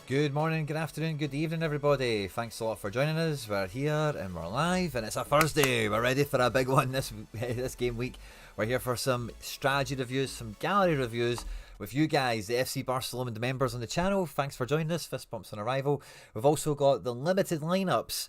Good morning, good afternoon, good evening, everybody. Thanks a lot for joining us. We're here and we're live, and it's a Thursday. We're ready for a big one this game week. We're here for some strategy reviews, some gallery reviews with you guys, the FC Barcelona members on the channel. Thanks for joining us. Fist bumps on arrival. We've also got the limited lineups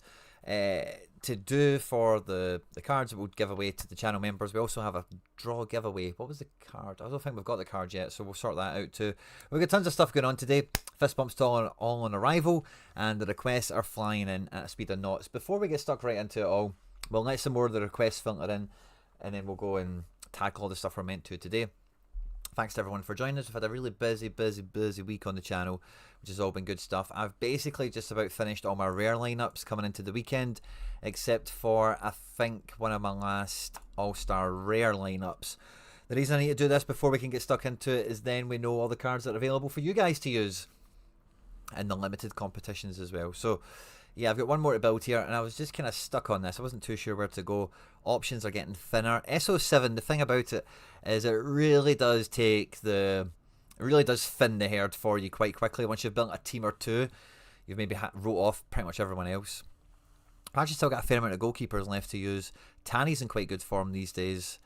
to do for the cards that we'll give away to the channel members. We also have a draw giveaway. What was the card? I don't think we've got the card yet, so we'll sort that out too. We've got tons of stuff going on today. Fist bumps all on arrival, and the requests are flying in at a speed of knots. Before we get stuck right into it all, we'll let some more of the requests filter in, and then we'll go and tackle all the stuff we're meant to today. Thanks to everyone for joining us. We've had a really busy week on the channel, which has all been good stuff. I've basically just about finished all my rare lineups coming into the weekend, except for, I think, one of my last all-star rare lineups. The reason I need to do this before we can get stuck into it is then we know all the cards that are available for you guys to use, and the limited competitions as well. So yeah, I've got one more to build here, and I was just kind of stuck on this. I wasn't too sure where to go. Options are getting thinner. SO7, the thing about it is it really does thin the herd for you quite quickly. Once you've built a team or two, you've maybe wrote off pretty much everyone else. I've actually still got a fair amount of goalkeepers left to use. Tanny's in quite good form these days.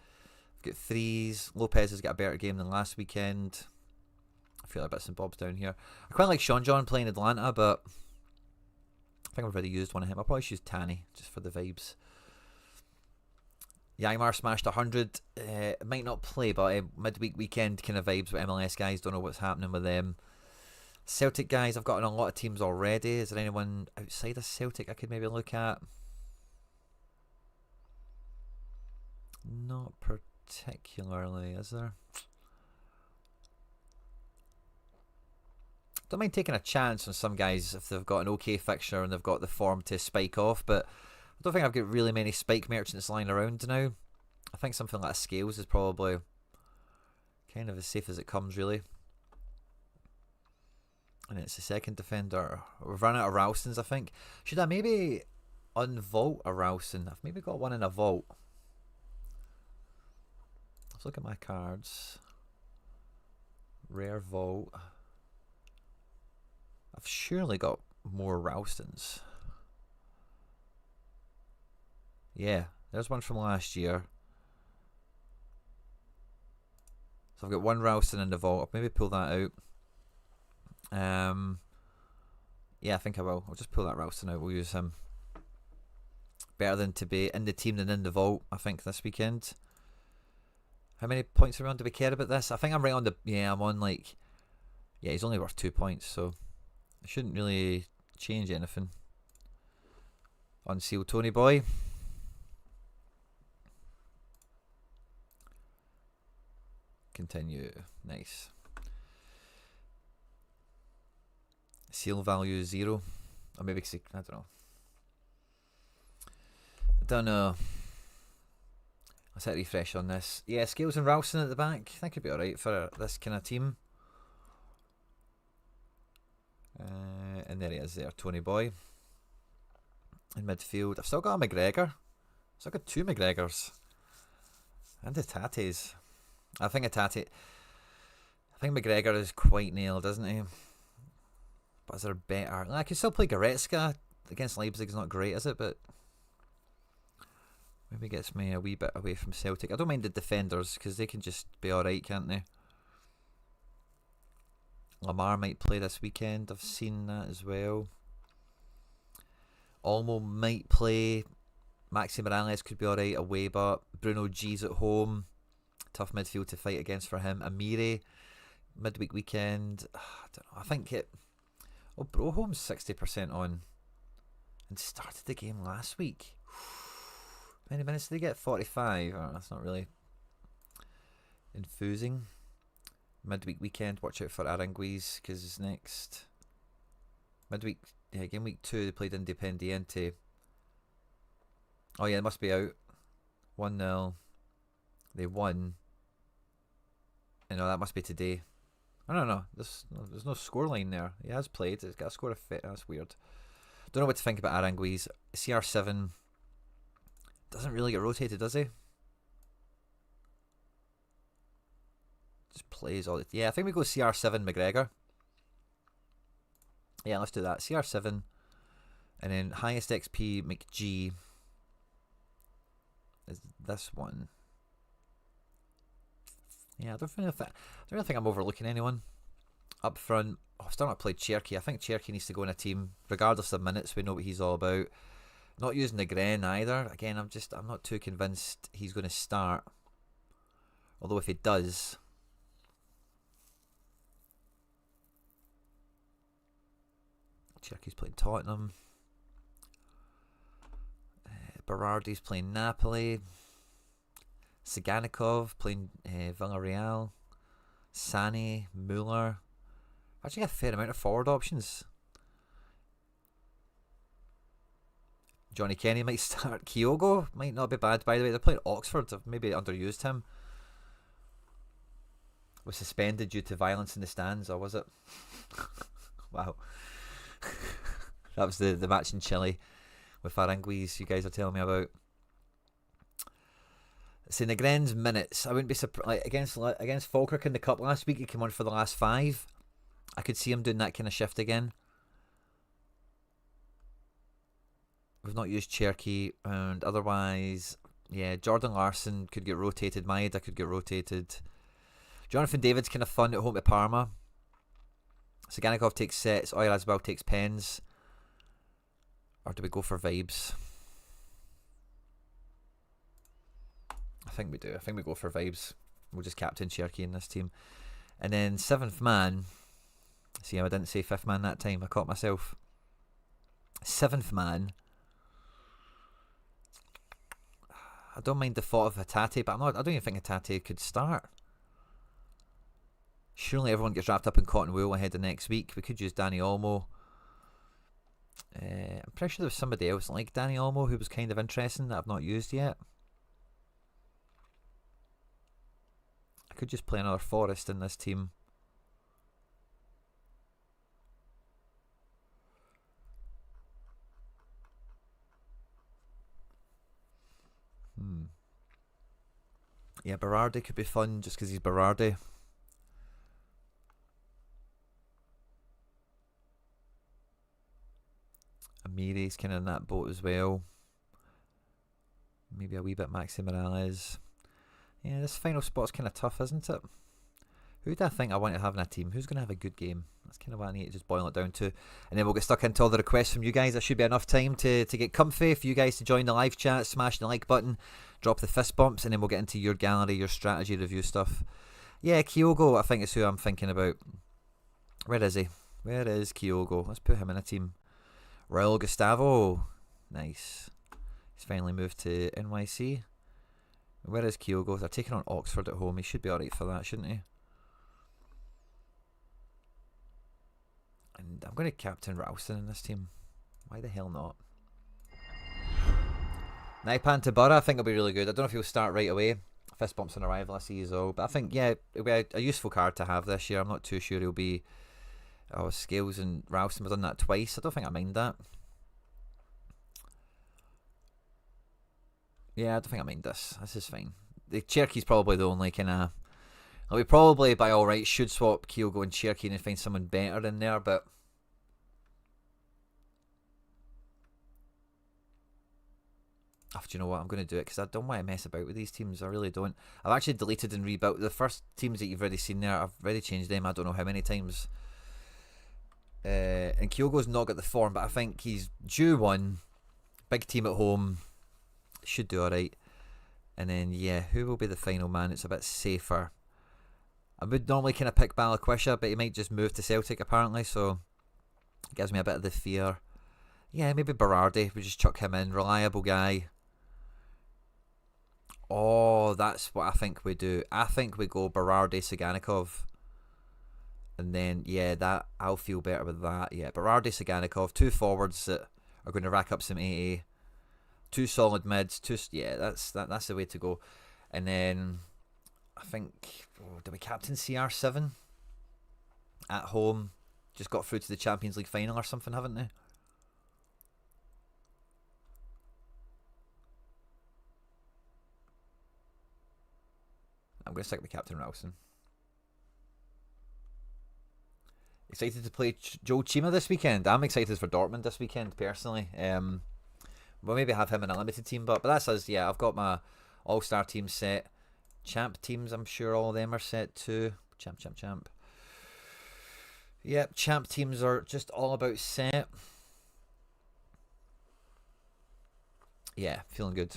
I've got threes. Lopez has got a better game than last weekend. I feel like bits and bobs down here. I quite like Sean John playing Atlanta, but I think I've already used one of him. I'll probably use Tanny just for the vibes. Yaimar smashed 100. It might not play, but midweek weekend kind of vibes with MLS guys. Don't know what's happening with them. Celtic guys, I've got in a lot of teams already. Is there anyone outside of Celtic I could maybe look at? Not particularly, is there? Don't mind taking a chance on some guys if they've got an okay fixture and they've got the form to spike off, but I don't think I've got really many spike merchants lying around now. I think something like Scales is probably kind of as safe as it comes, really. And it's the second defender. We've run out of Ralstons, I think. Should I maybe unvault a Ralston? I've maybe got one in a vault. Let's look at my cards. Rare vault. I've surely got more Ralstons. Yeah, there's one from last year. So I've got one Ralston in the vault. I'll maybe pull that out. Yeah, I think I will. I'll just pull that Ralston out. We'll use him. Better than to be in the team than in the vault, I think, this weekend. How many points are we on? Do we care about this? I think I'm right on the... Yeah, I'm on like... Yeah, he's only worth 2 points, so... I shouldn't really change anything. Unseal Tony Boy. Continue. Nice. Seal value 0. Or maybe, I don't know. Let's hit refresh on this. Yeah, Scales and Ralston at the back. I think it'd be alright for this kind of team. And there he is there, Tony Boy. In midfield. I've still got a McGregor. Still got 2 McGregors. And a Tate's. I think McGregor is quite nailed, isn't he? But is there better? I can still play Goretzka. Against Leipzig is not great, is it? But maybe gets me a wee bit away from Celtic. I don't mind the defenders because they can just be alright, can't they? Lamar might play this weekend. I've seen that as well. Olmo might play. Maxi Morales could be alright away, but Bruno G's at home. Tough midfield to fight against for him. Amiri, midweek weekend. I don't know. I think it... Oh, Broholm's 60% on. And started the game last week. How many minutes did they get? 45. Oh, that's not really enthusing. Midweek weekend, watch out for Aranguiz because next midweek, yeah, game week 2 they played Independiente. Oh yeah, it must be out 1-0. They won. You know that must be today. I don't know. There's no scoreline there. He has played. It's got a score of fit. That's weird. Don't know what to think about Aranguiz. CR7 doesn't really get rotated, does he? Just plays all the... Yeah, I think we go CR7 McGregor. Yeah, let's do that. CR7. And then highest XP McG is this one. Yeah, I don't really think I'm overlooking anyone. Up front, I've still not played Cherky. I think Cherky needs to go in a team. Regardless of minutes, we know what he's all about. Not using the Gren either. Again, I'm not too convinced he's going to start. Although if he does... Cherky's playing Tottenham. Berardi's playing Napoli. Siganikov playing Villarreal. Sane, Muller. Actually, got a fair amount of forward options. Johnny Kenny might start. Kyogo might not be bad, by the way. They're playing Oxford. I've maybe underused him. Was suspended due to violence in the stands, or was it? Wow. That was the match in Chile with Aranguiz you guys are telling me about. See, Negren's minutes, I wouldn't be surprised. Like, against Falkirk in the Cup last week, he came on for the last 5. I could see him doing that kind of shift again. We've not used Cherky, and otherwise, yeah, Jordan Larson could get rotated. Maeda could get rotated. Jonathan David's kind of fun at home to Parma. Siganikov takes sets. Oyarzabal takes pens. Or do we go for vibes? I think we do. I think we go for vibes. We'll just captain Cherky in this team. And then 7th man. See how I didn't say 5th man that time. I caught myself. 7th man. I don't mind the thought of Hatate, but I don't even think Hatate could start. Surely everyone gets wrapped up in cotton wool ahead of next week. We could use Danny Olmo. I'm pretty sure there was somebody else like Danny Olmo who was kind of interesting that I've not used yet. I could just play another Forest in this team. Yeah, Berardi could be fun just because he's Berardi. Amiri's kind of in that boat as well. Maybe a wee bit Maxi Morales. Yeah, this final spot's kind of tough, isn't it? Who do I think I want to have in a team? Who's going to have a good game? That's kind of what I need to just boil it down to. And then we'll get stuck into all the requests from you guys. There should be enough time to get comfy for you guys to join the live chat, smash the like button, drop the fist bumps, and then we'll get into your gallery, your strategy review stuff. Yeah, Kyogo, I think is who I'm thinking about. Where is he? Where is Kyogo? Let's put him in a team. Raul Gustavo. Nice. He's finally moved to NYC. Where is Kyogo? They're taking on Oxford at home. He should be alright for that, shouldn't he? And I'm going to captain Ralston in this team. Why the hell not? Naipan Tabara, I think he'll be really good. I don't know if he'll start right away. Fist bumps on arrival, I see as well. But I think, yeah, it'll be a useful card to have this year. I'm not too sure he'll be... Oh, Scales and Ralston have done that twice. I don't think I mind that. Yeah, I don't think I mind this. This is fine. The Cherky's probably the only kind of... We probably, by all rights, should swap Kyogo and Cherky and find someone better in there, but... Oh, do you know what? I'm going to do it because I don't want to mess about with these teams. I really don't. I've actually deleted and rebuilt the first teams that you've already seen there. I've already changed them. I don't know how many times. And Kyogo's not got the form, but I think he's due one. Big team at home. Should do alright. And then, yeah, who will be the final man? It's a bit safer. I would normally kind of pick Balikwisha, but he might just move to Celtic apparently, so it gives me a bit of the fear. Yeah, maybe Berardi. We just chuck him in. Reliable guy. Oh, that's what I think we do. I think we go Berardi, Siganikov. And then, yeah, that I'll feel better with that. Yeah, Berardi, Siganikov. 2 forwards that are going to rack up some AA. 2 solid mids. Yeah, that's the way to go. And then, I think, do we captain CR7? At home. Just got through to the Champions League final or something, haven't they? I'm going to stick with Captain Ralston. Excited to play Joe Chima this weekend. I'm excited for Dortmund this weekend, personally. We'll maybe have him in a limited team, but that's us. Yeah, I've got my all-star team set. Champ teams, I'm sure all of them are set too. Champ. Yep, champ teams are just all about set. Yeah, feeling good.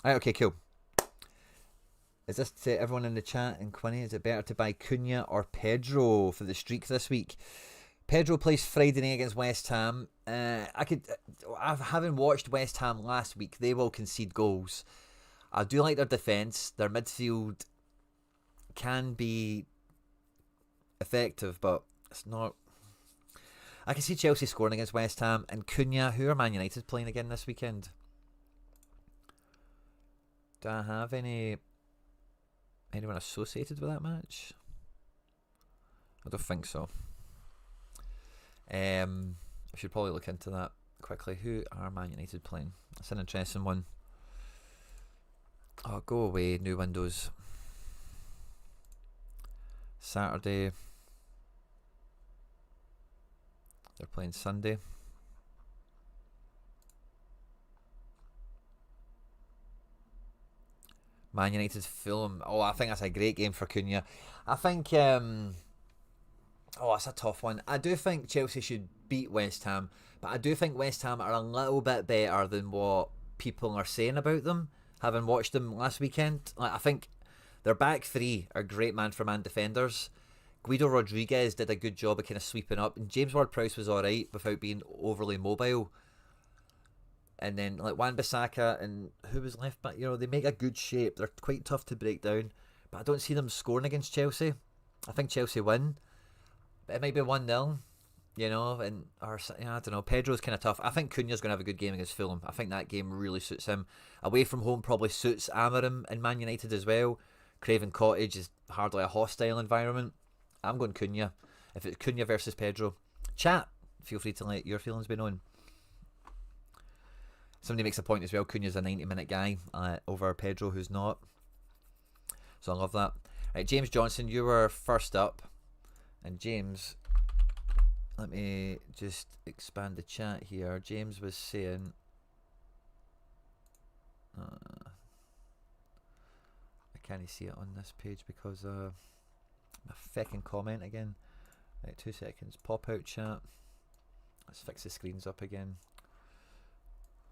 Alright, okay, cool. Is this to everyone in the chat and Quinny? Is it better to buy Cunha or Pedro for the streak this week? Pedro plays Friday night against West Ham. Having watched West Ham last week, they will concede goals. I do like their defence. Their midfield can be effective, but it's not. I can see Chelsea scoring against West Ham. And Cunha, who are Man United playing again this weekend? Do I have anyone associated with that match? I don't think so. I should probably look into that quickly. Who are Man United playing? That's an interesting one. Oh, go away, new windows. Saturday. They're playing Sunday. Man United Fulham. Oh, I think that's a great game for Cunha. I think that's a tough one. I do think Chelsea should beat West Ham, but I do think West Ham are a little bit better than what people are saying about them, having watched them last weekend. I think their back three are great man-for-man defenders. Guido Rodriguez did a good job of kind of sweeping up, and James Ward-Prowse was alright without being overly mobile. And then like Wan-Bissaka and who was left back, they make a good shape. They're quite tough to break down, but I don't see them scoring against Chelsea. I think Chelsea win. But it might be 1-0, and I don't know. Pedro's kind of tough. I think Cunha's going to have a good game against Fulham. I think that game really suits him. Away from home probably suits Amorim and Man United as well. Craven Cottage is hardly a hostile environment. I'm going Cunha. If it's Cunha versus Pedro. Chat, feel free to let your feelings be known. Somebody makes a point as well. Cunha's a 90-minute guy over Pedro, who's not. So I love that. Right, James Johnson, you were first up. And James, let me just expand the chat here. James was saying... I can't see it on this page because my feckin' comment again. Right, 2 seconds. Pop out chat. Let's fix the screens up again.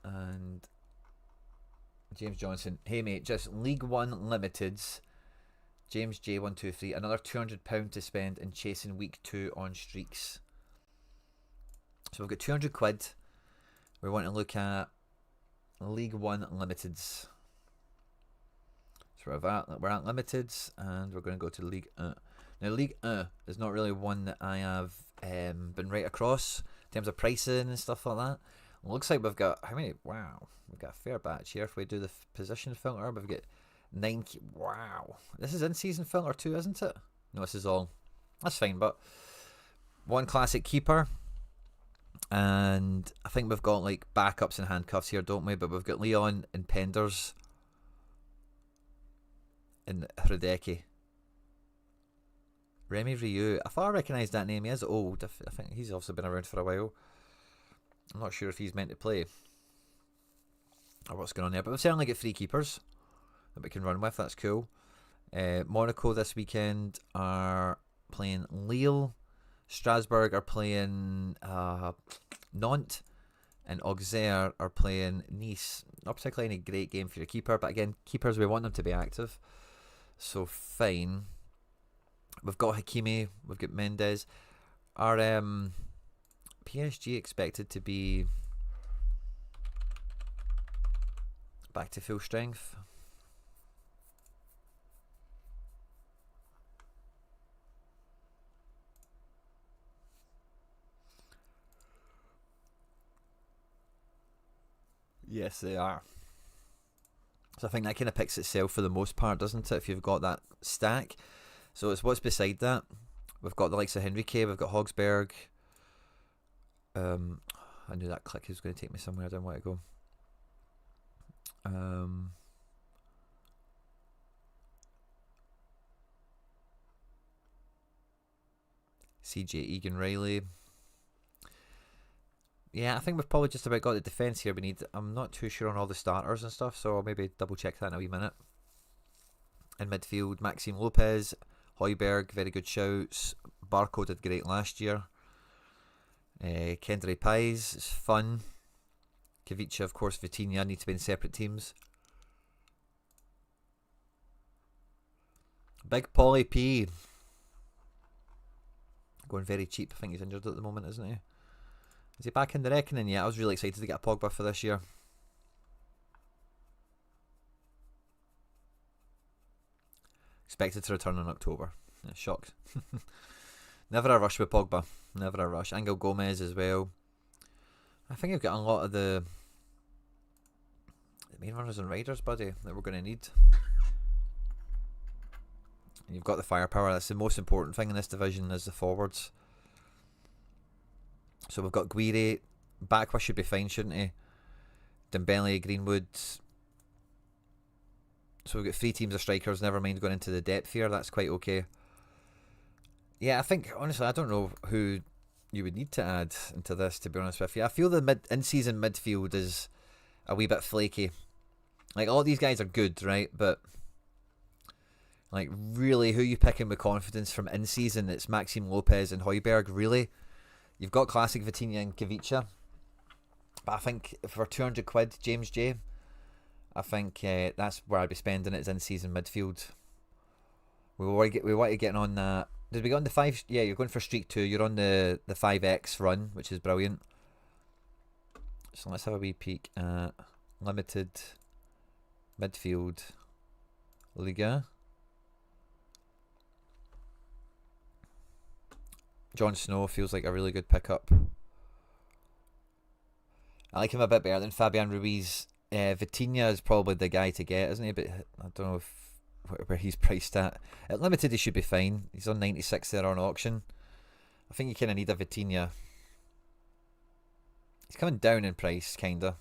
And James Johnson, hey mate, just League One Limiteds. James J123, another £200 to spend in chasing week 2 on streaks. So we've got 200 quid. We want to look at League One Limiteds. So we're at Limiteds, and we're going to go to League 1. Now League 1 is not really one that I have been right across in terms of pricing and stuff like that. Looks like we've got, how many? Wow, we've got a fair batch here. If we do the position filter, we've got 9. Wow, this is in season filter 2, isn't it? No, this is all. That's fine, but one classic keeper, and I think we've got like backups and handcuffs here, don't we? But we've got Leon and Penders and Hradecki. Remy Ryu. I thought I recognised that name. He is old. I think he's also been around for a while. I'm not sure if he's meant to play or what's going on there, but we've certainly got 3 keepers that we can run with. That's cool. Monaco this weekend are playing Lille. Strasbourg are playing Nantes, and Auxerre are playing Nice. Not particularly any great game for your keeper, but again, keepers, we want them to be active, so fine. We've got Hakimi, we've got Mendes. Our PSG expected to be back to full strength. Yes, they are. So I think that kind of picks itself for the most part, doesn't it? If you've got that stack. So it's what's beside that. We've got the likes of Henrique, we've got Hogsberg. I knew that click was going to take me somewhere I didn't want to go. CJ Egan Riley. Yeah, I think we've probably just about got the defence here we need. I'm not too sure on all the starters and stuff, so I'll maybe double check that in a wee minute. In midfield, Maxime Lopez, Højbjerg, very good shouts. Barco did great last year. Kendry Pais is fun. Kavicha, of course, Vitinha need to be in separate teams. Big Polly P. Going very cheap. I think he's injured at the moment, isn't he? Is he back in the reckoning? Yeah, I was really excited to get a Pogba for this year. Expected to return in October. Yeah, shocked. Never a rush with Pogba. Never a rush. Angel Gomez as well. I think I've got a lot of the main runners and riders, buddy, that we're going to need. And you've got the firepower. That's the most important thing in this division is the forwards. So we've got Guire. Bakwa should be fine, shouldn't he? Dembele, Greenwood. So we've got 3 teams of strikers, never mind going into the depth here. That's quite okay. Yeah, I think, honestly, I don't know who you would need to add into this, to be honest with you. I feel the in-season midfield is a wee bit flaky. Like, all these guys are good, right? But, like, really, who are you picking with confidence from in-season? It's Maxime Lopez and Højbjerg, really? You've got classic Vitinha and Kavicha. But I think for 200 quid, James J, I think that's where I'd be spending it, is in-season midfield. We want to get on that. Did we go on the 5? Yeah, you're going for streak 2. You're on the 5x run, which is brilliant. So let's have a wee peek at limited midfield Liga. Jon Snow feels like a really good pickup. I like him a bit better than Fabian Ruiz. Vitinha is probably the guy to get, isn't he? But I don't know where he's priced at. At limited, he should be fine. He's on 96 there on auction. I think you kind of need a Vitinha. He's coming down in price, kind of.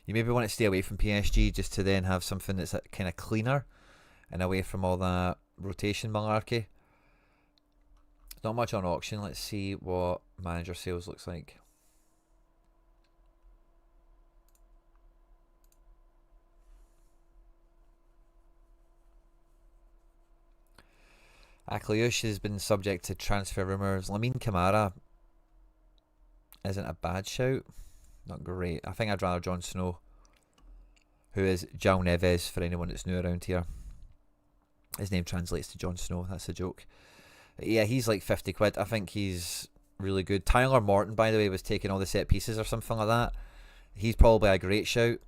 You maybe want to stay away from PSG just to then have something that's kind of cleaner and away from all that rotation malarkey. Not much on auction. Let's see what manager sales looks like. Akliush has been subject to transfer rumours. Lamine Camara isn't a bad shout. Not great. I think I'd rather Jon Snow, who is João Neves for anyone that's new around here. His name translates to Jon Snow. That's a joke. Yeah, he's like 50 quid. I think he's really good. Tyler Morton, by the way, was taking all the set pieces or something like that. He's probably a great shout.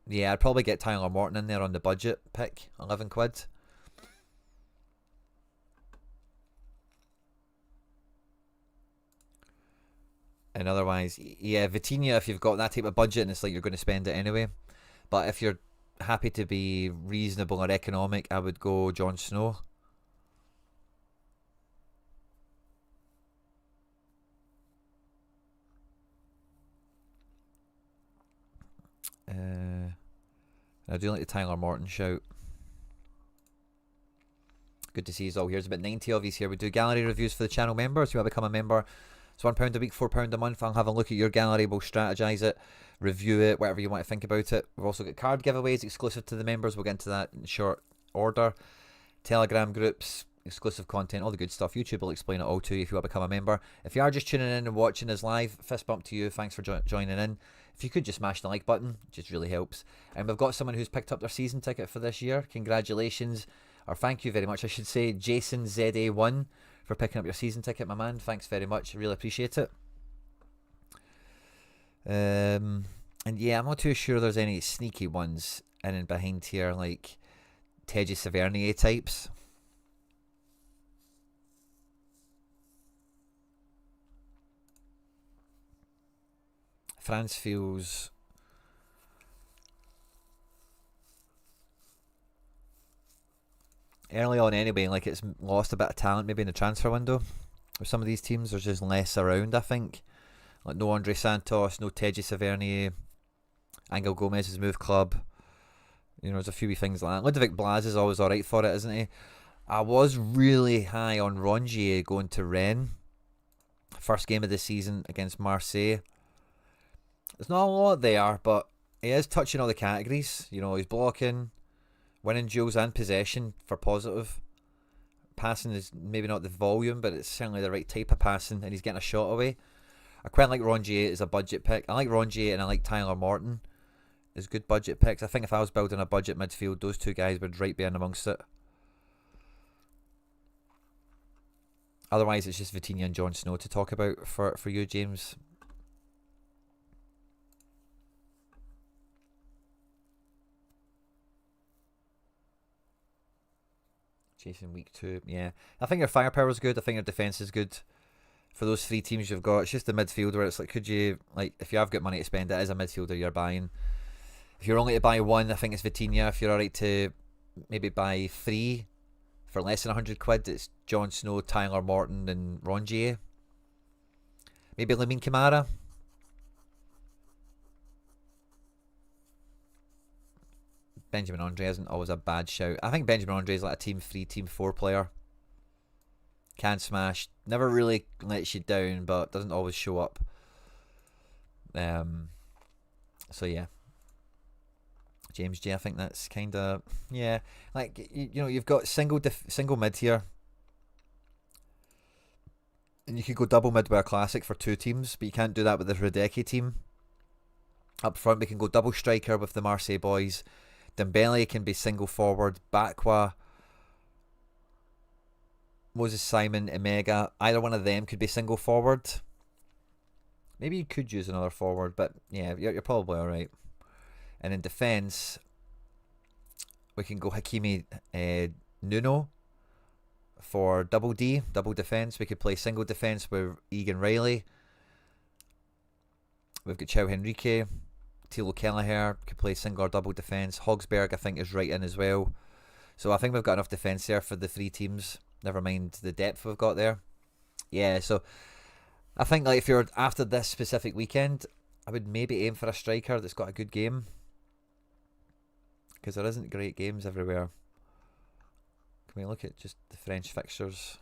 Yeah, I'd probably get Tyler Morton in there on the budget pick. 11 quid. And otherwise, yeah, Vitinha, if you've got that type of budget and it's like you're going to spend it anyway. But if you're happy to be reasonable or economic, I would go Jon Snow. I do like the Tyler Morton shout. Good to see you all here. There's about 90 of you here. We do gallery reviews for the channel members. If you want to become a member, it's £1 a week, £4 a month. I'll have a look at your gallery. We'll strategize it, review it, whatever you want to think about it. We've also got card giveaways exclusive to the members. We'll get into that in short order. Telegram groups, exclusive content, all the good stuff. YouTube will explain it all to you if you want to become a member. If you are just tuning in and watching us live, fist bump to you. Thanks for joining in. If you could just smash the like button, it just really helps. And we've got someone who's picked up their season ticket for this year. Congratulations, or thank you very much, I should say, Jason ZA1, for picking up your season ticket, my man. Thanks very much. Really appreciate it. And yeah, I'm not too sure there's any sneaky ones in and behind here, like Teji Savernier types. France feels early on anyway, like it's lost a bit of talent maybe in the transfer window. With some of these teams, there's just less around, I think. Like no Andre Santos, no Teji Savernier, Angel Gomez has moved club. You know, there's a few wee things like that. Ludovic Blas is always alright for it, isn't he? I was really high on Rongier going to Rennes. First game of the season against Marseille. There's not a lot there, but he is touching all the categories. You know, he's blocking, winning duels and possession for positive. Passing is maybe not the volume, but it's certainly the right type of passing, and he's getting a shot away. I quite like Rongier as a budget pick. I like Rongier and I like Tyler Morton as good budget picks. I think if I was building a budget midfield, those two guys would right be in amongst it. Otherwise, it's just Vitinha and Jon Snow to talk about for you, James. Chasing week 2, yeah. I think your firepower is good. I think your defence is good. For those 3 teams you've got, it's just the midfield where it's like, could you, like, if you have got money to spend, it is a midfielder you're buying. If you're only to buy one, I think it's Vitinha. If you're alright to maybe buy 3 for less than 100 quid, it's Jon Snow, Tyler Morton, and Rongier. Maybe Lamine Camara. Benjamin Andre isn't always a bad shout. I think Benjamin Andre is like a team 3, team 4 player. Can smash. Never really lets you down, but doesn't always show up. So yeah. James J, I think that's kind of, yeah. Like, you know, you've got single mid here. And you could go double mid with a classic for 2 teams, but you can't do that with the Hradecki team. Up front, we can go double striker with the Marseille boys. Dembele can be single forward. Bakwa, Moses Simon, Emega. Either one of them could be single forward. Maybe you could use another forward, but yeah, you're probably alright. And in defence, we can go Hakimi Nuno for double D, double defence. We could play single defence with Egan Riley. We've got Chao Henrique. Thilo Kelleher could play single or double defence. Hogsberg, I think, is right in as well. So I think we've got enough defence there for the 3 teams. Never mind the depth we've got there. Yeah, so I think like if you're after this specific weekend, I would maybe aim for a striker that's got a good game. Because there isn't great games everywhere. Can we look at just the French fixtures?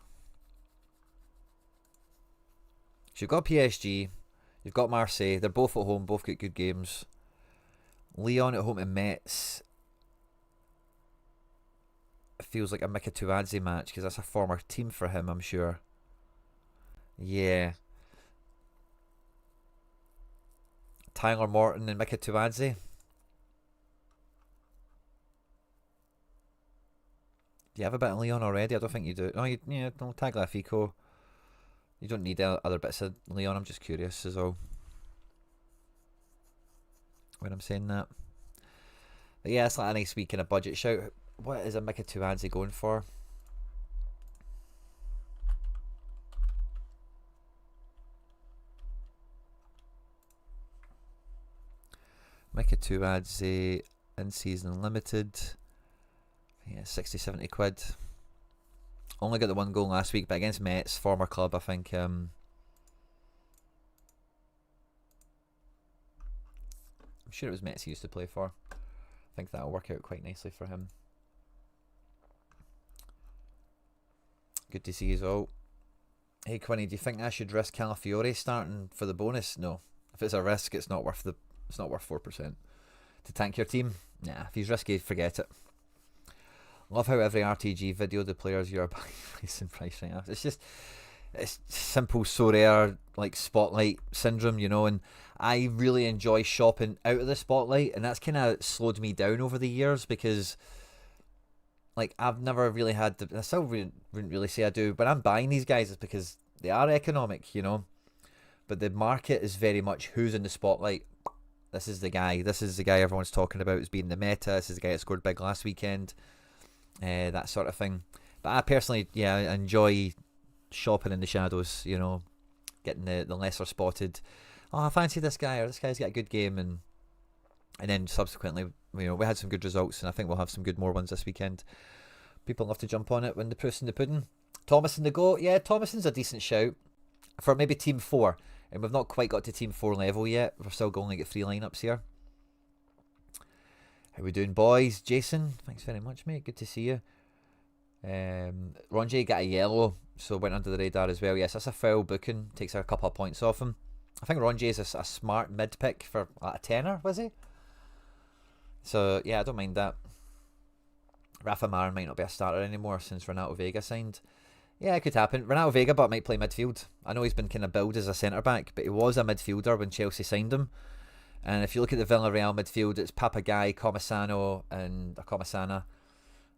So you've got PSG, you've got Marseille. They're both at home, both got good games. Lyon at home to Metz. It feels like a Mika Tuadze match because that's a former team for him, I'm sure. Yeah. Tyler Morton and Mika Tuadze. Do you have a bit of Lyon already? I don't think you do. Oh, yeah, Tagliafico. You don't need other bits of Lyon. I'm just curious as well when I'm saying that. But yeah, it's like a nice week in a budget shout. What is a Mika Tuadze going for? Mika Tuadze in season limited. Yeah, 60, 70 quid. Only got the 1 goal last week, but against Metz, former club, I think. I'm sure it was Metz he used to play for. I think that'll work out quite nicely for him. Good to see you all. Hey Quinny, do you think I should risk Calafiore starting for the bonus? No. If it's a risk, it's not worth 4%. To tank your team? Nah, if he's risky, forget it. Love how every RTG video the players you're buying pricing price right now. It's simple Sorare like spotlight syndrome, you know, and I really enjoy shopping out of the spotlight, and that's kind of slowed me down over the years because like I've never really had I still wouldn't really say I do, but I'm buying these guys is because they are economic, you know, but the market is very much who's in the spotlight. This is the guy everyone's talking about as being the meta. This is the guy that scored big last weekend. That sort of thing. But I personally, yeah, enjoy shopping in the shadows, you know, getting the lesser spotted. Oh, I fancy this guy, or this guy's got a good game, and then subsequently, you know, we had some good results, and I think we'll have some good more ones this weekend. People love to jump on it when the proof's in the pudding. Thomason the GOAT. Yeah, Thomason's a decent shout for maybe Team 4. And we've not quite got to Team 4 level yet. We're still going to get 3 lineups here. How we doing, boys? Jason, thanks very much, mate. Good to see you. Ronjay got a yellow, so went under the radar as well. Yes, that's a foul booking. Takes a couple of points off him. I think Ronjay is a smart mid pick for a tenner, was he? So, yeah, I don't mind that. Rafa Marin might not be a starter anymore since Renato Vega signed. Yeah, it could happen. Renato Vega but might play midfield. I know he's been kind of billed as a centre-back, but he was a midfielder when Chelsea signed him. And if you look at the Villarreal midfield, it's Papagayi, Comasano, and Comasana,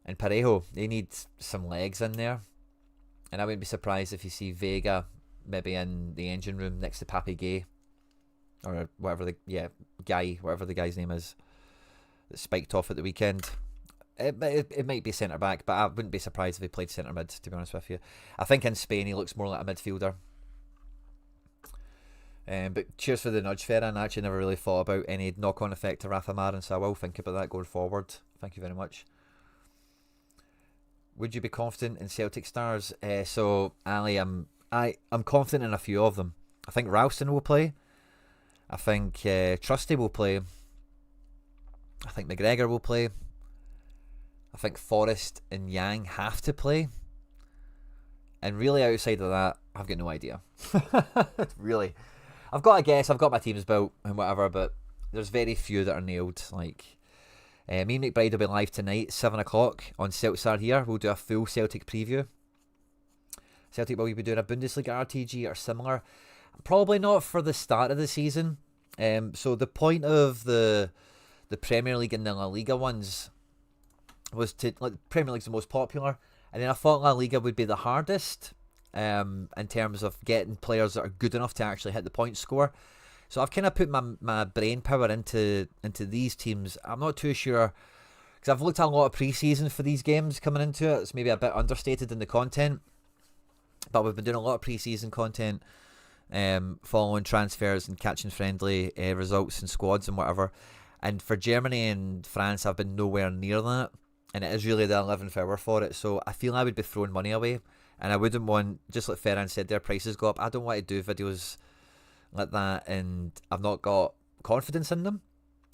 and Parejo. They need some legs in there. And I wouldn't be surprised if you see Vega maybe in the engine room next to Papagayi. Or whatever whatever the guy's name is, that spiked off at the weekend. It might be centre-back, but I wouldn't be surprised if he played centre-mid, to be honest with you. I think in Spain he looks more like a midfielder. But cheers for the nudge, Ferran. I actually never really thought about any knock-on effect to Rafa Marin, so I will think about that going forward. Thank you very much. Would you be confident in Celtic stars? So, Ali, I'm confident in a few of them. I think Ralston will play. I think Trusty will play. I think McGregor will play. I think Forrest and Yang have to play. And really outside of that, I've got no idea. Really. I've got a guess, I've got my teams built and whatever, but there's very few that are nailed. Like, me and McBride will be live tonight, 7 o'clock on Celtic here. We'll do a full Celtic preview. Celtic will be doing a Bundesliga RTG or similar. Probably not for the start of the season. So the point of the Premier League and the La Liga ones was to, like, Premier League's the most popular, and then I thought La Liga would be the hardest in terms of getting players that are good enough to actually hit the point score. So I've kind of put my brain power into these teams. I'm not too sure, because I've looked at a lot of pre-season for these games coming into it. It's maybe a bit understated in the content, but we've been doing a lot of pre-season content, following transfers and catching friendly results and squads and whatever. And for Germany and France, I've been nowhere near that. And it is really the 11th hour for it. So I feel I would be throwing money away. And I wouldn't want, just like Ferran said, their prices go up. I don't want to do videos like that and I've not got confidence in them.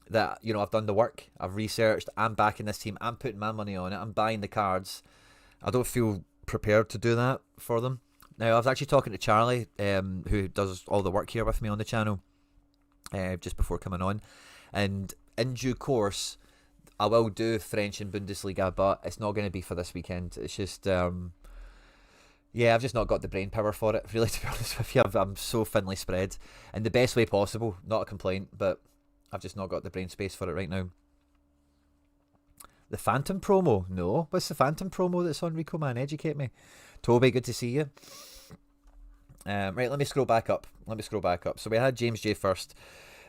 That, you know, I've done the work. I've researched. I'm backing this team. I'm putting my money on it. I'm buying the cards. I don't feel prepared to do that for them. Now, I was actually talking to Charlie, who does all the work here with me on the channel, just before coming on. And in due course, I will do French and Bundesliga, but it's not going to be for this weekend. It's just, yeah, I've just not got the brain power for it, really, to be honest with you. I'm so thinly spread. In the best way possible, not a complaint, but I've just not got the brain space for it right now. The Phantom promo? No. What's the Phantom promo that's on Rico, man? Educate me. Toby, good to see you. Right, let me scroll back up. So we had James J first.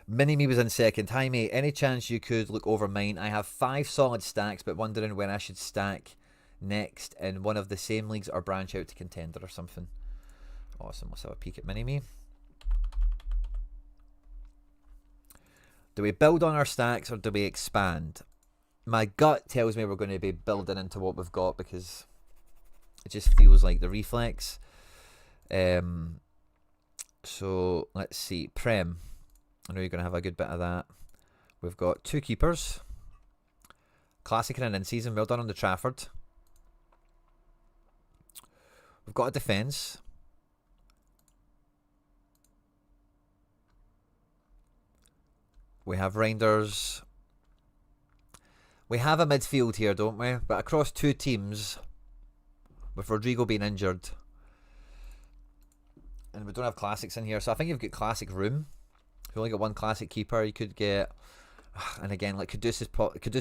Mini-Me was in second. Hi, mate. Any chance you could look over mine? I have 5 solid stacks, but wondering when I should stack next in one of the same leagues or branch out to contender or something. Awesome. Let's have a peek at Mini-Me. Do we build on our stacks or do we expand? My gut tells me we're going to be building into what we've got because it just feels like the reflex. So let's see. Prem. I know you're going to have a good bit of that. We've got 2 keepers. Classic and an in-season. Well done on the Trafford. We've got a defence. We have Reinders. We have a midfield here, don't we? But across 2 teams, with Rodrigo being injured. And we don't have classics in here. So I think you've got classic room. If you only got 1 classic keeper, you could get... And again, like Kudus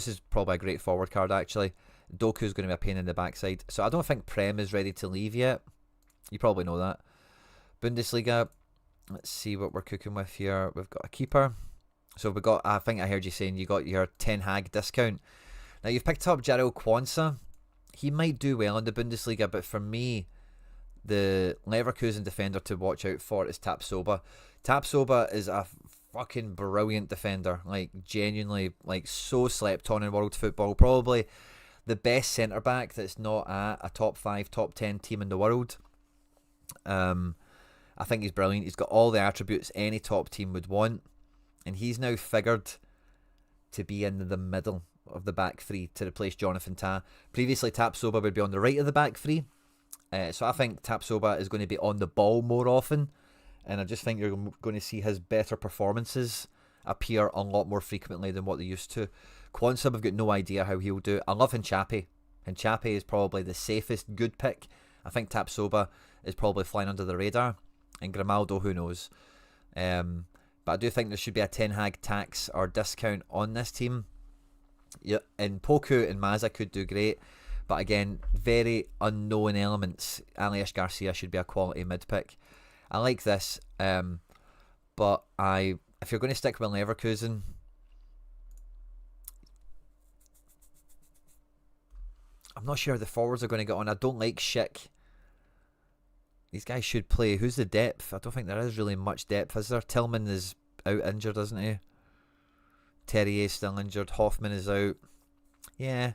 is probably a great forward card, actually. Doku's going to be a pain in the backside. So I don't think Prem is ready to leave yet. You probably know that. Bundesliga. Let's see what we're cooking with here. We've got a keeper. So we got, I think I heard you saying you got your Ten Hag discount. Now you've picked up Jarell Quansah. He might do well in the Bundesliga, but for me, the Leverkusen defender to watch out for is Tapsoba. Tapsoba is a fucking brilliant defender. Like, genuinely, like, so slept on in world football. Probably the best centre back that's not at a top 5, top 10 team in the world. I think he's brilliant. He's got all the attributes any top team would want, and he's now figured to be in the middle of the back three to replace Jonathan Tah. Previously, Tapsoba would be on the right of the back three, so I think Tapsoba is going to be on the ball more often, and I just think you're going to see his better performances appear a lot more frequently than what they used to. Quansah, I've got no idea how he'll do. I love Hinchapi. Hinchapi is probably the safest good pick. I think Tapsoba is probably flying under the radar, and Grimaldo, who knows. But I do think there should be a Ten Hag tax or discount on this team. Yeah, and Poku and Maza could do great, but again, very unknown elements. Alias Garcia should be a quality mid pick. I like this, but if you're going to stick with Leverkusen, I'm not sure how the forwards are going to get on. I don't like Schick. These guys should play. Who's the depth? I don't think there is really much depth, is there? Tillman is out injured, isn't he? Terrier still injured. Hoffman is out. Yeah.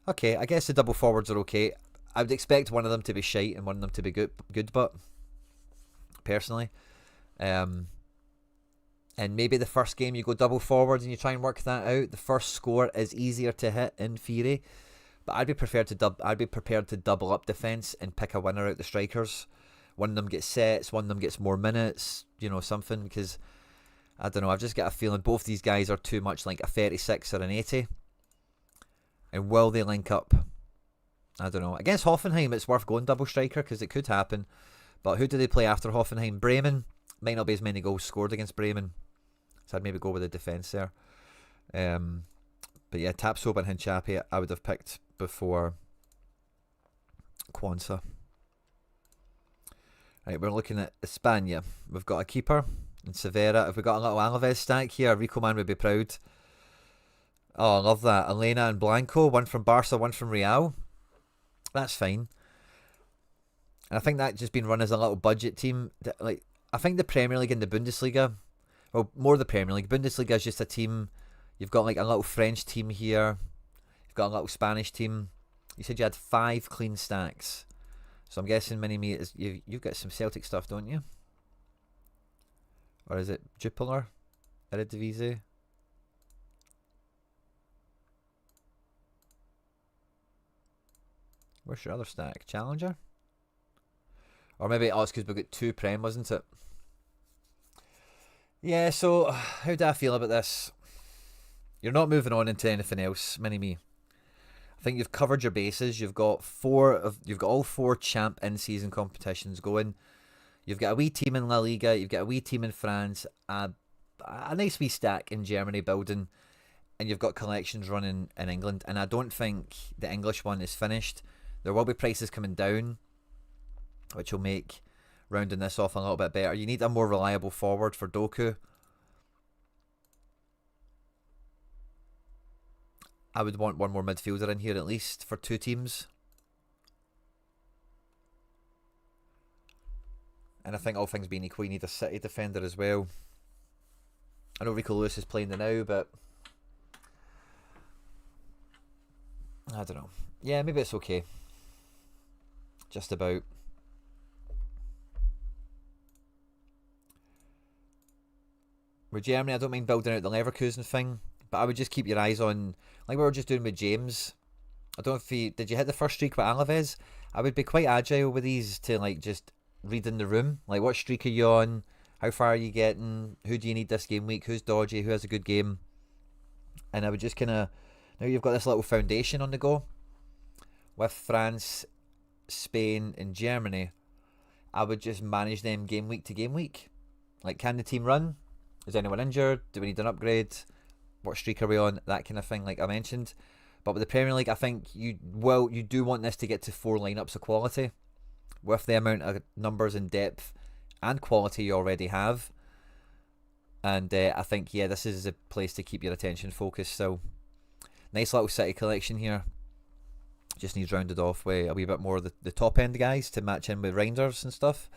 Okay, I guess the double forwards are okay. I would expect one of them to be shite and one of them to be good, but personally. And maybe the first game you go double forward and you try and work that out. The first score is easier to hit in theory. But I'd be prepared to double up defence and pick a winner out the strikers. One of them gets sets, one of them gets more minutes, something, because I don't know, I've just got a feeling both these guys are too much like a 36 or an 80. And will they link up? I don't know. Against Hoffenheim, it's worth going double striker because it could happen. But who do they play after Hoffenheim? Bremen. Might not be as many goals scored against Bremen. So I'd maybe go with the defence there. But yeah, Tapsoba and Hinchapi I would have picked before Quansah. Right, we're looking at Espana. We've got a keeper in Severa. If we got a little Alaves stack here, Rico Man would be proud. Oh, I love that. Elena and Blanco, one from Barca, one from Real. That's fine. And I think that just been run as a little budget team. I think the Premier League and the Bundesliga, well, more the Premier League. Bundesliga is just a team. You've got like a little French team here. You've got a little Spanish team. You said you had 5 clean stacks. So I'm guessing Mini-Me, you've got some Celtic stuff, don't you? Or is it Jupiler? Eredivisie? Where's your other stack? Challenger? Or maybe, it's because we've got 2 Prem, wasn't it? Yeah, so how do I feel about this? You're not moving on into anything else, Mini-Me. I think you've covered your bases. You've got all 4 champ in-season competitions going. You've got a wee team in La Liga. You've got a wee team in France. A nice wee stack in Germany building, and you've got collections running in England. And I don't think the English one is finished. There will be prices coming down, which will make rounding this off a little bit better. You need a more reliable forward for Doku. I would want one more midfielder in here at least for 2 teams. And I think all things being equal, you need a City defender as well. I know Rico Lewis is playing the now, but I don't know. Yeah, maybe it's okay. Just about. With Germany, I don't mind building out the Leverkusen thing, but I would just keep your eyes on, like we were just doing with James. I don't know if did you hit the first streak with Alaves? I would be quite agile with these to like just read in the room. Like, what streak are you on? How far are you getting? Who do you need this game week? Who's dodgy? Who has a good game? And I would just kind of, now you've got this little foundation on the go with France, Spain and Germany. I would just manage them game week to game week. Like, can the team run? Is anyone injured? Do we need an upgrade? What streak are we on? That kind of thing, like I mentioned. But with the Premier League, I think you do want this to get to 4 lineups of quality with the amount of numbers and depth and quality you already have. And I think, yeah, this is a place to keep your attention focused. So, nice little City collection here. Just needs rounded off with a wee bit more of the top end guys to match in with Reinders and stuff.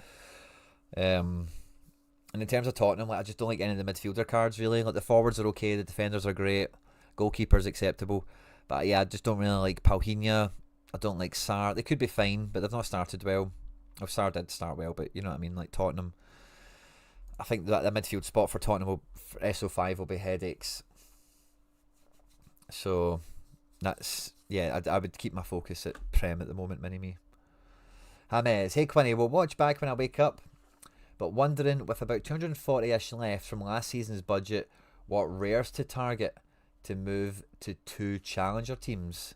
And in terms of Tottenham, like, I just don't like any of the midfielder cards really. Like, the forwards are okay, the defenders are great, goalkeeper's acceptable. But yeah, I just don't really like Palhinha. I don't like Sarr. They could be fine, but they've not started well. Oh, Sarr did start well, but you know what I mean, like Tottenham. I think that the midfield spot for Tottenham for SO5 will be headaches. So that's, yeah, I would keep my focus at Prem at the moment, mini-me. James, hey Quinny, we'll watch back when I wake up, but wondering, with about 240-ish left from last season's budget, what rares to target to move to 2 challenger teams?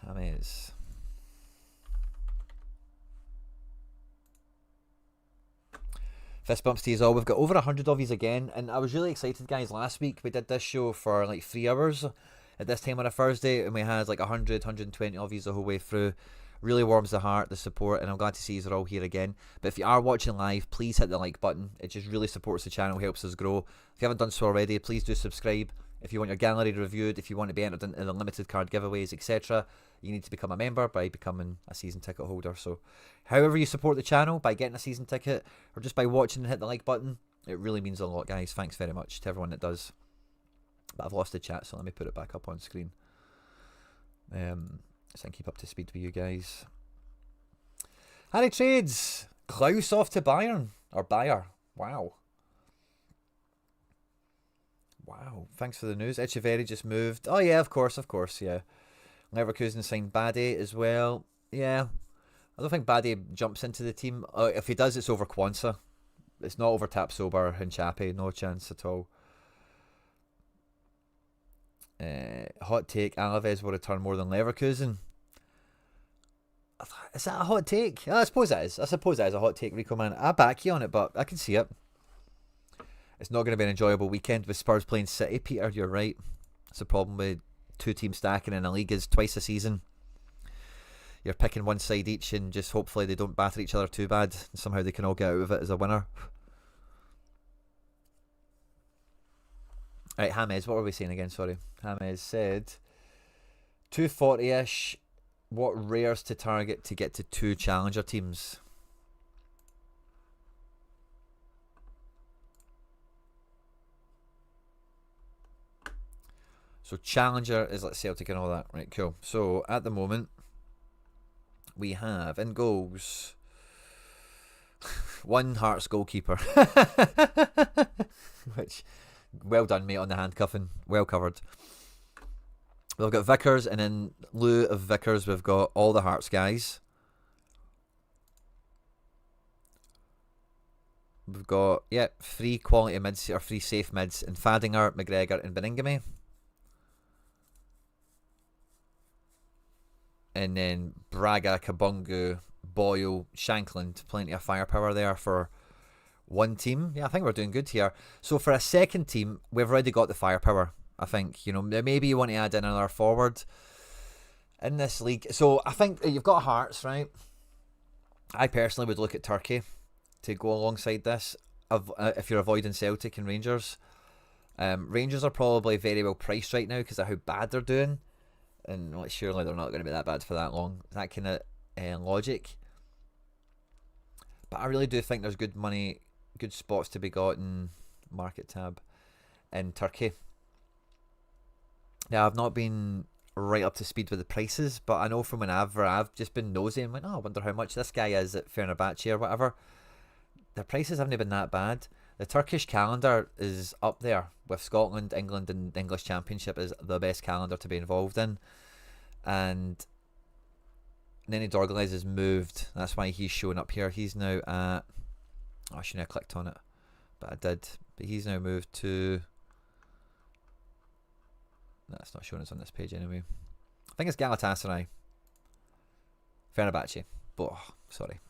James. Fist bumps to you all. We've got over 100 of these again, and I was really excited, guys. Last week we did this show for like 3 hours at this time on a Thursday, and we had like 100, 120 of these the whole way through. Really warms the heart, the support, and I'm glad to see you're all here again. But if you are watching live, please hit the like button. It just really supports the channel, helps us grow. If you haven't done so already, please do subscribe. If you want your gallery reviewed, if you want to be entered in the limited card giveaways, etc., you need to become a member by becoming a season ticket holder. So however you support the channel, by getting a season ticket or just by watching and hit the like button, it really means a lot, guys. Thanks very much to everyone that does. But I've lost the chat, so let me put it back up on screen. So I can keep up to speed with you guys. Harry Trades, Klaus off to Bayern, or Bayer. Wow. Wow, thanks for the news. Echeverri just moved. Oh yeah, of course, yeah. Leverkusen signed Bade as well. Yeah, I don't think Bade jumps into the team. If he does, it's over Kwanzaa. It's not over Tapsoba and Chape. No chance at all. Hot take, Alaves will return more than Leverkusen. Is that a hot take? I suppose it is. I suppose it is a hot take, Rico, man. I back you on it, but I can see it. It's not going to be an enjoyable weekend with Spurs playing City, Peter. You're right. That's the problem with 2 teams stacking in a league is twice a season. You're picking one side each and just hopefully they don't batter each other too bad. And somehow they can all get out of it as a winner. Right, James, what were we saying again? Sorry. James said 240-ish. What rares to target to get to 2 challenger teams? So challenger is like Celtic and all that. Right, cool. So at the moment, we have in goals 1 Hearts goalkeeper. Which, well done, mate, on the handcuffing. Well covered. We've got Vickers, and in lieu of Vickers, we've got all the Hearts guys. We've got, 3 quality mids, or 3 safe mids, in Fadinger, McGregor, and Beningame. And then Braga, Kabungu, Boyle, Shankland. Plenty of firepower there for one team. Yeah, I think we're doing good here. So for a second team, we've already got the firepower. I think, you know, maybe you want to add in another forward in this league. So I think you've got Hearts, right? I personally would look at Turkey to go alongside this if you're avoiding Celtic and Rangers. Rangers are probably very well priced right now because of how bad they're doing. And well, surely they're not going to be that bad for that long. That kind of logic. But I really do think there's good money, good spots to be got in market tab in Turkey. Now, I've not been right up to speed with the prices, but I know from whenever I've just been nosy and went, oh, I wonder how much this guy is at Fenerbahce or whatever. The prices haven't been that bad. The Turkish calendar is up there with Scotland, England, and the English Championship is the best calendar to be involved in. And Nene Dorgalez has moved. That's why he's showing up here. He's now at... Oh, I shouldn't have clicked on it, but I did. But he's now moved to... No, it's not showing us on this page anyway. I think it's Galatasaray. Fenerbahce. Oh, sorry.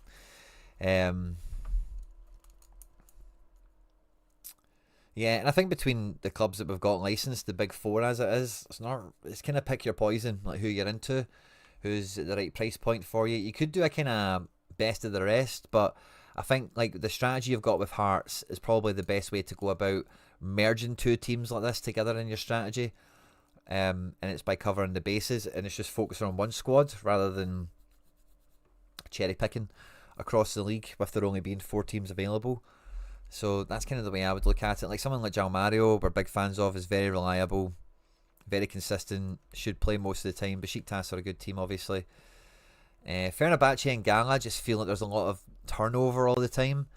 Yeah, and I think between the clubs that we've got licensed, the big 4 as it is, it's kind of pick your poison, like who you're into, who's at the right price point for you. You could do a kind of best of the rest, but I think like the strategy you've got with Hearts is probably the best way to go about merging 2 teams like this together in your strategy. And it's by covering the bases, and it's just focusing on one squad rather than cherry picking across the league with there only being 4 teams available. So that's kind of the way I would look at it. Like someone like João Mario, we're big fans of, is very reliable. Very consistent. Should play most of the time. Besiktas are a good team, obviously. Fenerbahce and Gala just feel like there's a lot of turnover all the time.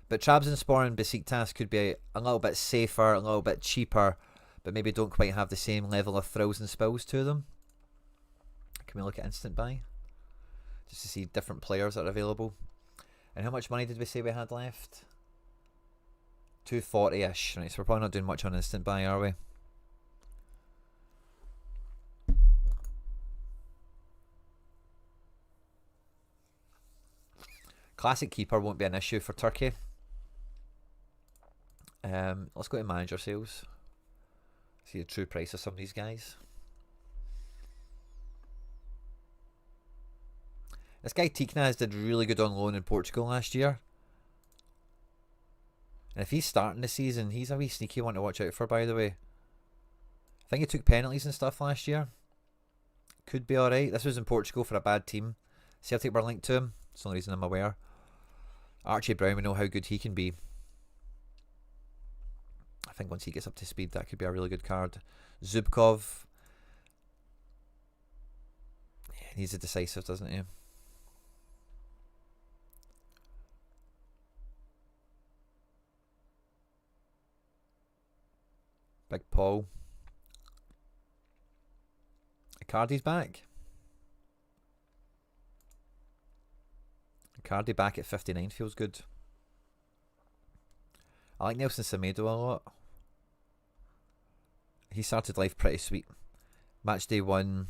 But Trabzonspor and Besiktas could be a little bit safer, a little bit cheaper, but maybe don't quite have the same level of thrills and spills to them. Can we look at instant buy? Just to see different players that are available. And how much money did we say we had left? 240-ish. Right, so we're probably not doing much on instant buy, are we? Classic keeper won't be an issue for Turkey. Let's go to manager sales. See the true price of some of these guys. This guy Tiknaz did really good on loan in Portugal last year. And if he's starting the season, he's a wee sneaky one to watch out for, by the way. I think he took penalties and stuff last year. Could be alright. This was in Portugal for a bad team. Celtic were linked to him. That's the only reason I'm aware. Archie Brown, we know how good he can be. I think once he gets up to speed, that could be a really good card. Zubkov. Yeah, he needs a decisive, doesn't he? Big Paul. Icardi's back. Icardi back at 59 feels good. I like Nelson Semedo a lot. He started life pretty sweet. Match day 1.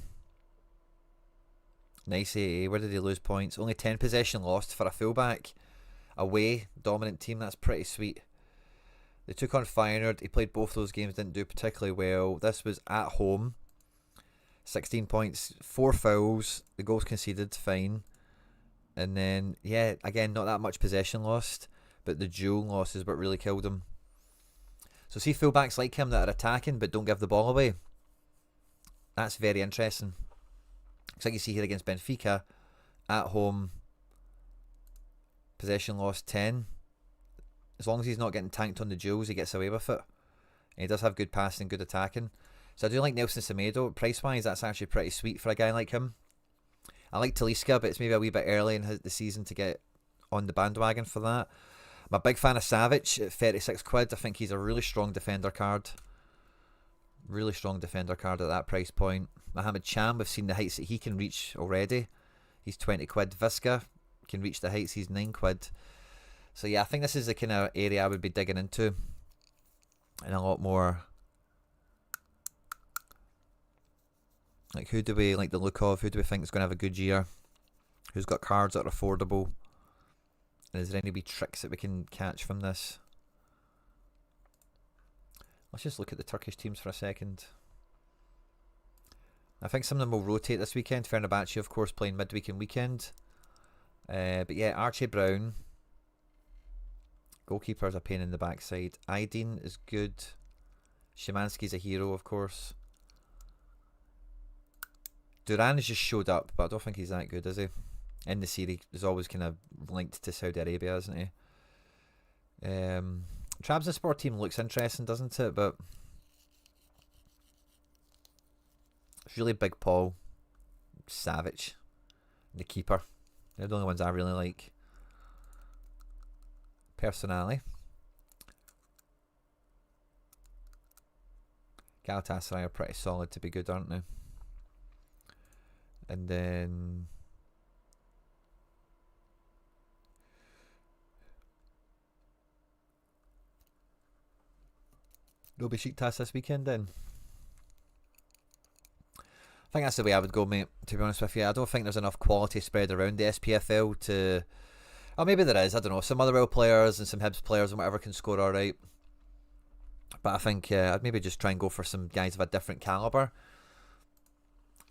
Nice AA. Where did he lose points? Only 10 possession lost for a fullback. Away, dominant team. That's pretty sweet. They took on Feyenoord. He played both those games, didn't do particularly well. This was at home. 16 points, 4 fouls. The goals conceded, fine. And then, yeah, again, not that much possession lost. But the dual loss is what really killed him. So see fullbacks like him that are attacking but don't give the ball away. That's very interesting. Looks like you see here against Benfica. At home. Possession loss 10. As long as he's not getting tanked on the duels, he gets away with it. And he does have good passing, good attacking. So I do like Nelson Semedo. Price-wise, that's actually pretty sweet for a guy like him. I like Talisca, but it's maybe a wee bit early in the season to get on the bandwagon for that. I'm a big fan of Savic at 36 quid. I think he's a really strong defender card. Really strong defender card at that price point. Mohamed Cham, we've seen the heights that he can reach already. He's 20 quid. Visca can reach the heights. He's 9 quid. So yeah, I think this is the kind of area I would be digging into. And a lot more. Like, who do we like the look of? Who do we think is going to have a good year? Who's got cards that are affordable? And is there any wee tricks that we can catch from this? Let's just look at the Turkish teams for a second. I think some of them will rotate this weekend. Fenerbahce, of course, playing midweek and weekend. But yeah, Archie Brown. Goalkeeper's a pain in the backside. Aydin is good. Szymanski's a hero, of course. Duran has just showed up, but I don't think he's that good, is he? In the series, is always kind of linked to Saudi Arabia, isn't he? Trabzonspor team looks interesting, doesn't it? But it's really Big Paul, Savic, and the keeper. They're the only ones I really like. Personally, Galatasaray are pretty solid to be good, aren't they? And then no Besiktas this weekend then. I think that's the way I would go, mate, to be honest with you. I don't think there's enough quality spread around the SPFL to... Oh, maybe there is, I don't know. Some Motherwell players and some Hibs players and whatever can score alright. But I think I'd maybe just try and go for some guys of a different calibre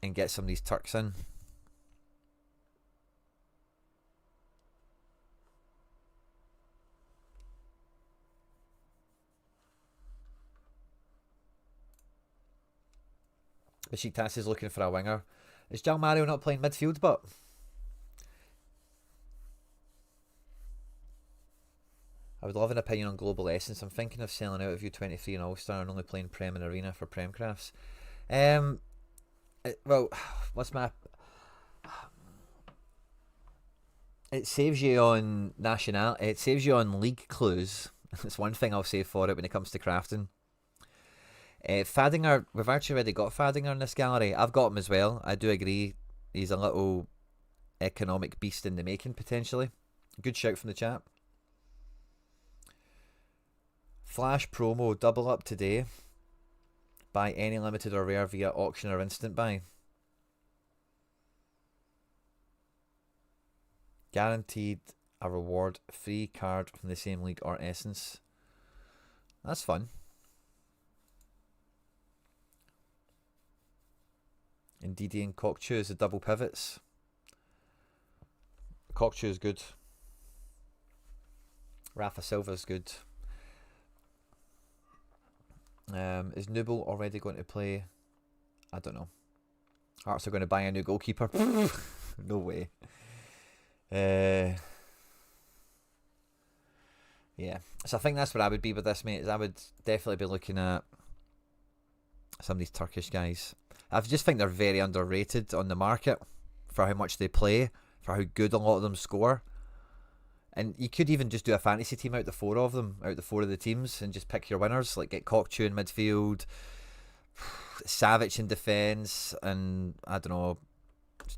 and get some of these Turks in. Besiktas is looking for a winger. Is Jal Mario not playing midfield, but... I would love an opinion on Global Essence. I'm thinking of selling out of U23 and All-Star and only playing Prem and Arena for Prem Crafts. Well, what's my... It saves you on It saves you on league clues. That's one thing I'll say for it when it comes to crafting. Fadinger, we've actually already got Fadinger in this gallery. I've got him as well. I do agree. He's a little economic beast in the making, potentially. Good shout from the chat. Flash promo, double up today. Buy any limited or rare via auction or instant buy. Guaranteed a reward, free card from the same league or essence. That's fun. Ndidi and Cockchew is the double pivots. Cockchew is good. Rafa Silva's good. Is Nubel already going to play? I don't know. Hearts are going to buy a new goalkeeper. No way. Yeah. So I think that's where I would be with this, mate. Is I would definitely be looking at some of these Turkish guys. I just think they're very underrated on the market for how much they play, for how good a lot of them score. And you could even just do a fantasy team out the four of them, out the four of the teams, and just pick your winners. Like get Cockchew in midfield, Savic in defence, and I don't know,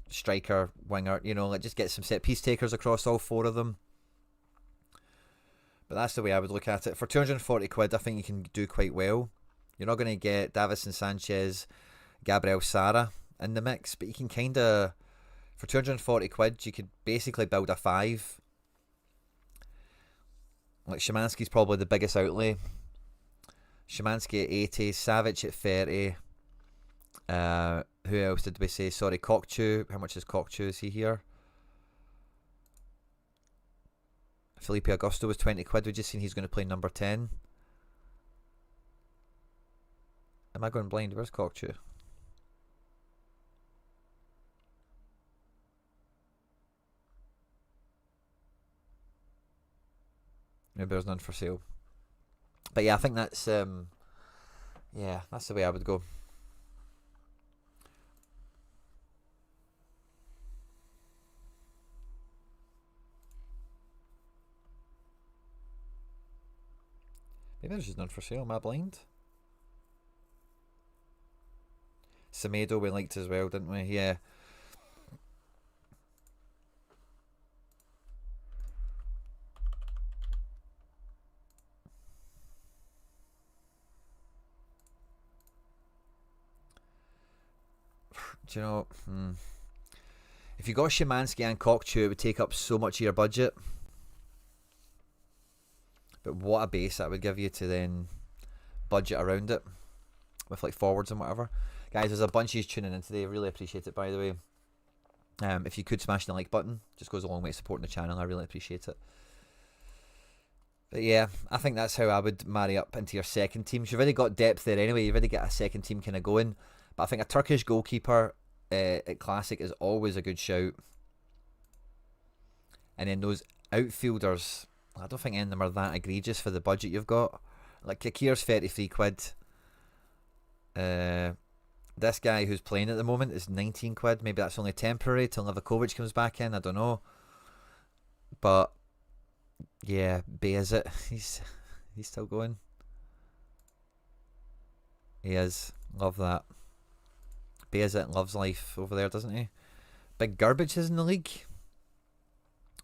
striker, winger. You know, like just get some set piece takers across all four of them. But that's the way I would look at it. For 240 quid, I think you can do quite well. You're not going to get Davison Sanchez, Gabriel Sara in the mix, but you can kind of, for 240 quid, you could basically build a five. Like Szymanski's probably the biggest outlay. Szymanski at 80, Savic at 30. Who else did we say? Sorry, Cockchew. How much is Cockchew? Is he here? Felipe Augusto was 20 quid. We've just seen he's going to play number 10. Am I going blind? Where's Cockchew? Maybe there's none for sale. But yeah, I think that's that's the way I would go. Maybe there's just none for sale. Am I blind? Semedo we liked as well, didn't we? Yeah. Do you know, if you got Szymanski and Cockchew, it would take up so much of your budget. But what a base that would give you to then budget around it with like forwards and whatever. Guys, there's a bunch of you tuning in today. Really appreciate it, by the way. If you could smash the like button, just goes a long way supporting the channel. I really appreciate it. But yeah, I think that's how I would marry up into your second team. You've already got depth there anyway. You've already got a second team kind of going. But I think a Turkish goalkeeper at Classic is always a good shout. And then those outfielders, I don't think any of them are that egregious for the budget you've got. Like Kakir's 33 quid. This guy who's playing at the moment is 19 quid. Maybe that's only temporary till Livakovic comes back in. I don't know. But yeah, Bayazit, he's still going. He is. Love that. Bayazit loves life over there, doesn't he? Big Garbage is in the league.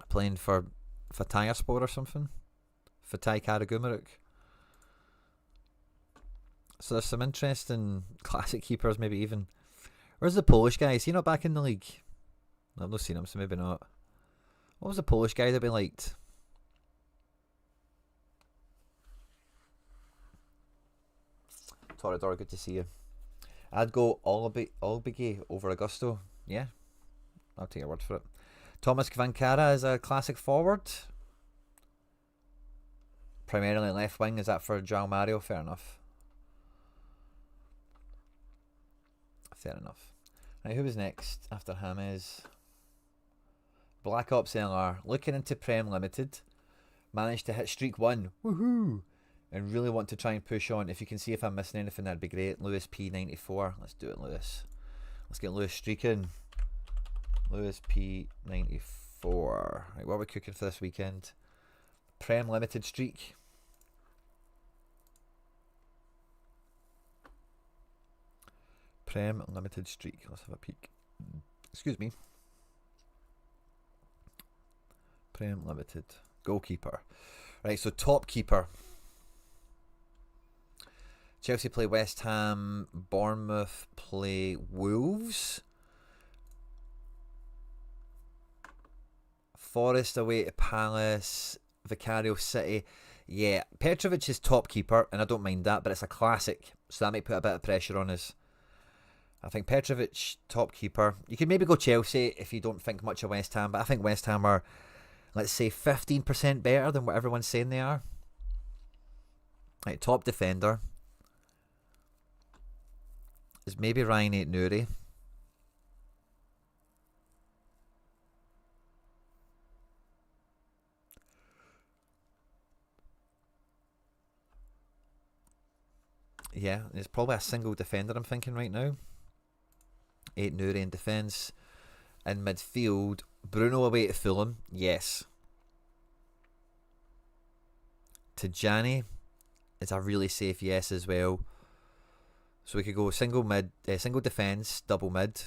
Playing for Fatayspor or something. Fatay Karagümrük. So there's some interesting classic keepers, maybe even. Where's the Polish guy? Is he not back in the league? I've not seen him, so maybe not. What was the Polish guy that we liked? Torador, good to see you. I'd go Olbigi over Augusto. Yeah, I'll take your word for it. Thomas Kvankara is a classic forward. Primarily left wing. Is that for João Mario? Fair enough. Fair enough. Right, who was next after James? Black Ops LR. Looking into Prem Limited. Managed to hit streak 1. Woohoo! and really want to try and push on. If you can see if I'm missing anything, that'd be great. Lewis P94. Let's do it, Lewis. Let's get Lewis streaking. Lewis P94. Right, what are we cooking for this weekend? Prem limited streak. Prem limited streak. Let's have a peek. Excuse me. Prem limited. Goalkeeper. Right, so top keeper. Chelsea play West Ham. Bournemouth play Wolves. Forest away to Palace. Vicario City. Yeah, Petrovic is top keeper, and I don't mind that, but it's a classic, so that might put a bit of pressure on us. I think Petrovic, top keeper. You could maybe go Chelsea if you don't think much of West Ham, but I think West Ham are, let's say, 15% better than what everyone's saying they are. Right, top defender is maybe Ryan Aït-Nouri. Yeah, there's probably a single defender I'm thinking right now. Aït-Nouri in defence. In midfield, Bruno away to Fulham. Yes. Tijani is a really safe yes as well. So we could go single defence, double mid.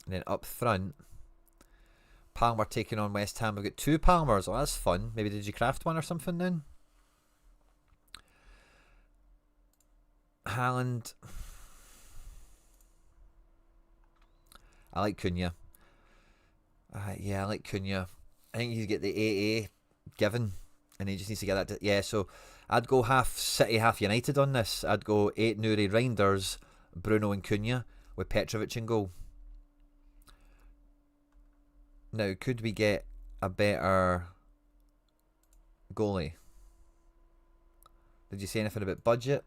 And then up front, Palmer taking on West Ham. We've got two Palmers. Oh, that's fun. Maybe did you craft one or something then? Haaland. I like Cunha. Yeah, I like Cunha. I think you get the AA given, and he just needs to get that. Yeah, so I'd go half City, half United on this. I'd go Aït-Nouri, Reinders, Bruno and Cunha with Petrovic in goal. Now, could we get a better goalie? Did you say anything about budget?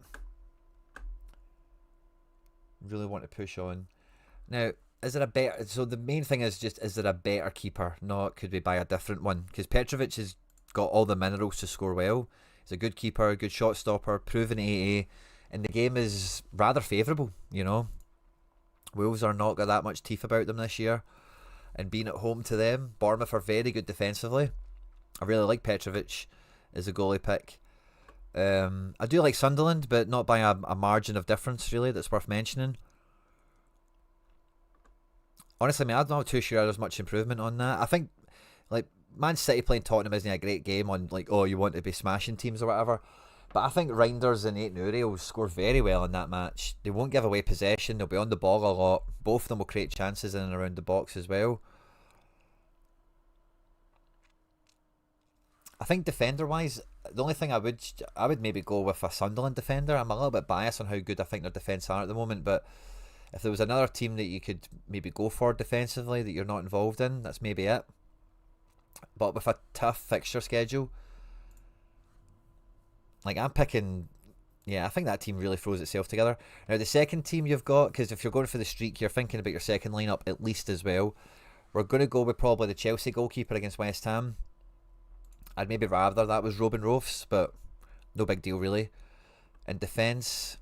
Really want to push on. Now, is there a better... So the main thing is just, is there a better keeper? Not could we buy a different one? Because Petrovic has got all the minerals to score well. He's a good keeper, a good shot stopper, proven AA. And the game is rather favourable, you know. Wolves are not got that much teeth about them this year. And being at home to them, Bournemouth are very good defensively. I really like Petrovic as a goalie pick. I do like Sunderland, but not by a margin of difference, really, that's worth mentioning. Honestly, I'm not too sure there's much improvement on that. I think, like, Man City playing Tottenham isn't a great game on, like, oh, you want to be smashing teams or whatever. But I think Reinders and Aït-Nouri will score very well in that match. They won't give away possession. They'll be on the ball a lot. Both of them will create chances in and around the box as well. I think defender-wise, the only thing I would maybe go with a Sunderland defender. I'm a little bit biased on how good I think their defence are at the moment, but if there was another team that you could maybe go for defensively that you're not involved in, that's maybe it. But with a tough fixture schedule, like I'm picking, yeah, I think that team really throws itself together. Now the second team you've got, because if you're going for the streak, you're thinking about your second lineup at least as well. We're going to go with probably the Chelsea goalkeeper against West Ham. I'd maybe rather that was Robin Roths, but no big deal really. In defence,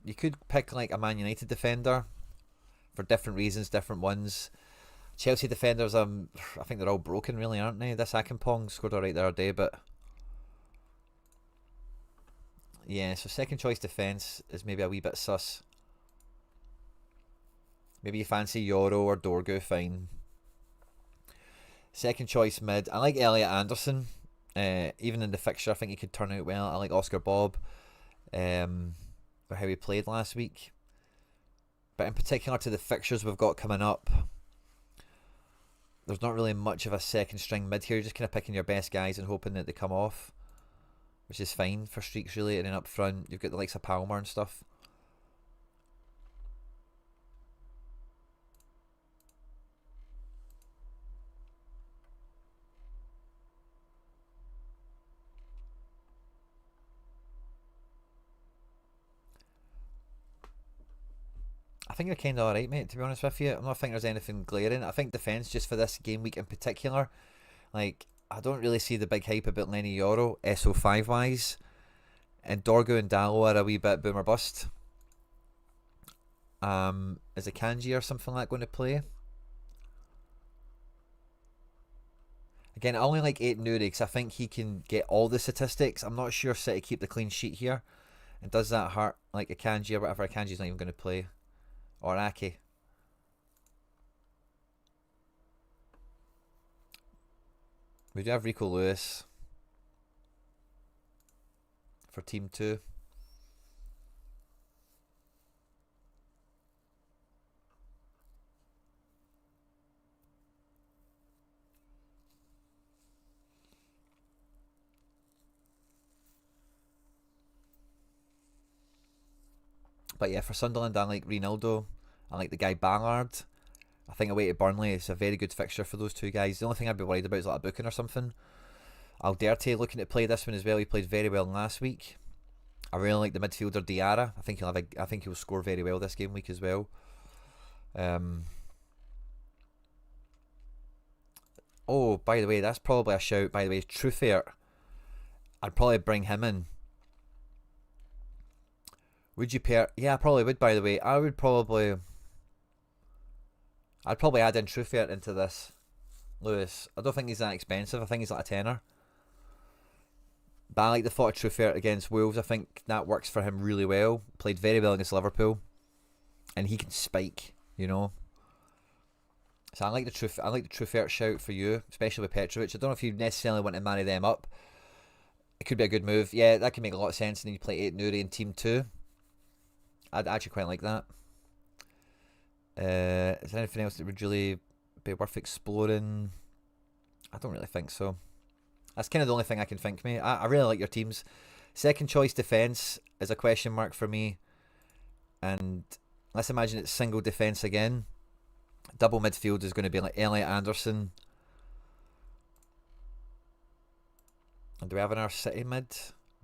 you could pick like a Man United defender for different reasons, different ones. Chelsea defenders, I think they're all broken really, aren't they? This Akinpong scored alright the other day, but yeah, so second choice defence is maybe a wee bit sus. Maybe you fancy Yoro or Dorgu, fine. Second choice mid, I like Elliot Anderson. Even in the fixture, I think he could turn out well. I like Oscar Bob for how he played last week. But in particular to the fixtures we've got coming up, there's not really much of a second string mid here. You're just kind of picking your best guys and hoping that they come off, which is fine for streaks really. And then up front, you've got the likes of Palmer and stuff. I think they're kind of alright, mate, to be honest with you. I'm not think there's anything glaring. I think defence, just for this game week in particular, like, I don't really see the big hype about Lenny Yoro, SO5 wise. And Dorgu and Dallo are a wee bit boomer bust. Is a Kanji or something like that going to play? Again, I only like 8 Nuri because I think he can get all the statistics. I'm not sure City keep the clean sheet here. And does that hurt like a Kanji or whatever? A Kanji's not even going to play. Or Aki. We do have Rico Lewis for team 2. But yeah, for Sunderland, I like Ronaldo. I like the guy Ballard. I think away to Burnley is a very good fixture for those two guys. The only thing I'd be worried about is like a booking or something. Alderete looking to play this one as well. He played very well last week. I really like the midfielder Diarra. I think he'll score very well this game week as well. Oh, by the way, that's probably a shout. By the way, Truefair. I'd probably bring him in. Would you pair? Yeah, I probably would, by the way. I'd probably add in Truefair into this. Lewis. I don't think he's that expensive. I think he's like a tenner. But I like the thought of Truefair against Wolves. I think that works for him really well. Played very well against Liverpool. And he can spike, you know. So I like the Truefair shout for you, especially with Petrovic. I don't know if you necessarily want to marry them up. It could be a good move. Yeah, that could make a lot of sense. And then you play 8 Nuri in team 2. I'd actually quite like that. Is there anything else that would really be worth exploring? I don't really think so. That's kind of the only thing I can think, mate. I really like your teams. Second choice defence is a question mark for me. And let's imagine it's single defence again. Double midfield is going to be like Elliot Anderson. And do we have in our City mid?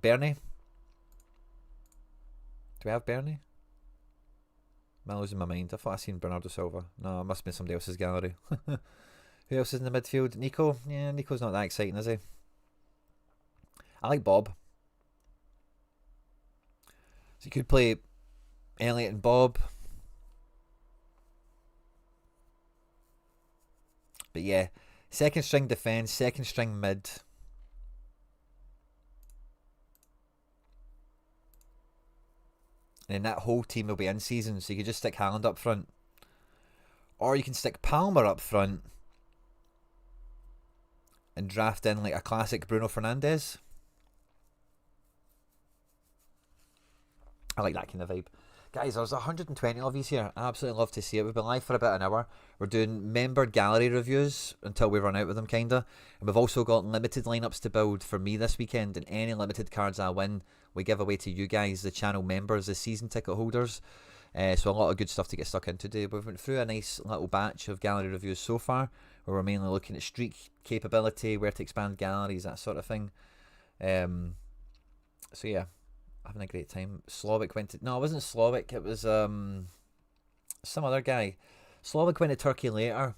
Bernie? Do we have Bernie? Am I losing my mind? I thought I seen Bernardo Silva. No, it must have been somebody else's gallery. Who else is in the midfield? Nico? Yeah, Nico's not that exciting, is he? I like Bob. So you could play Elliot and Bob. But yeah, second string defence, second string mid. And then that whole team will be in season, so you could just stick Haaland up front. Or you can stick Palmer up front and draft in like a classic Bruno Fernandes. I like that kind of vibe. Guys, there's 120 of you here. I absolutely love to see it. We've been live for about an hour. We're doing member gallery reviews until we run out with them, kinda. And we've also got limited lineups to build for me this weekend. And any limited cards I win, we give away to you guys, the channel members, the season ticket holders. So a lot of good stuff to get stuck into today. We've went through a nice little batch of gallery reviews so far, where we're mainly looking at streak capability, where to expand galleries, that sort of thing. So yeah, having a great time. Slovak went to... No, it wasn't Slovak. It was some other guy. Slovak went to Turkey later,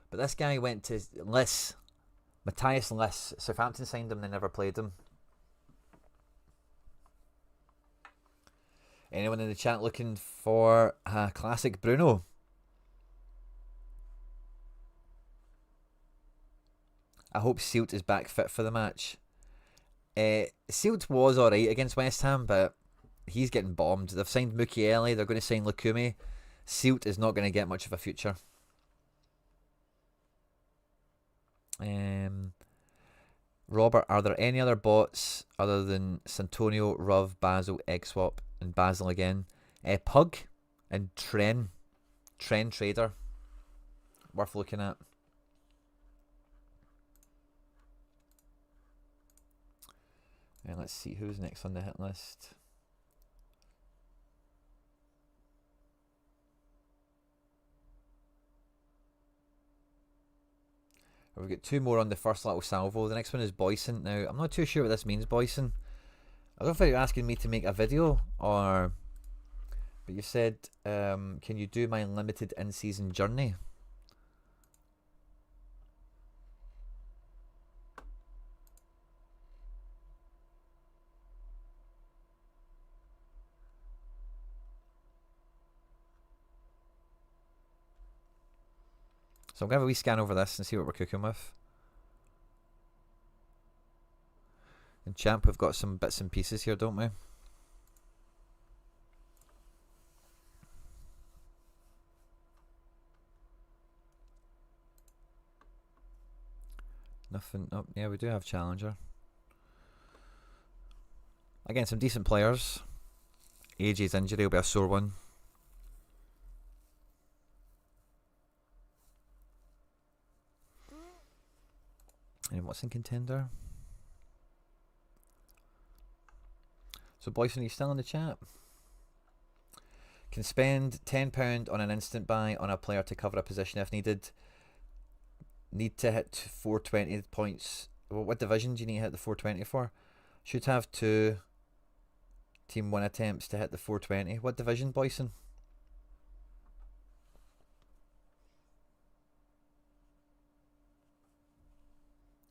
but this guy went to Liss. Matthias Liss. Southampton signed him, they never played him. Anyone in the chat looking for classic Bruno? I hope Silt is back fit for the match. Silt was alright against West Ham, but he's getting bombed. They've signed Mukiele, they're going to sign Lukumi. Silt is not going to get much of a future. Robert, are there any other bots other than Santonio, Ruv, Basil, Eggswap, and Basil again? Pug and Trend Trader. Worth looking at. And let's see who's next on the hit list. We've got two more on the first little salvo. The next one is Boyson. Now, I'm not too sure what this means, Boyson. I don't know if you're asking me to make a video or But you said, can you do my limited in-season journey? So I'm going to have a wee scan over this and see what we're cooking with. In Champ, we've got some bits and pieces here, don't we? Nothing. Oh, yeah, we do have Challenger. Again, some decent players. AJ's injury will be a sore one. And what's in contender? So, Boyson, are you still in the chat? Can spend £10 on an instant buy on a player to cover a position if needed. Need to hit 420 points. Well, what division do you need to hit the 420 for? Should have 2 team 1 attempts to hit the 420. What division, Boyson?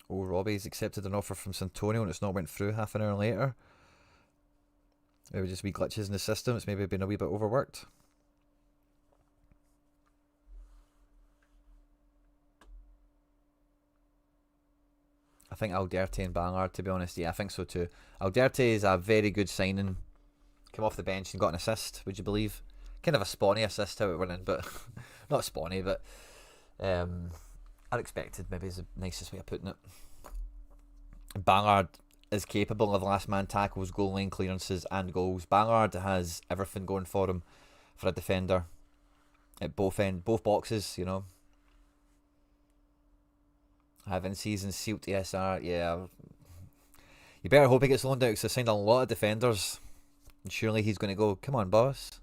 Oh, Robbie's accepted an offer from Santonio and it's not went through half an hour later. Maybe just wee glitches in the system. It's maybe been a wee bit overworked. I think Alderte and Ballard, to be honest. Yeah, I think so too. Alderte is a very good signing. Came off the bench and got an assist, would you believe? Kind of a spawny assist how it went in, but not spawny, but unexpected maybe is the nicest way of putting it. Ballard is capable of last man tackles, goal line clearances and goals. Ballard has everything going for him for a defender at both boxes, you know. Having season sealed ESR, yeah. You better hope he gets loaned out because I've signed a lot of defenders. And surely he's going to go, come on, boss.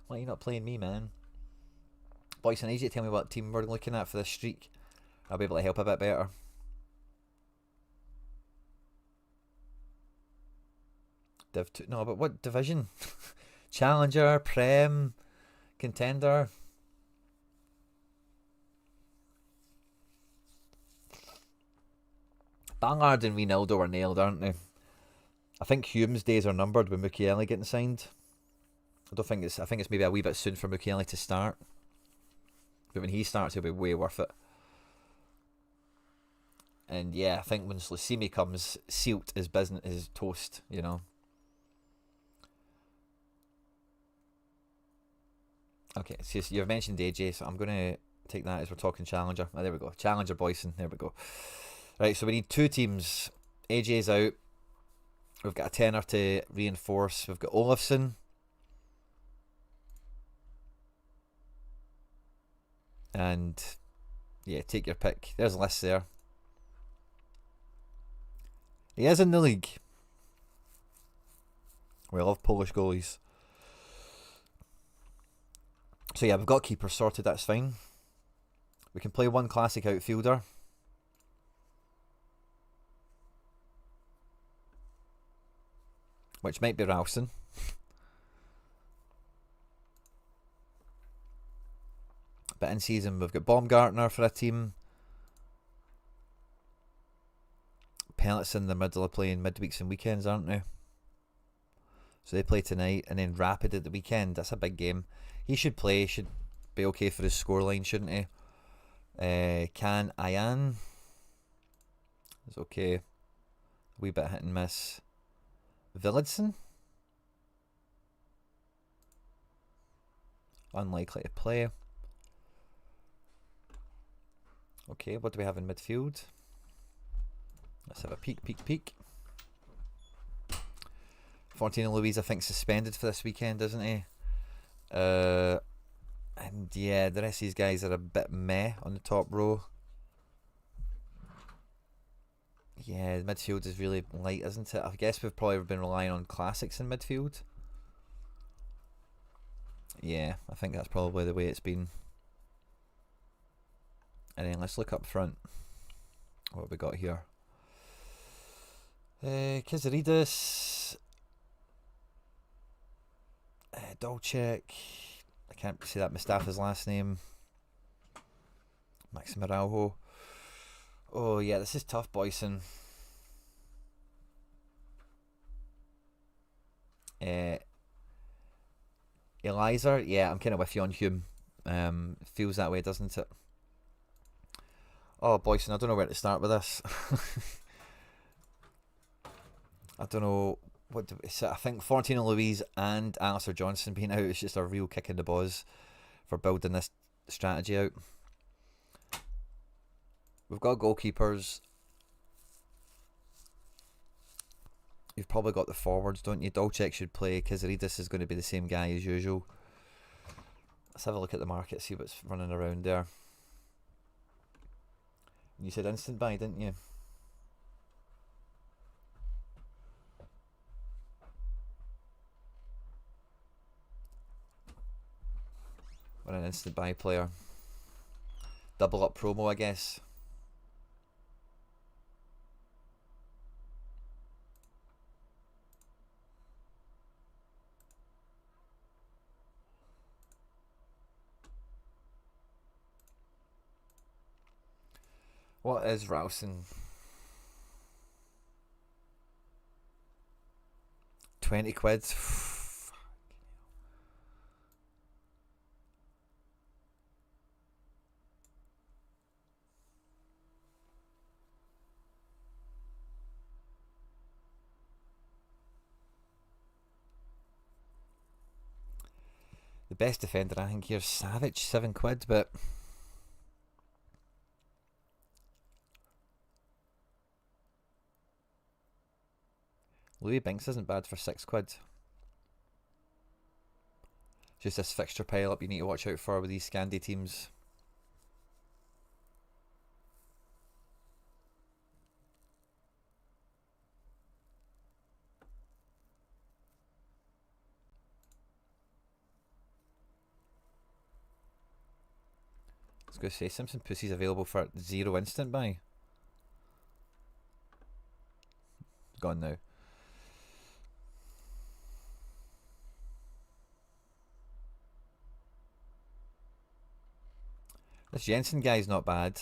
Why are you not playing me, man? Boys, I need you to tell me what team we're looking at for this streak. I'll be able to help a bit better. Div 2. No, but what division? Challenger, Prem, Contender. Ballard and Ronaldo are nailed, aren't they? I think Hume's days are numbered with Mukiele getting signed. I think it's maybe a wee bit soon for Mukiele to start. But when he starts, he'll be way worth it. And yeah, I think once Lucimi comes, sealed his business is toast, you know. Okay, so you've mentioned AJ, so I'm going to take that as we're talking Challenger. Oh, there we go. Challenger Boyson, there we go. Right, so we need 2 teams. AJ's out. We've got a tenner to reinforce. We've got Olafsson. And yeah, take your pick. There's a list there. He is in the league. We love Polish goalies. So yeah, we've got keepers sorted, that's fine. We can play 1 classic outfielder. Which might be Ralston. But in season we've got Baumgartner for a team. Pellets in the middle are playing midweeks and weekends, aren't they? So they play tonight and then Rapid at the weekend. That's a big game. He should play, should be okay for his scoreline, shouldn't he? Can Ayan is okay. A wee bit hit and miss. Villadson? Unlikely to play. Okay, what do we have in midfield? Let's have a peek. Fortino Luis, I think, suspended for this weekend, isn't he? And yeah, the rest of these guys are a bit meh on the top row. Yeah, the midfield is really light, isn't it? I guess we've probably been relying on classics in midfield. Yeah, I think that's probably the way it's been. And then let's look up front. What have we got here? Kizaridis. Dolchek. I can't say that Mustafa's last name. Maxim Araujo. Oh yeah, this is tough, Boyson. Eliza, yeah, I'm kind of with you on Hume. Feels that way, doesn't it? Oh, Boyson, I don't know where to start with this. I don't know what do, I think Florentino Luis and Alistair Johnson being out is just a real kick in the balls for building this strategy out. We've got goalkeepers. You've probably got the forwards, don't you? Dolchek should play. Kizaridis is going to be the same guy as usual. Let's have a look at the market, see what's running around there. You said instant buy, didn't you? We're an instant buy player. Double up promo, I guess. What is Ralston? 20 quid. The best defender I think here's Savage, 7 quid, but Louis Binks isn't bad for 6 quid. Just this fixture pile up you need to watch out for with these Scandi teams. I was going to say Simpson Pussy's available for 0 instant buy. Gone now. This Jensen guy's not bad.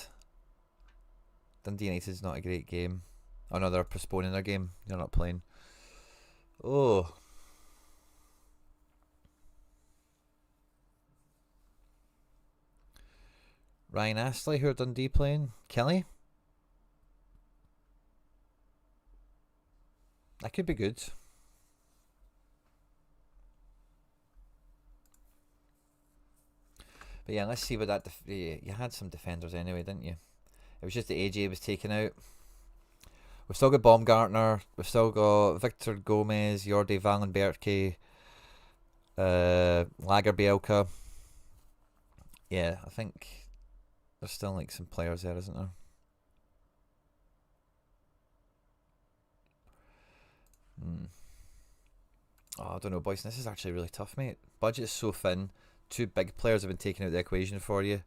Dundee United's not a great game. Oh no, they're postponing their game. They're not playing. Oh. Ryan Astley, who are Dundee playing? Kelly? That could be good. But yeah, let's see what that... you had some defenders anyway, didn't you? It was just that AJ was taken out. We've still got Baumgartner. We've still got Victor Gomez, Jordi Valenbertke, Lagerbielka. Yeah, I think there's still like some players there, isn't there? Oh, I don't know, boys. This is actually really tough, mate. Budget's so thin. 2 big players have been taken out of the equation for you.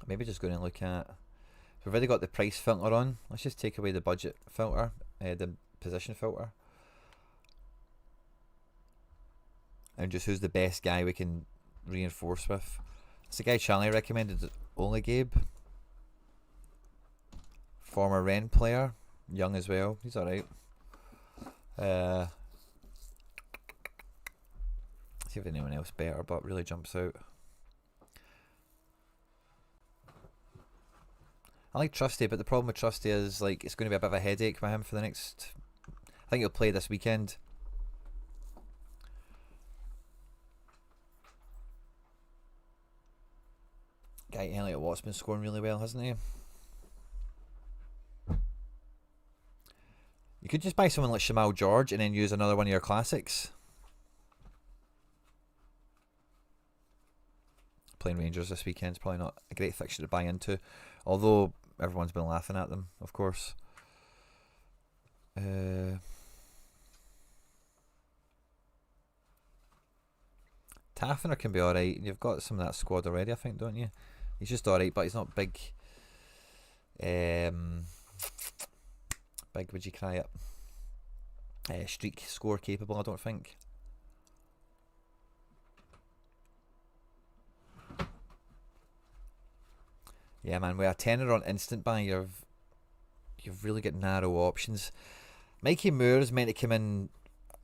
Maybe just going to look at... We've already got the price filter on. Let's just take away the budget filter, the position filter. And just who's the best guy we can reinforce with. It's the guy Charlie recommended, Only Gabe. Former Ren player. Young as well. He's alright. See if anyone else better, but really jumps out. I like Trusty, but the problem with Trusty is like it's going to be a bit of a headache for him for the next... I think he'll play this weekend. Guy Elliot Watt's been scoring really well, hasn't he? You could just buy someone like Shamal George and then use another one of your classics. Playing Rangers this weekend is probably not a great fixture to buy into, although everyone's been laughing at them, of course. Taffner can be alright. You've got some of that squad already, I think, don't you? He's just alright, but he's not big. Big, would you cry it? Streak score capable, I don't think. Yeah, man, with a tenner on instant buy, you've really got narrow options. Mikey Moore is meant to come in.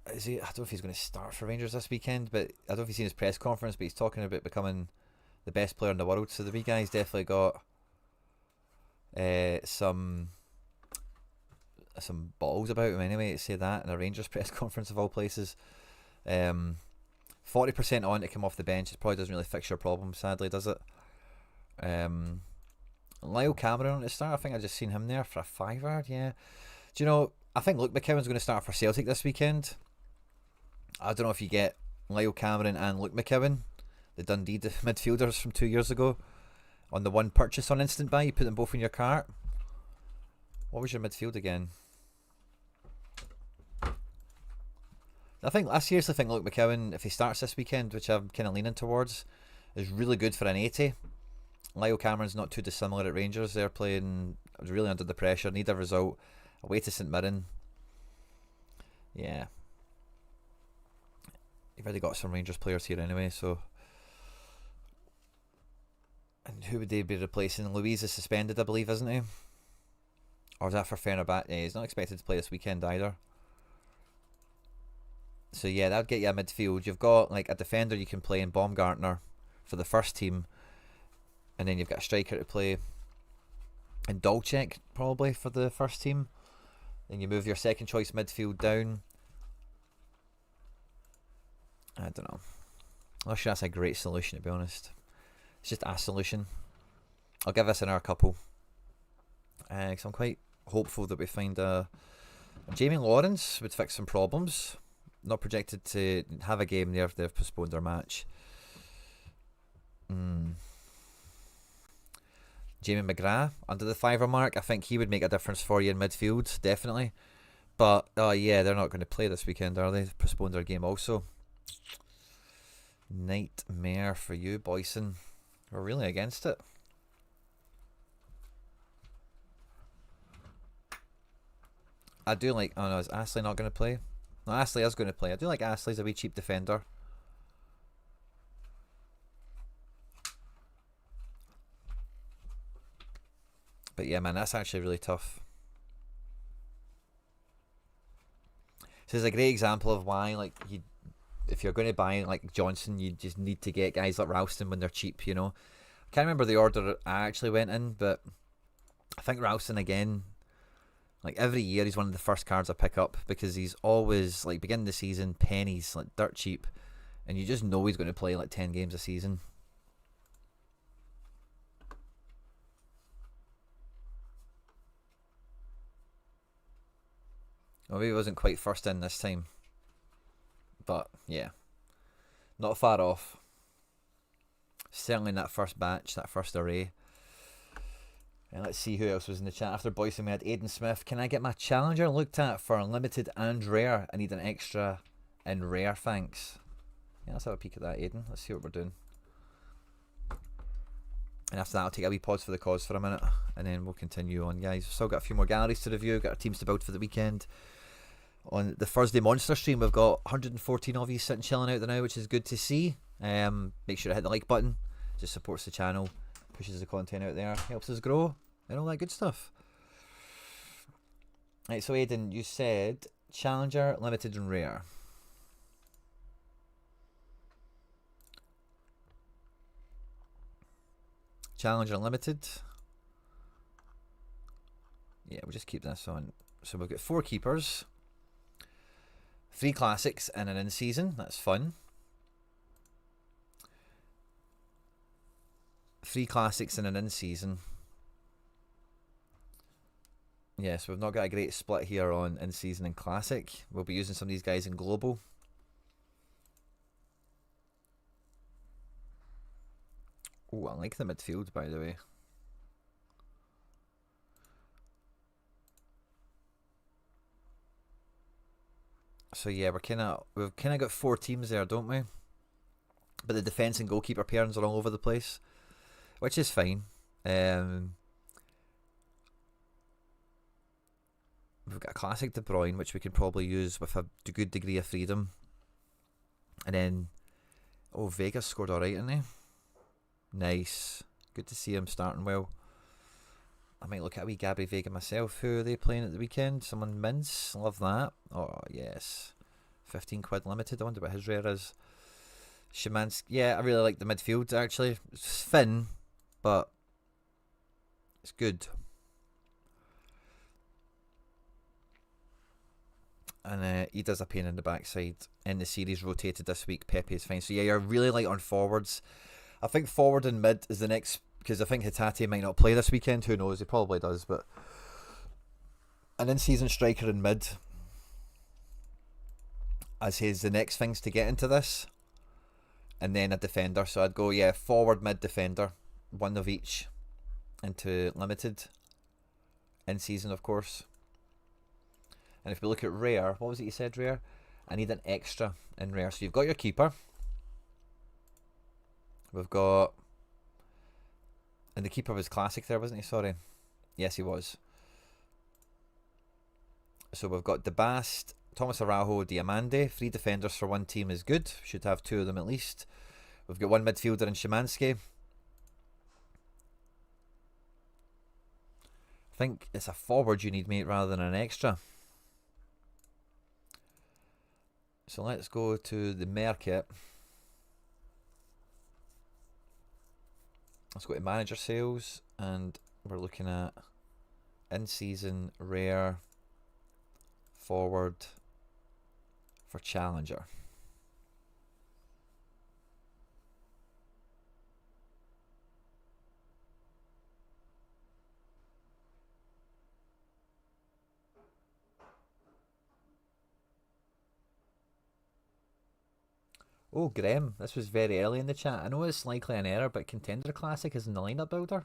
I don't know if he's going to start for Rangers this weekend, but I don't know if he's seen his press conference, but he's talking about becoming the best player in the world. So the wee guy's definitely got some balls about him anyway to say that in a Rangers press conference of all places. 40% on to come off the bench. It probably doesn't really fix your problem, sadly, does it? Lyle Cameron to start. I think I just seen him there for a fiver. Yeah. Do you know? I think Luke McKeown's going to start for Celtic this weekend. I don't know if you get Lyle Cameron and Luke McKeown, the Dundee midfielders from 2 years ago, on the one purchase on instant buy. You put them both in your cart. What was your midfield again? I seriously think Luke McKeown, if he starts this weekend, which I'm kind of leaning towards, is really good for an 80. Lyle Cameron's not too dissimilar at Rangers. They're playing really under the pressure, need a result. Away to St Mirren. Yeah. You've already got some Rangers players here anyway, so. And who would they be replacing? Louise is suspended, I believe, isn't he? Or is that for Fenerbahce? Yeah, he's not expected to play this weekend either. So yeah, that would get you a midfield. You've got like a defender you can play in Baumgartner for the first team. And then you've got a striker to play in Dolchek probably for the first team. Then you move your second choice midfield down. I don't know. I'm not sure that's a great solution, to be honest. It's just a solution. I'll give this another couple. Because I'm quite hopeful that we find Jamie Lawrence would fix some problems. Not projected to have a game there if they've postponed their match. Jamie McGrath under the fiver mark. I think he would make a difference for you in midfield, definitely. But yeah, they're not going to play this weekend, are they? They've postponed their game also. Nightmare for you, Boyson. We're really against it. I do like. Oh no, is Ashley not going to play? No, Ashley is going to play. I do like Ashley's a wee cheap defender. But yeah, man, that's actually really tough. This is a great example of why, like, if you're going to buy like Johnson, you just need to get guys like Ralston when they're cheap. You know, I can't remember the order I actually went in, but I think Ralston again. Like every year, he's one of the first cards I pick up because he's always like beginning the season pennies, like dirt cheap, and you just know he's going to play like 10 games a season. Well, maybe he wasn't quite first in this time. But, yeah. Not far off. Certainly in that first batch, that first array. And let's see who else was in the chat. After Boyson, we had Aiden Smith. Can I get my challenger looked at for limited and rare? I need an extra in rare, thanks. Yeah, let's have a peek at that, Aiden. Let's see what we're doing. And after that, I'll take a wee pause for the cause for a minute. And then we'll continue on, guys. We've still got a few more galleries to review. Got our teams to build for the weekend. On the Thursday Monster stream, we've got 114 of you sitting chilling out there now, which is good to see. Make sure to hit the like button. Just supports the channel, pushes the content out there, helps us grow, and all that good stuff. Right, so Aiden, you said Challenger, Limited and Rare. Challenger Limited. Yeah, we'll just keep this on. So we've got 4 keepers. 3 classics and an in-season. That's fun. 3 classics and an in-season. Yeah, so we've not got a great split here on in-season and classic. We'll be using some of these guys in global. Oh, I like the midfield, by the way. So yeah, we've kind of got 4 teams there, don't we? But the defence and goalkeeper pairings are all over the place, which is fine. we've got a classic De Bruyne, which we can probably use with a good degree of freedom. And then, oh, Vega's scored alright, isn't he? Nice. Good to see him starting well. I might look at a wee Gabby Vega myself. Who are they playing at the weekend? Someone Mince. Love that. Oh, yes. 15 quid limited. I wonder what his rare is. Szymanski. Yeah, I really like the midfield, actually. It's thin, but it's good. And he does a pain in the backside. In the series rotated this week. Pepe is fine. So yeah, you're really light on forwards. I think forward and mid is the next, because I think Hatate might not play this weekend. Who knows? He probably does, but an in-season striker in mid, as his the next things to get into this, and then a defender. So I'd go, yeah, forward, mid, defender, one of each into limited. In-season, of course. And if we look at rare, what was it you said, rare? I need an extra in rare. So you've got your keeper. We've got... And the keeper was classic there, wasn't he? Sorry. Yes, he was. So we've got Debast, Thomas Araujo, Diamande. 3 defenders for one team is good. Should have 2 of them at least. We've got 1 midfielder in Szymanski. I think it's a forward you need, mate, rather than an extra. So let's go to the market. Let's go to manager sales, and we're looking at in-season rare forward for challenger. Oh, Graham, this was very early in the chat. I know it's likely an error, but Contender Classic is in the lineup builder.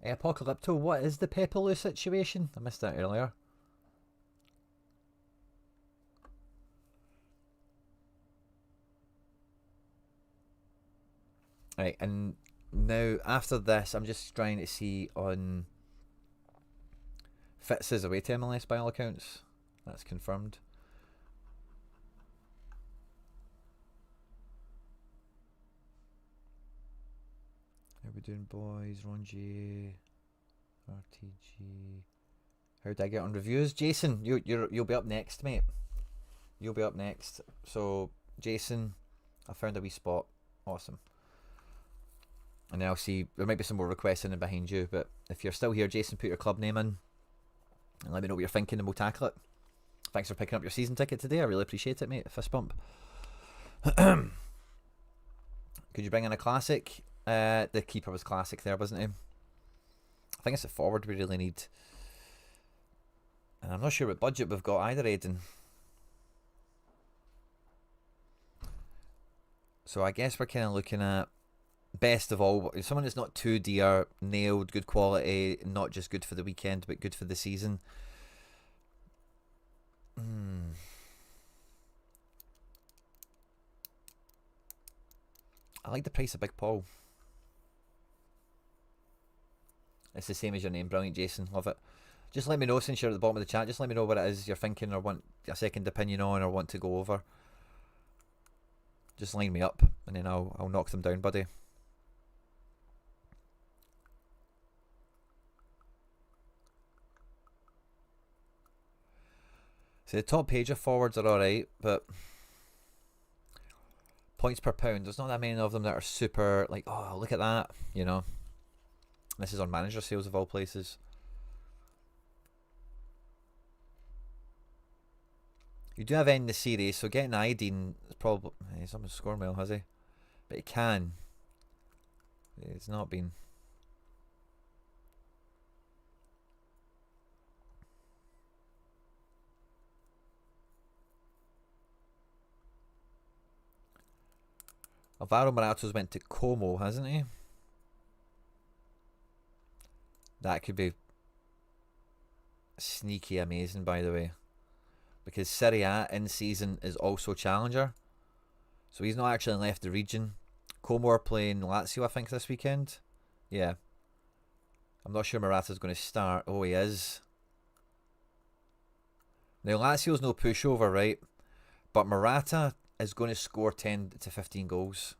Apocalypto, what is the Pepelu situation? I missed that earlier. Right, and now after this, I'm just trying to see on Fitz is away to MLS by all accounts. That's confirmed. How we doing, boys? Ron G, RTG. How did I get on reviews? Jason, you'll be up next, mate. You'll be up next. So, Jason, I found a wee spot. Awesome. And then I'll see, there might be some more requests in and behind you, but if you're still here, Jason, put your club name in and let me know what you're thinking and we'll tackle it. Thanks for picking up your season ticket today. I really appreciate it, mate. Fist bump. Could you bring in a classic? The keeper was classic there, wasn't he? I think it's a forward we really need. And I'm not sure what budget we've got either, Aiden. So I guess we're kind of looking at best of all, someone that's not too dear, nailed, good quality, not just good for the weekend, but good for the season. I like the price of Big Paul. It's the same as your name. Brilliant, Jason. Love it. Just let me know, since you're at the bottom of the chat, just let me know what it is you're thinking or want a second opinion on or want to go over. Just line me up and then I'll knock them down, buddy. So the top page of forwards are alright, but points per pound, there's not that many of them that are super, like, oh, look at that, you know. This is on manager sales of all places. You do have end the series, so getting Iodine is probably, he's not scoring well, has he? But he can. It's not been. Alvaro Morato's went to Como, hasn't he? That could be sneaky amazing, by the way. Because Serie A in season is also Challenger. So he's not actually left the region. Como are playing Lazio, I think, this weekend. Yeah. I'm not sure Morata's going to start. Oh, he is. Now, Lazio's no pushover, right? But Morata is going to score 10 to 15 goals.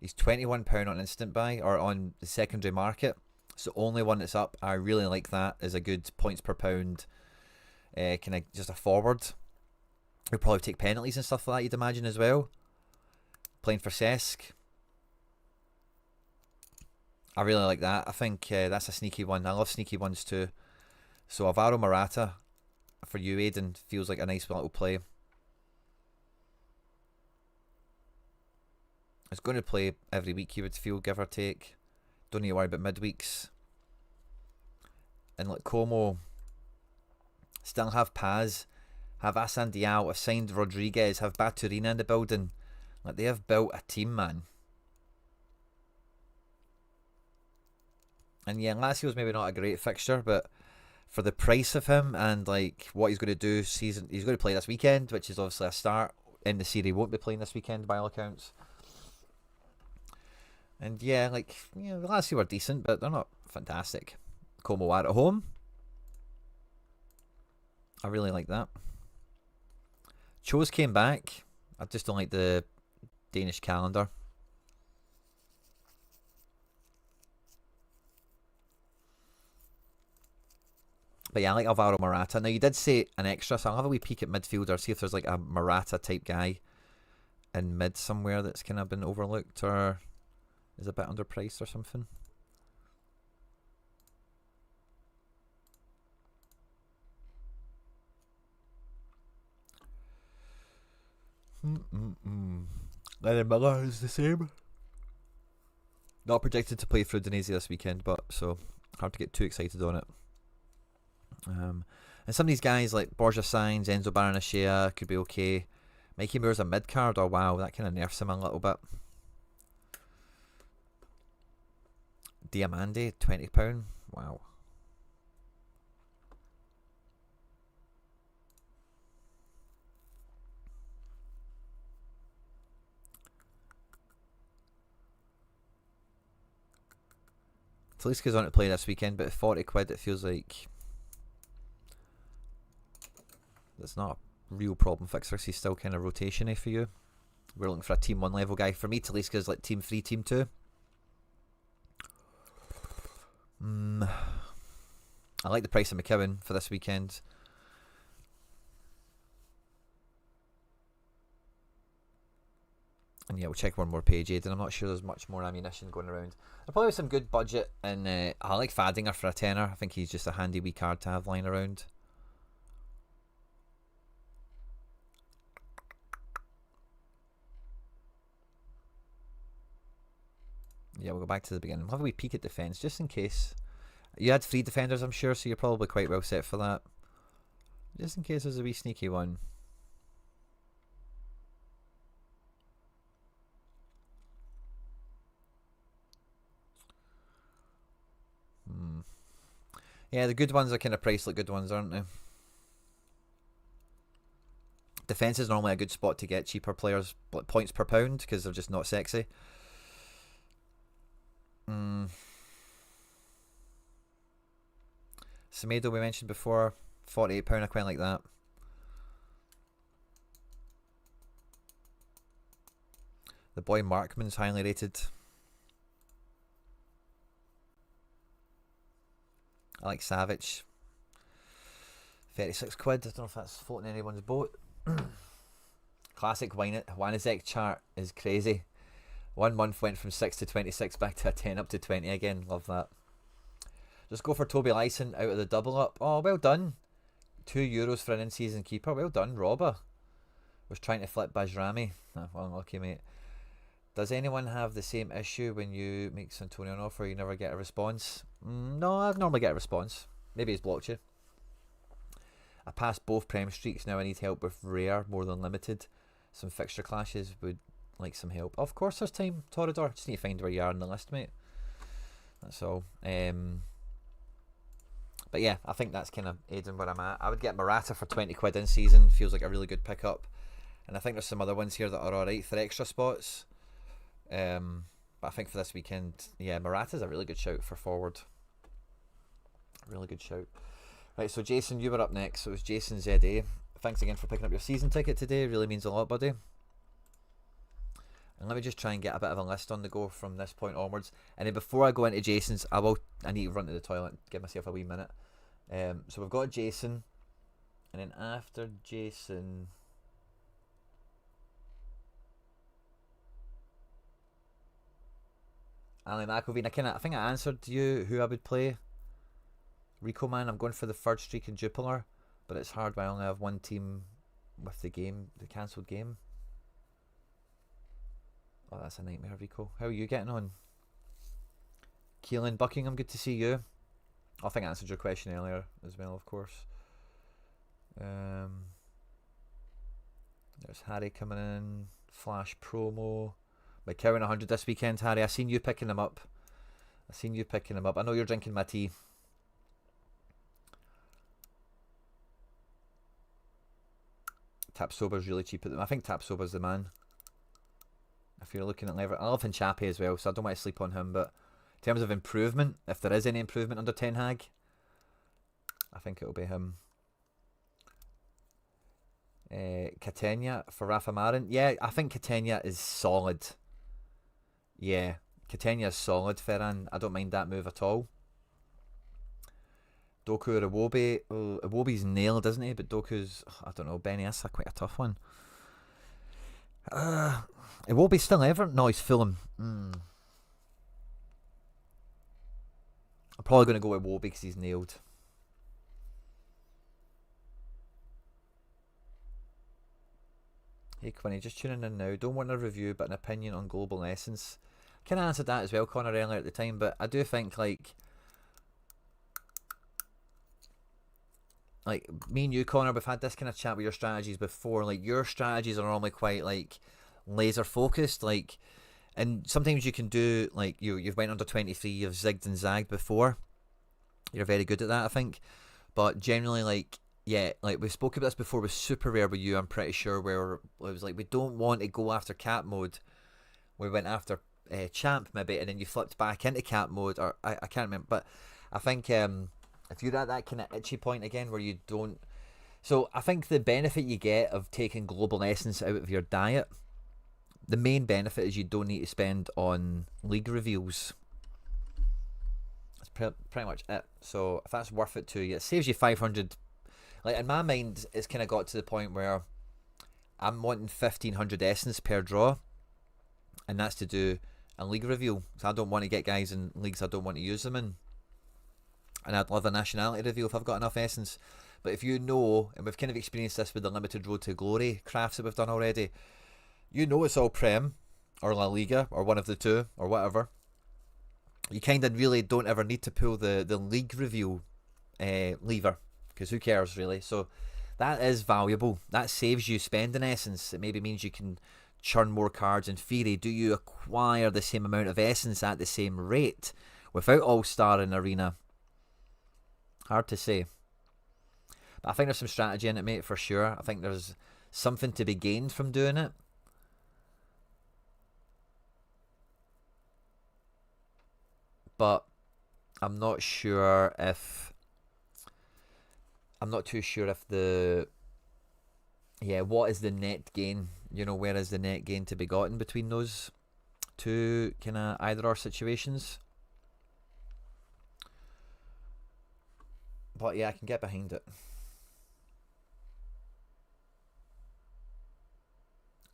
He's £21 on instant buy, or on the secondary market. It's the only one that's up. I really like that as a good points per pound. Kind of just a forward. He'll probably take penalties and stuff like that, you'd imagine, as well. Playing for Cesc. I really like that. I think that's a sneaky one. I love sneaky ones too. So Alvaro Morata for you, Aiden, feels like a nice little play. It's going to play every week, you would feel, give or take. Don't need to worry about midweeks. And like Como, still have Paz, have Asan Diao, have signed Rodriguez, have Baturina in the building. Like, they have built a team, man. And yeah, Lazio's maybe not a great fixture, but for the price of him and like what he's going to do he's going to play this weekend, which is obviously a start in the series. He won't be playing this weekend by all accounts. And yeah, like, you know, the Lazio are decent, but they're not fantastic. Como are at home. I really like that. Chose came back. I just don't like the Danish calendar. But yeah, I like Alvaro Morata. Now, you did say an extra, so I'll have a wee peek at midfielder, see if there's like a Morata type guy in mid somewhere that's kind of been overlooked or is a bit underpriced or something. Lennon Miller is the same. Not predicted to play for Udinese this weekend, but so hard to get too excited on it. And some of these guys like Borja Sainz, Enzo Baranachea could be okay. Mikey Moore's a mid card. Oh wow, that kind of nerfs him a little bit. Diamande, £20. Wow. Talisca's on to play this weekend, but 40 quid, it feels like that's not a real problem fixer. He's still kind of rotation-y for you. We're looking for a Team 1 level guy. For me, Talisca's like Team 3, Team 2. I like the price of McKibben for this weekend. And yeah, we'll check one more page, Aidan. I'm not sure there's much more ammunition going around. There'll probably be some good budget, and I like Fadinger for a tenner. I think he's just a handy wee card to have lying around. Yeah, we'll go back to the beginning. We'll have a wee peek at defence, just in case. You had 3 defenders, I'm sure, so you're probably quite well set for that. Just in case there's a wee sneaky one. Yeah, the good ones are kind of priced like good ones, aren't they? Defence is normally a good spot to get cheaper players, like points per pound, because they're just not sexy. Semedo we mentioned before, £48, I quite like that. The boy Markman's highly rated. I like Savage. 36 quid. I don't know if that's floating anyone's boat. Classic Wanizek chart is crazy. 1 month went from 6 to 26 back to a 10 up to 20 again. Love that. Just go for Toby Lyson out of the double up. Oh, well done. €2 for an in-season keeper. Well done, Robber. Was trying to flip Bajrami. Oh, well, unlucky, mate. Does anyone have the same issue when you make Santonio an offer, you never get a response? No, I normally get a response. Maybe he's blocked you. I passed both Prem streaks, now I need help with rare more than limited. Some fixture clashes would like some help. Of course there's time, Torador. Just need to find where you are on the list, mate. That's all. But yeah, I think that's kind of Aiden where I'm at. I would get Morata for 20 quid in season. Feels like a really good pickup. And I think there's some other ones here that are alright for extra spots. But I think for this weekend, yeah, Morata's a really good shout for forward. Really good shout. Right, so Jason, you were up next. So it was Jason ZA. Thanks again for picking up your season ticket today. Really means a lot, buddy. And let me just try and get a bit of a list on the go from this point onwards. And then before I go into Jason's, I need to run to the toilet and give myself a wee minute. So we've got Jason. And then after Jason... Ali McElveen. I think I answered you who I would play. Rico Man, I'm going for the third streak in Jupiler, but it's hard when I only have one team with the cancelled game. Oh, that's a nightmare, Rico. How are you getting on? Keelan Buckingham, good to see you. I think I answered your question earlier as well, of course. There's Harry coming in. Flash promo. McCowan 100 this weekend, Harry. I seen you picking him up. I know you're drinking my tea. Tapsoba's really cheap at them. I think Tapsoba's the man. If you're looking at lever, I love Hinchapi as well, so I don't want to sleep on him. But in terms of improvement, if there is any improvement under Ten Hag, I think it'll be him. Catania for Rafa Marin. Yeah, I think Catania is solid. Yeah, Catania is solid, Ferran. I don't mind that move at all. Doku or Iwobi. Iwobi's nailed, isn't he? But Doku's, I don't know, Benny, that's quite a tough one. Iwobi's still Everton? No, he's Fulham. I'm probably going to go with Iwobi because he's nailed. Hey Quinny, just tuning in now. Don't want a review, but an opinion on Global Essence. I kind of answered that as well, Connor, earlier at the time, but I do think, like me and you, Connor, we've had this kind of chat with your strategies before. Like, your strategies are normally quite, like, laser focused, like, and sometimes you can do, like, you've went under 23, you've zigged and zagged before. You're very good at that, I think. But generally, like, yeah, like we spoke about this before with Super Rare with you, I'm pretty sure, where it was like, we don't want to go after cap mode. We went after champ maybe, and then you flipped back into cap mode, or I can't remember. But I think if you're at that kind of itchy point again where you don't... So I think the benefit you get of taking Global Essence out of your diet, the main benefit is you don't need to spend on league reveals. That's pretty much it. So if that's worth it to you, it saves you 500. Like, in my mind, it's kind of got to the point where I'm wanting 1500 essence per draw, and that's to do a league review. So I don't want to get guys in leagues I don't want to use them in. And I'd love a nationality review if I've got enough essence. But if you know, and we've kind of experienced this with the limited Road to Glory crafts that we've done already, you know it's all Prem or La Liga or one of the two or whatever. You kind of really don't ever need to pull the league review lever, because who cares really. So that is valuable. That saves you spending essence. It maybe means you can churn more cards in theory. Do you acquire the same amount of essence at the same rate without All-Star in Arena? Hard to say. But I think there's some strategy in it, mate, for sure. I think there's something to be gained from doing it. But I'm not sure if... I'm not too sure if the... Yeah, what is the net gain? You know, where is the net gain to be gotten between those two kind of either-or situations? But yeah, I can get behind it.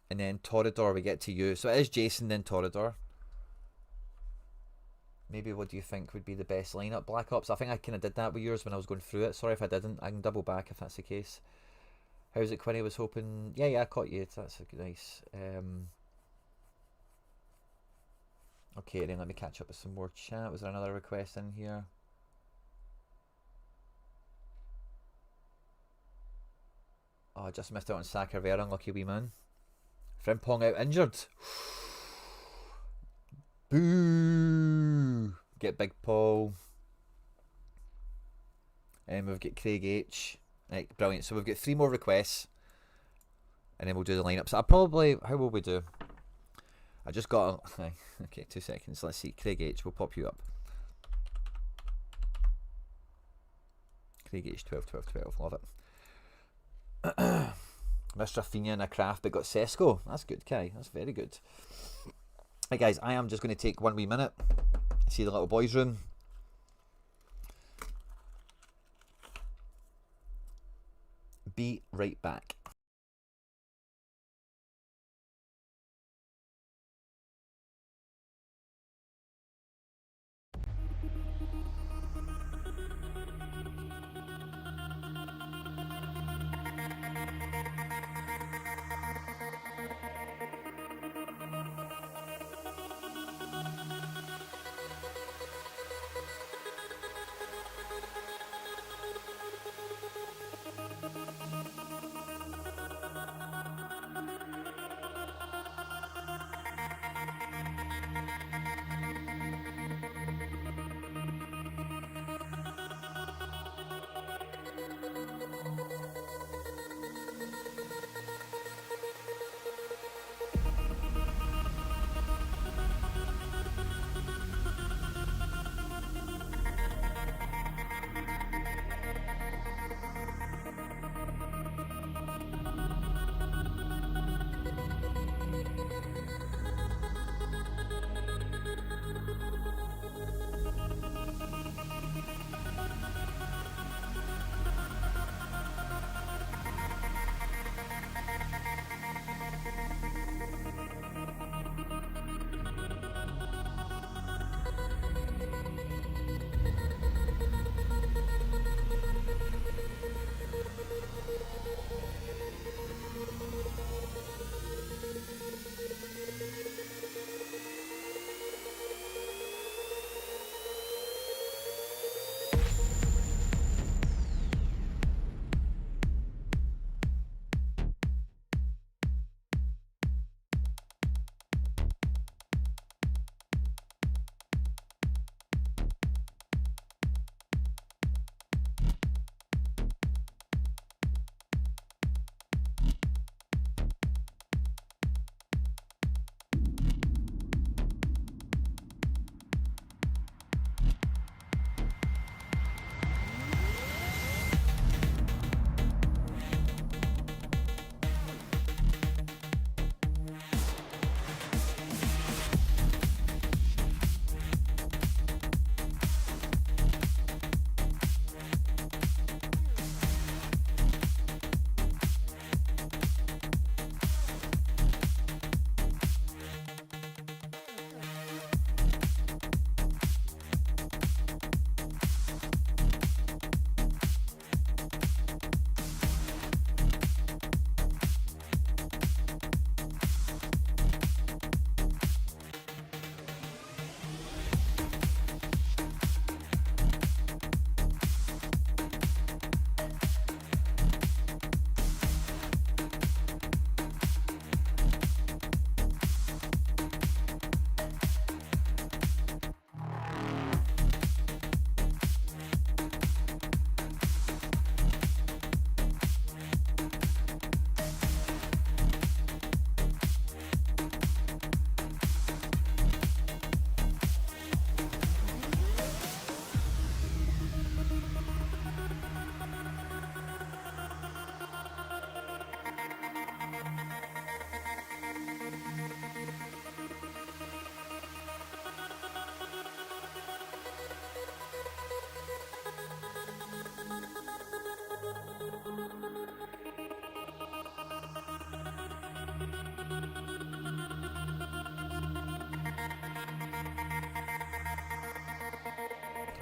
And then Torador, we get to you. So it is Jason, then Torador. Maybe what do you think would be the best lineup? Black Ops. I think I kind of did that with yours when I was going through it. Sorry if I didn't. I can double back if that's the case. How's it, Quinny? Was hoping... Yeah, I caught you. That's nice. Okay, then let me catch up with some more chat. Was there another request in here? Oh, I just missed out on Saka Vera. Unlucky wee man. Frimpong out injured. Boo! Get Big Paul. And we've got Craig H. Right, brilliant. So we've got 3 more requests. and then we'll do the lineups. I'll probably, how will we do? I just got okay, 2 seconds. Let's see. Craig H, we'll pop you up. Craig H 12 12 12, love it. Mr. Rafinha and a craft, but got Sesko. That's good, Kai. That's very good. Right, guys, I am just going to take 1 wee minute. See the little boys' room. Be right back.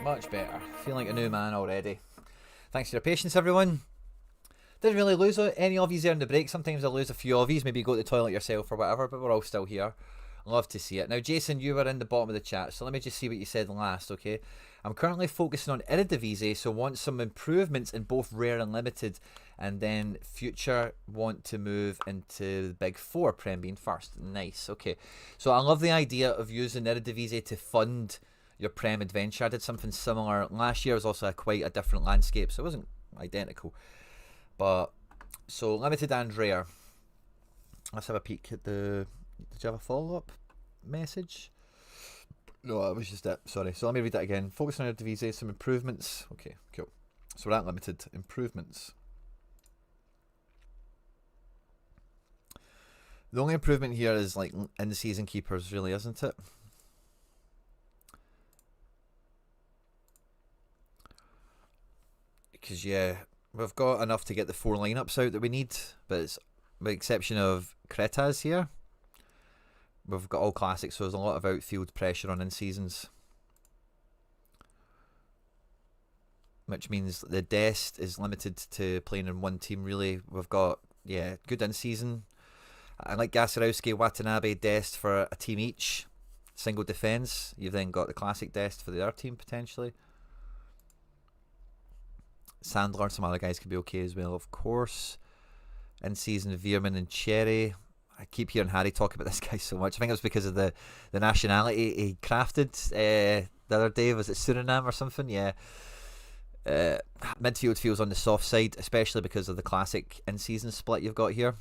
Much better. Feeling like a new man already. Thanks for your patience, everyone. Didn't really lose any of you there in the break. Sometimes I lose a few of you. Maybe you go to the toilet yourself or whatever, but we're all still here. Love to see it. Now, Jason, you were in the bottom of the chat, so let me just see what you said last, okay? I'm currently focusing on Eredivisie, so want some improvements in both rare and limited, and then future want to move into the big four, Prem being first. Nice, okay. So I love the idea of using Eredivisie to fund your Prem adventure. I did something similar last year. It was also quite a different landscape, so it wasn't identical. But so limited and rare. Let's have a peek at the. Did you have a follow-up message? No, that was just it. Sorry. So let me read that again. Focus on Eredivisie, some improvements. Okay, cool. So we're at limited improvements. The only improvement here is like in-season keepers, really, isn't it? Because yeah, we've got enough to get the 4 lineups out that we need, but it's with the exception of Kretas here. We've got all classics, so there's a lot of outfield pressure on in-seasons. Which means the Dest is limited to playing in one team, really. We've got, yeah, good in-season. I like Gasarowski, Watanabe, Dest for a team each. Single defence. You've then got the classic Dest for the other team, potentially. Sandler, some other guys could be okay as well, of course. In-season, Veerman and Cherry. I keep hearing Harry talk about this guy so much. I think it was because of the nationality he crafted the other day. Was it Suriname or something? Yeah. Midfield feels on the soft side, especially because of the classic in-season split you've got here.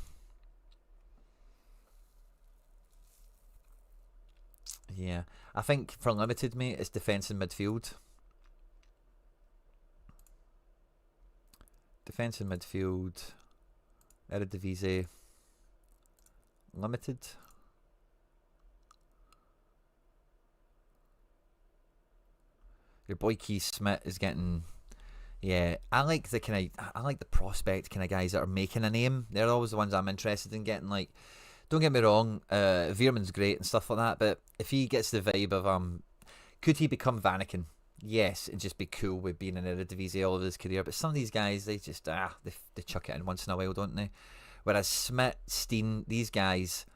Yeah. I think for limited, mate, it's defence and midfield. Defence and midfield. Eredivisie. Limited. Your boy Keith Smith is getting. Yeah, I like the prospect kind of guys that are making a name. They're always the ones I'm interested in getting. Like, don't get me wrong, Veerman's great and stuff like that, but if he gets the vibe of could he become Vanaken? Yes, it'd just be cool with being in Eredivisie all of his career. But some of these guys, they just they chuck it in once in a while, don't they? Whereas Smith, Steen, these guys,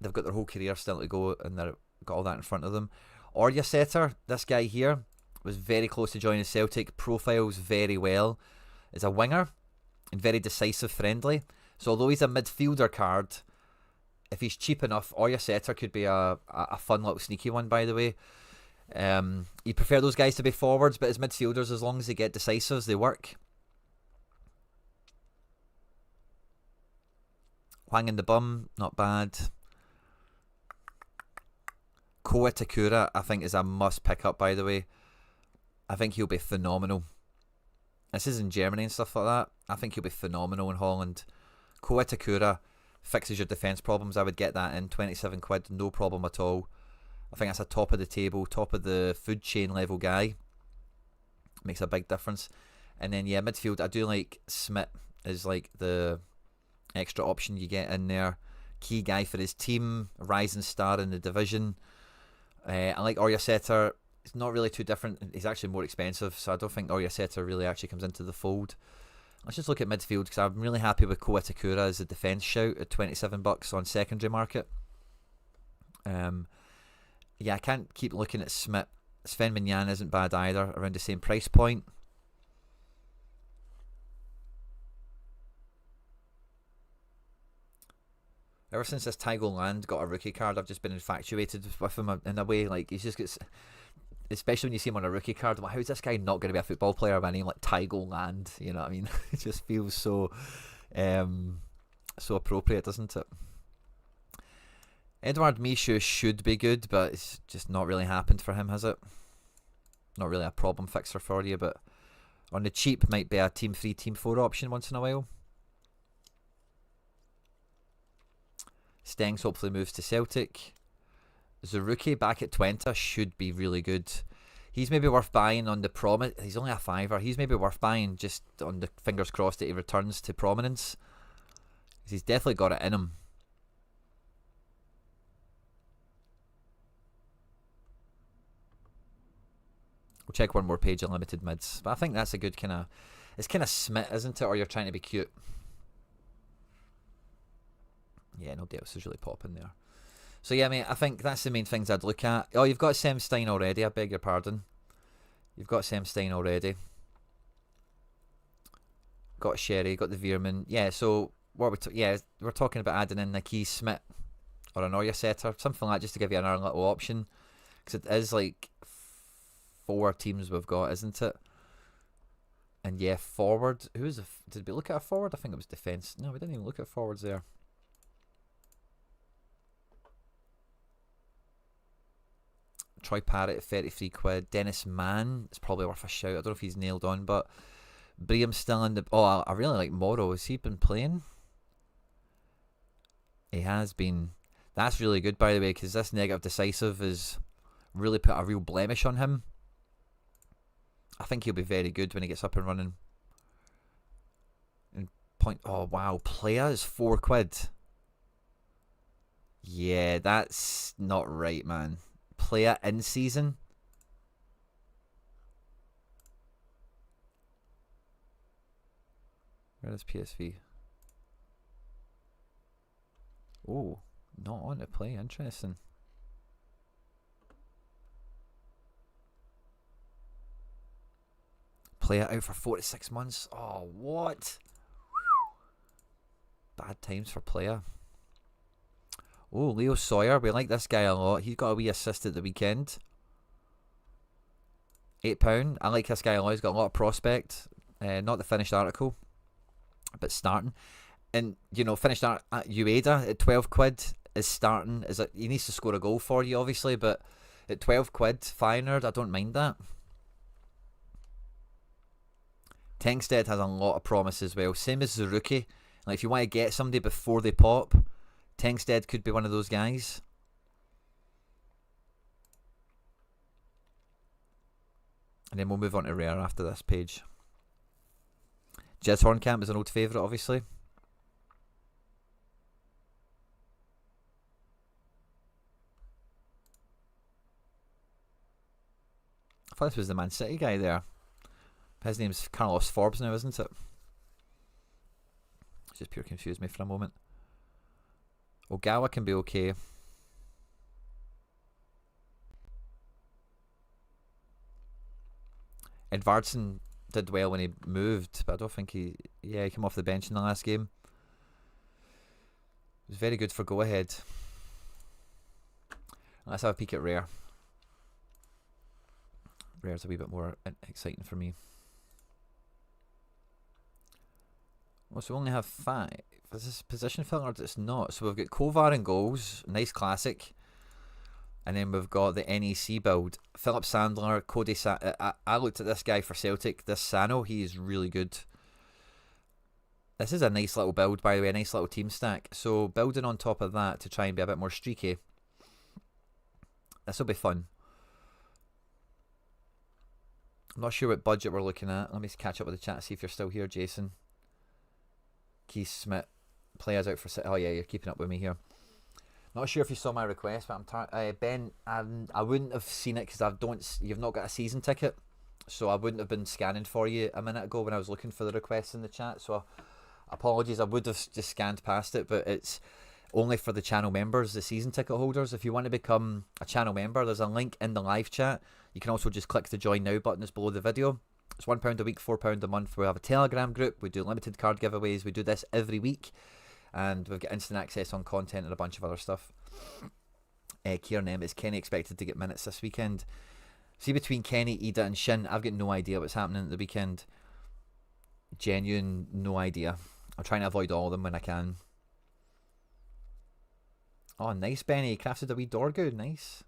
they've got their whole career still to go, and they've got all that in front of them. Orja Setter, this guy here, was very close to joining Celtic, profiles very well, is a winger, and very decisive, friendly. So although he's a midfielder card, if he's cheap enough, Orja Setter could be a fun little sneaky one, by the way. You prefer those guys to be forwards, but as midfielders, as long as they get decisives, they work. Hwang in the bum, not bad. Koa Takura, I think, is a must pick up, by the way. I think he'll be phenomenal. This is in Germany and stuff like that. I think he'll be phenomenal in Holland. Koa Takura fixes your defence problems. I would get that in 27 quid, no problem at all. I think that's a top of the table, top of the food chain level guy. Makes a big difference. And then, yeah, midfield, I do like Smith is like the extra option you get in there. Key guy for his team, rising star in the division. I like Orja Setter. It's not really too different. He's actually more expensive, so I don't think Orja Setter really actually comes into the fold. Let's just look at midfield, because I'm really happy with Koa Takura as a defence shout at $27 on secondary market. Yeah, I can't keep looking at Smith. Sven Mignan isn't bad either, around the same price point. Ever since this Tygo Land got a rookie card, I've just been infatuated with him in a way. Like, he's just gets, especially when you see him on a rookie card, I'm like, how's this guy not going to be a football player by a name like Tygo Land? You know what I mean? It just feels so appropriate, doesn't it? Edward Michu should be good, but it's just not really happened for him, has it? Not really a problem fixer for you, but on the cheap might be a Team 3, Team 4 option once in a while. Stengs hopefully moves to Celtic. Zaruki back at Twente should be really good. He's maybe worth buying on the promise. He's only a $5. He's maybe worth buying just on the fingers crossed that he returns to prominence. He's definitely got it in him. We'll check one more page on limited mids. But I think that's a good kind of... It's kind of Smith, isn't it? Or you're trying to be cute. Yeah, nobody else is really popping there. So yeah, mate, I think that's the main things I'd look at. Oh, you've got Sem Stein already, I beg your pardon. You've got Sem Stein already. Got Sherry, got the Veerman. Yeah, so what we're talking about adding in a Keith Smith or an Orja Setter, something like that, just to give you another little option. Because it is like 4 teams we've got, isn't it? And yeah, forward. Did we look at a forward? I think it was defence. No, we didn't even look at forwards there. Troy Parrott at 33 quid. Dennis Mann, it's probably worth a shout. I don't know if he's nailed on, but Bream's still in the... Oh, I really like Morrow. Has he been playing? He has been. That's really good, by the way, because this negative decisive has really put a real blemish on him. I think he'll be very good when he gets up and running. And point... Oh, wow. Player is 4 quid. Yeah, that's not right, man. Player in season. Where is PSV? Oh, not on to play. Interesting. Player out for 4 to 6 months. Oh, what? Bad times for player. Oh, Leo Sawyer. We like this guy a lot. He got a wee assist at the weekend. £8. I like this guy a lot. He's got a lot of prospect. Not the finished article, but starting. And, you know, finished at Ueda at 12 quid is starting. He needs to score a goal for you, obviously, but at 12 quid, Feyenoord, I don't mind that. Tengsted has a lot of promise as well. Same as Zaruki. Like, if you want to get somebody before they pop, Tengsted could be one of those guys. And then we'll move on to rare after this page. Jez Hornkamp is an old favourite, obviously. I thought this was the Man City guy there. His name's Carlos Forbes now, isn't it? It just pure confused me for a moment. Ogawa can be okay. Edvardsen did well when he moved, but I don't think he came off the bench in the last game. It was very good for go ahead. Let's have a peek at rare. Rare's a wee bit more exciting for me. Well, so we only have 5. Is this position filler? It's not. So we've got Kovar in goals. Nice classic. And then we've got the NEC build. Philip Sandler, Cody I looked at this guy for Celtic. This Sano, he is really good. This is a nice little build, by the way. A nice little team stack. So building on top of that to try and be a bit more streaky. This will be fun. I'm not sure what budget we're looking at. Let me catch up with the chat, see if you're still here, Jason. Keith Smith, players out for... Oh yeah, you're keeping up with me here. Not sure if you saw my request, but Ben, I wouldn't have seen it because you've not got a season ticket, so I wouldn't have been scanning for you a minute ago when I was looking for the requests in the chat. So apologies, I would have just scanned past it, but it's only for the channel members, the season ticket holders. If you want to become a channel member, there's a link in the live chat. You can also just click the join now button that's below the video. It's £1 a week, £4 a month. We have a Telegram group. We do limited card giveaways. We do this every week. And we've got instant access on content and a bunch of other stuff. Kieran M, is Kenny expected to get minutes this weekend? See, between Kenny, Ida and Shin, I've got no idea what's happening at the weekend. Genuine no idea. I'm trying to avoid all of them when I can. Oh, nice, Benny. Crafted a wee Dorgu. Nice.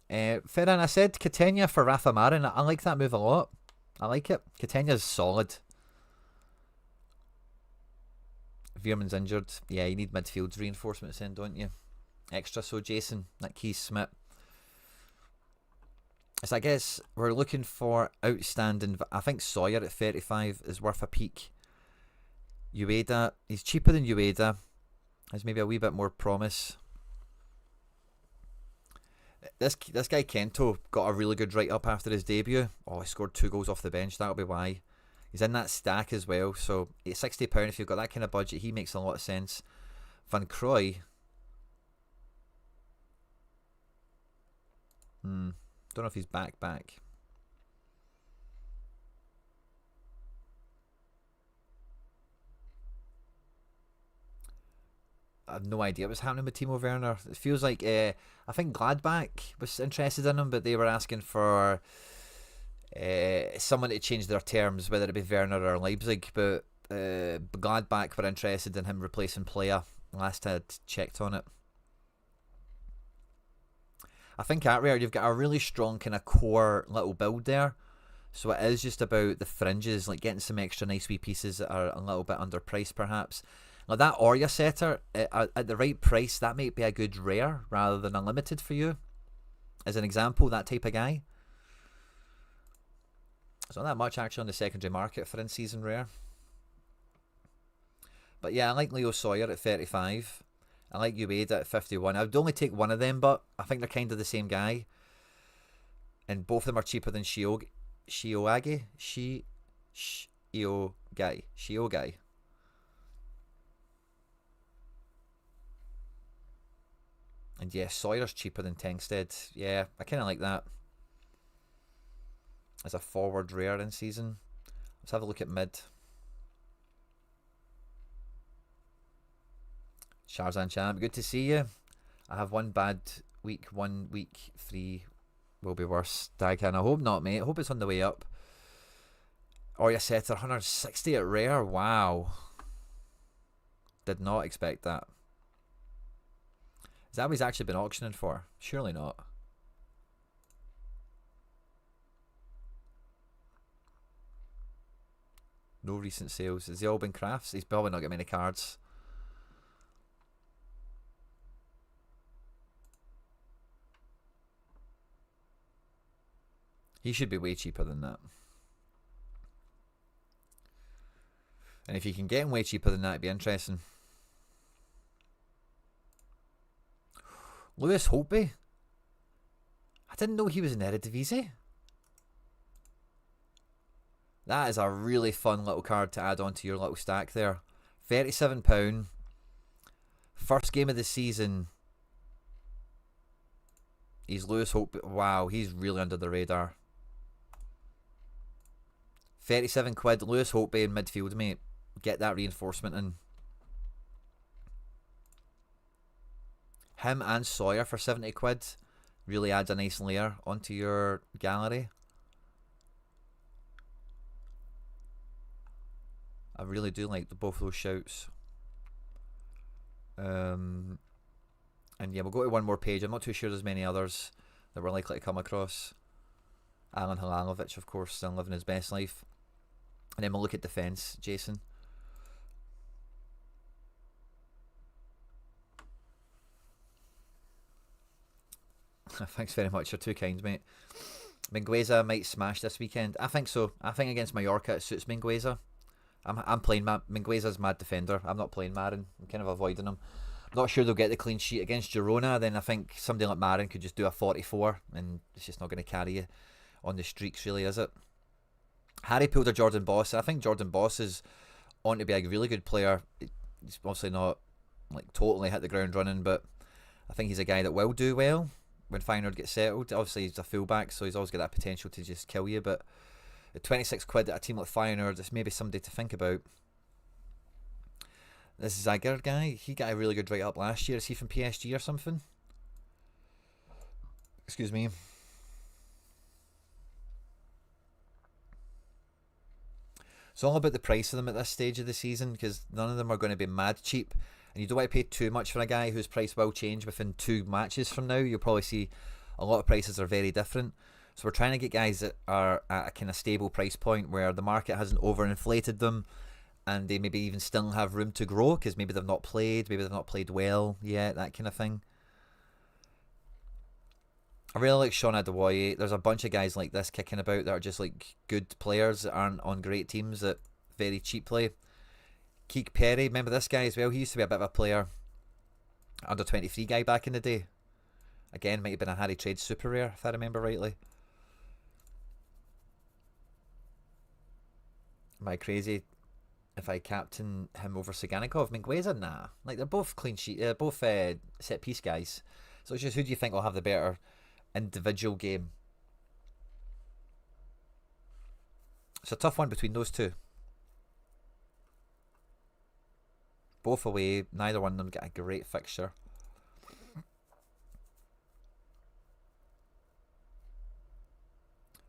Ferran, I said Catania for Rafa Marin. I like that move a lot. I like it. Catania's solid. Veerman's injured. Yeah, you need midfield reinforcements then, don't you? Extra so, Jason. That Keith Smith. So I guess we're looking for outstanding... I think Sawyer at 35 is worth a peek. Ueda, he's cheaper than Ueda. Has maybe a wee bit more promise. This guy Kento got a really good write-up after his debut. Oh, he scored 2 goals off the bench. That'll be why. He's in that stack as well. So at £60, if you've got that kind of budget, he makes a lot of sense. Van Crooy. Don't know if he's back. I have no idea what's happening with Timo Werner. It feels like I think Gladbach was interested in him, but they were asking for someone to change their terms, whether it be Werner or Leipzig. But Gladbach were interested in him replacing Playa. Last I had checked on it. I think at rare you've got a really strong kind of core little build there. So it is just about the fringes, like getting some extra nice wee pieces that are a little bit underpriced perhaps. Like that Orya setter, at the right price, that might be a good rare rather than unlimited for you. As an example, that type of guy. It's not that much actually on the secondary market for in-season rare. But yeah, I like Leo Sawyer at 35. I like Ueda at 51. I would only take one of them, but I think they're kind of the same guy. And both of them are cheaper than Shiogai. And yeah, Sawyer's cheaper than Tengsted. Yeah, I kind of like that. As a forward rare in season. Let's have a look at mid. Sharzan Champ, good to see you. I have one bad week, 1 week, 3 will be worse. Daghan, I hope not, mate. I hope it's on the way up. Orya Setter, 160 at rare. Wow. Did not expect that. Is that what he's actually been auctioning for? Surely not. No recent sales. Has he all been crafts? He's probably not got many cards. He should be way cheaper than that. And if you can get him way cheaper than that, it'd be interesting. Lewis Holtby? I didn't know he was in Eredivisie. That is a really fun little card to add on to your little stack there. £37. First game of the season. He's Lewis Holtby. Wow, he's really under the radar. 37 quid. Lewis Holtby in midfield, mate. Get that reinforcement in. Him and Sawyer for 70 quid. Really adds a nice layer onto your gallery. I really do like both those shouts. And yeah, we'll go to one more page. I'm not too sure there's many others that we're likely to come across. Alan Halalovic, of course, still living his best life. And then we'll look at defence, Jason. Thanks very much. You're too kind, mate. Mingueza might smash this weekend. I think so. I think against Mallorca it suits Mingueza. I'm playing Mingueza's mad defender. I'm not playing Marin. I'm kind of avoiding him. I'm not sure they'll get the clean sheet against Girona. Then I think somebody like Marin could just do a 44 and it's just not going to carry you on the streaks, really, is it? Harry pulled a Jordan Boss. I think Jordan Boss is on to be a really good player. He's obviously not like totally hit the ground running, but I think he's a guy that will do well when Feyenoord gets settled. Obviously he's a fullback, so he's always got that potential to just kill you, but at 26 quid at a team like Feyenoord, it's maybe somebody to think about. This Zager guy, he got a really good write up last year. Is he from PSG or something? Excuse me. It's all about the price of them at this stage of the season, because none of them are going to be mad cheap, and you don't want to pay too much for a guy whose price will change within 2 matches from now. You'll probably see a lot of prices are very different. So we're trying to get guys that are at a kind of stable price point where the market hasn't overinflated them and they maybe even still have room to grow because maybe they've not played well yet, that kind of thing. I really like Sean Adewoye. There's a bunch of guys like this kicking about that are just like good players that aren't on great teams that very cheaply. Keek Perry, remember this guy as well? He used to be a bit of a player. Under 23 guy back in the day. Again, might have been a Harry Trade super rare if I remember rightly. Am I crazy if I captain him over Saganikov? Mingueza? Nah. Like, they're both clean sheet. They're both set piece guys. So it's just, who do you think will have the better individual game? It's a tough one between those two. Both away. Neither one of them get a great fixture.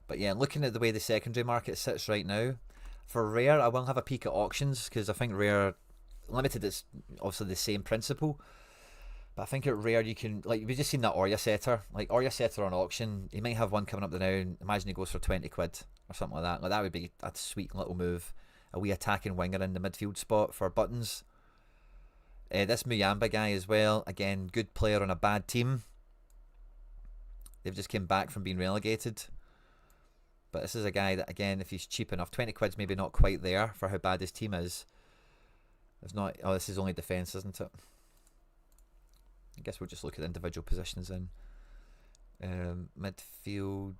But yeah, looking at the way the secondary market sits right now, for rare, I will have a peek at auctions because I think rare limited is obviously the same principle. But I think at rare you can, like, we've just seen that Orya setter. Like, Orya setter on auction, he might have one coming up the now. Imagine he goes for 20 quid or something like that. Like, that would be a sweet little move. A wee attacking winger in the midfield spot for buttons. This Muyamba guy as well. Again, good player on a bad team. They've just came back from being relegated. But this is a guy that, again, if he's cheap enough, 20 quid's maybe not quite there for how bad his team is. It's not. Oh, this is only defence, isn't it? I guess we'll just look at the individual positions in. Midfield.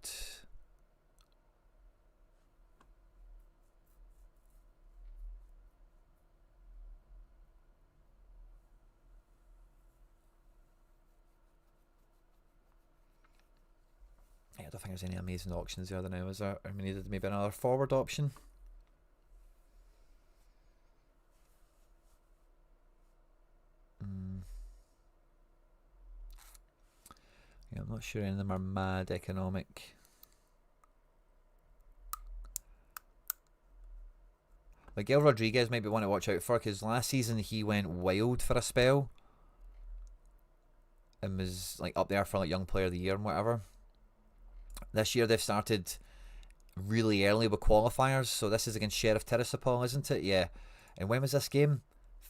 I don't think there's any amazing options there now, is there? Or we needed maybe another forward option. Yeah, I'm not sure any of them are mad economic. Miguel Rodriguez might be one to watch out for, because last season he went wild for a spell and was like up there for like young player of the year and whatever. This year they've started really early with qualifiers, so this is against Sheriff Tiraspol, isn't it? Yeah. And when was this game?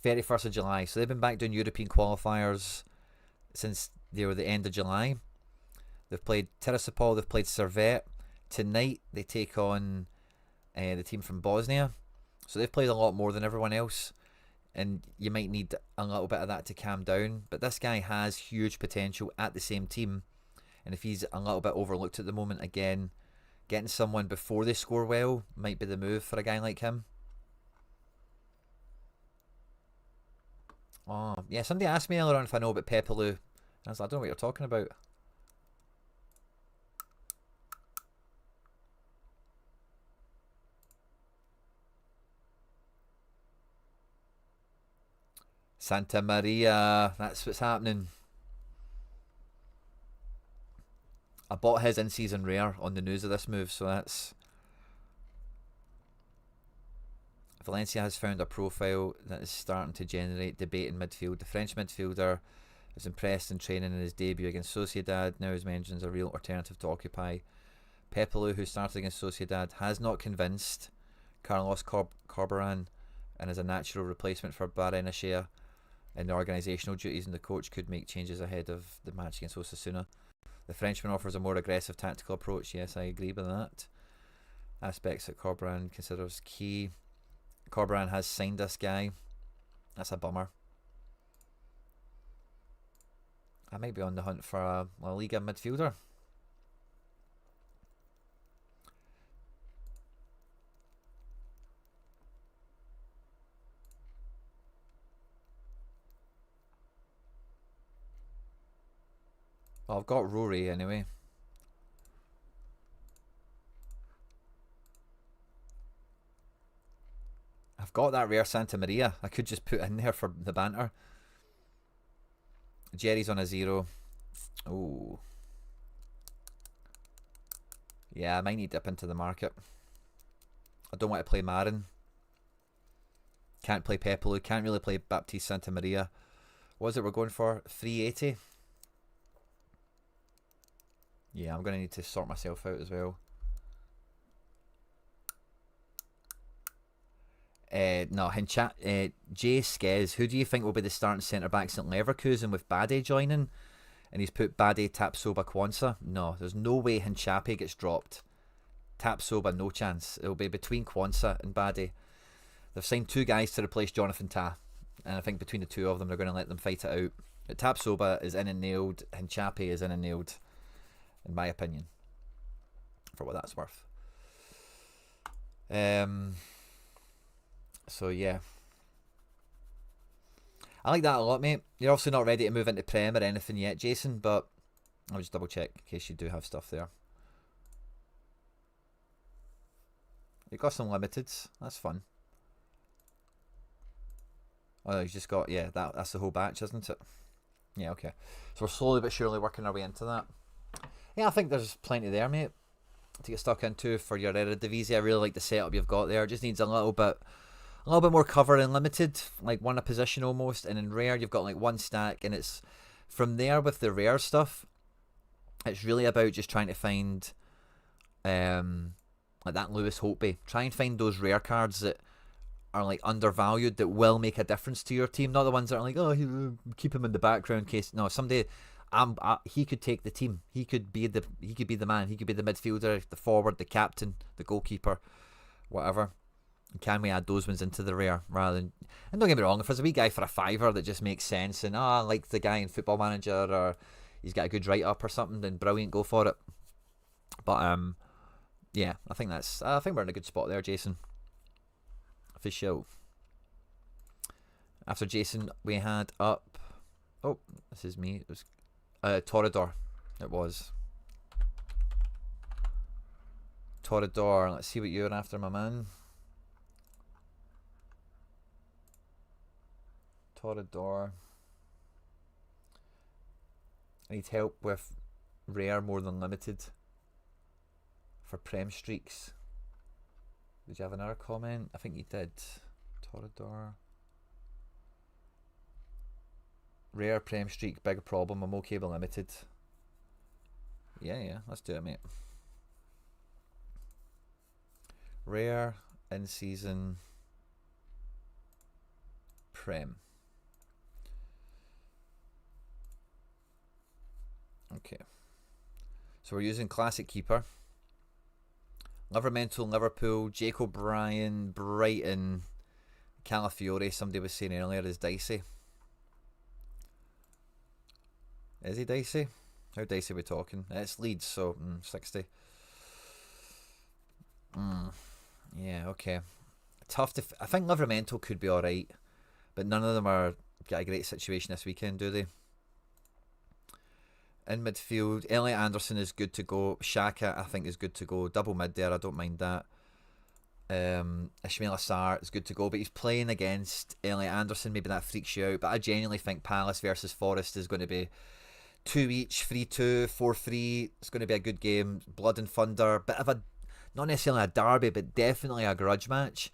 31st of July. So they've been back doing European qualifiers since they were the end of July. They've played Tiraspol, they've played Servette. Tonight they take on the team from Bosnia. So they've played a lot more than everyone else, and you might need a little bit of that to calm down. But this guy has huge potential at the same team, and if he's a little bit overlooked at the moment, again, getting someone before they score well might be the move for a guy like him. Oh, yeah, somebody asked me earlier on if I know about Pepelu. I was like, I don't know what you're talking about. Santa Maria, that's what's happening. I bought his in-season rare on the news of this move, so that's... Valencia has found a profile that is starting to generate debate in midfield. The French midfielder was impressed in training in his debut against Sociedad. Now is mentioned as a real alternative to Occupy. Pepelu, who started against Sociedad, has not convinced Carlos Corberan and is a natural replacement for Barrenechea in the organisational duties, and the coach could make changes ahead of the match against Osasuna. The Frenchman offers a more aggressive tactical approach. Yes, I agree with that. Aspects that Corberan considers key. Corberan has signed this guy. That's a bummer. I might be on the hunt for a La Liga midfielder. Well, I've got Rory anyway. I've got that rare Santa Maria. I could just put in there for the banter. Jerry's on a 0. Oh. Yeah, I might need to dip into the market. I don't want to play Marin. Can't play Pepelu. Can't really play Baptiste Santa Maria. What is it we're going for? 380? Yeah, I'm going to need to sort myself out as well. No, Jay Skez, who do you think will be the starting centre-backs at Leverkusen with Bade joining? And he's put Bade, Tapsoba, Kwanzaa. No, there's no way Hinchape gets dropped. Tapsoba, no chance. It'll be between Kwanzaa and Bade. They've signed 2 guys to replace Jonathan Tah, and I think between the 2 of them they're going to let them fight it out. But Tapsoba is in and nailed. Hinchape is in and nailed, in my opinion, for what that's worth. So yeah, I like that a lot, mate. You're obviously not ready to move into Prem or anything yet, Jason, but I'll just double check in case you do have stuff there. You got some limiteds, that's fun. Oh, you've just got, yeah, that's the whole batch, isn't it? Yeah, okay. So we're slowly but surely working our way into that. Yeah, I think there's plenty there, mate, to get stuck into for your Eredivisie. I really like the setup you've got there. It just needs a little bit more cover in limited, like one a position almost, and in rare you've got like one stack, and it's from there with the rare stuff, it's really about just trying to find like that Lewis Holtby. Try and find those rare cards that are like undervalued that will make a difference to your team. Not the ones that are like, oh, keep him in the background in case. No, someday he could take the team. He could be the man. He could be the midfielder, the forward, the captain, the goalkeeper, whatever. And can we add those ones into the rare rather than? And don't get me wrong, if there's a wee guy for a fiver that just makes sense, and I like the guy in Football Manager, or he's got a good write up or something, then brilliant, go for it. But yeah, I think we're in a good spot there, Jason. For sure. After Jason, we had up. Oh, this is me. It was Torador. It was Torador. Let's see what you're after, my man. Torador. I need help with rare more than limited for Prem streaks. Did you have another comment? I think you did. Torador. Rare Prem streak, big problem. I'm okay with limited. Yeah, let's do it, mate. Rare in season Prem. Okay. So we're using classic keeper. Livermental, Liverpool, Jake O'Brien, Brighton, Calafiore, somebody was saying earlier, is dicey. Is he dicey? How dicey are we talking? It's Leeds, so 60. Yeah, okay. Tough to... I think Livermental could be alright, but none of them are got a great situation this weekend, do they? In midfield, Elliot Anderson is good to go. Xhaka, I think, is good to go. Double mid there, I don't mind that. Ismail Assar is good to go, but he's playing against Elliot Anderson. Maybe that freaks you out, but I genuinely think Palace versus Forest is going to be 2 each, 3-2, 4-3. It's going to be a good game. Blood and thunder. Bit of a, not necessarily a derby, but definitely a grudge match.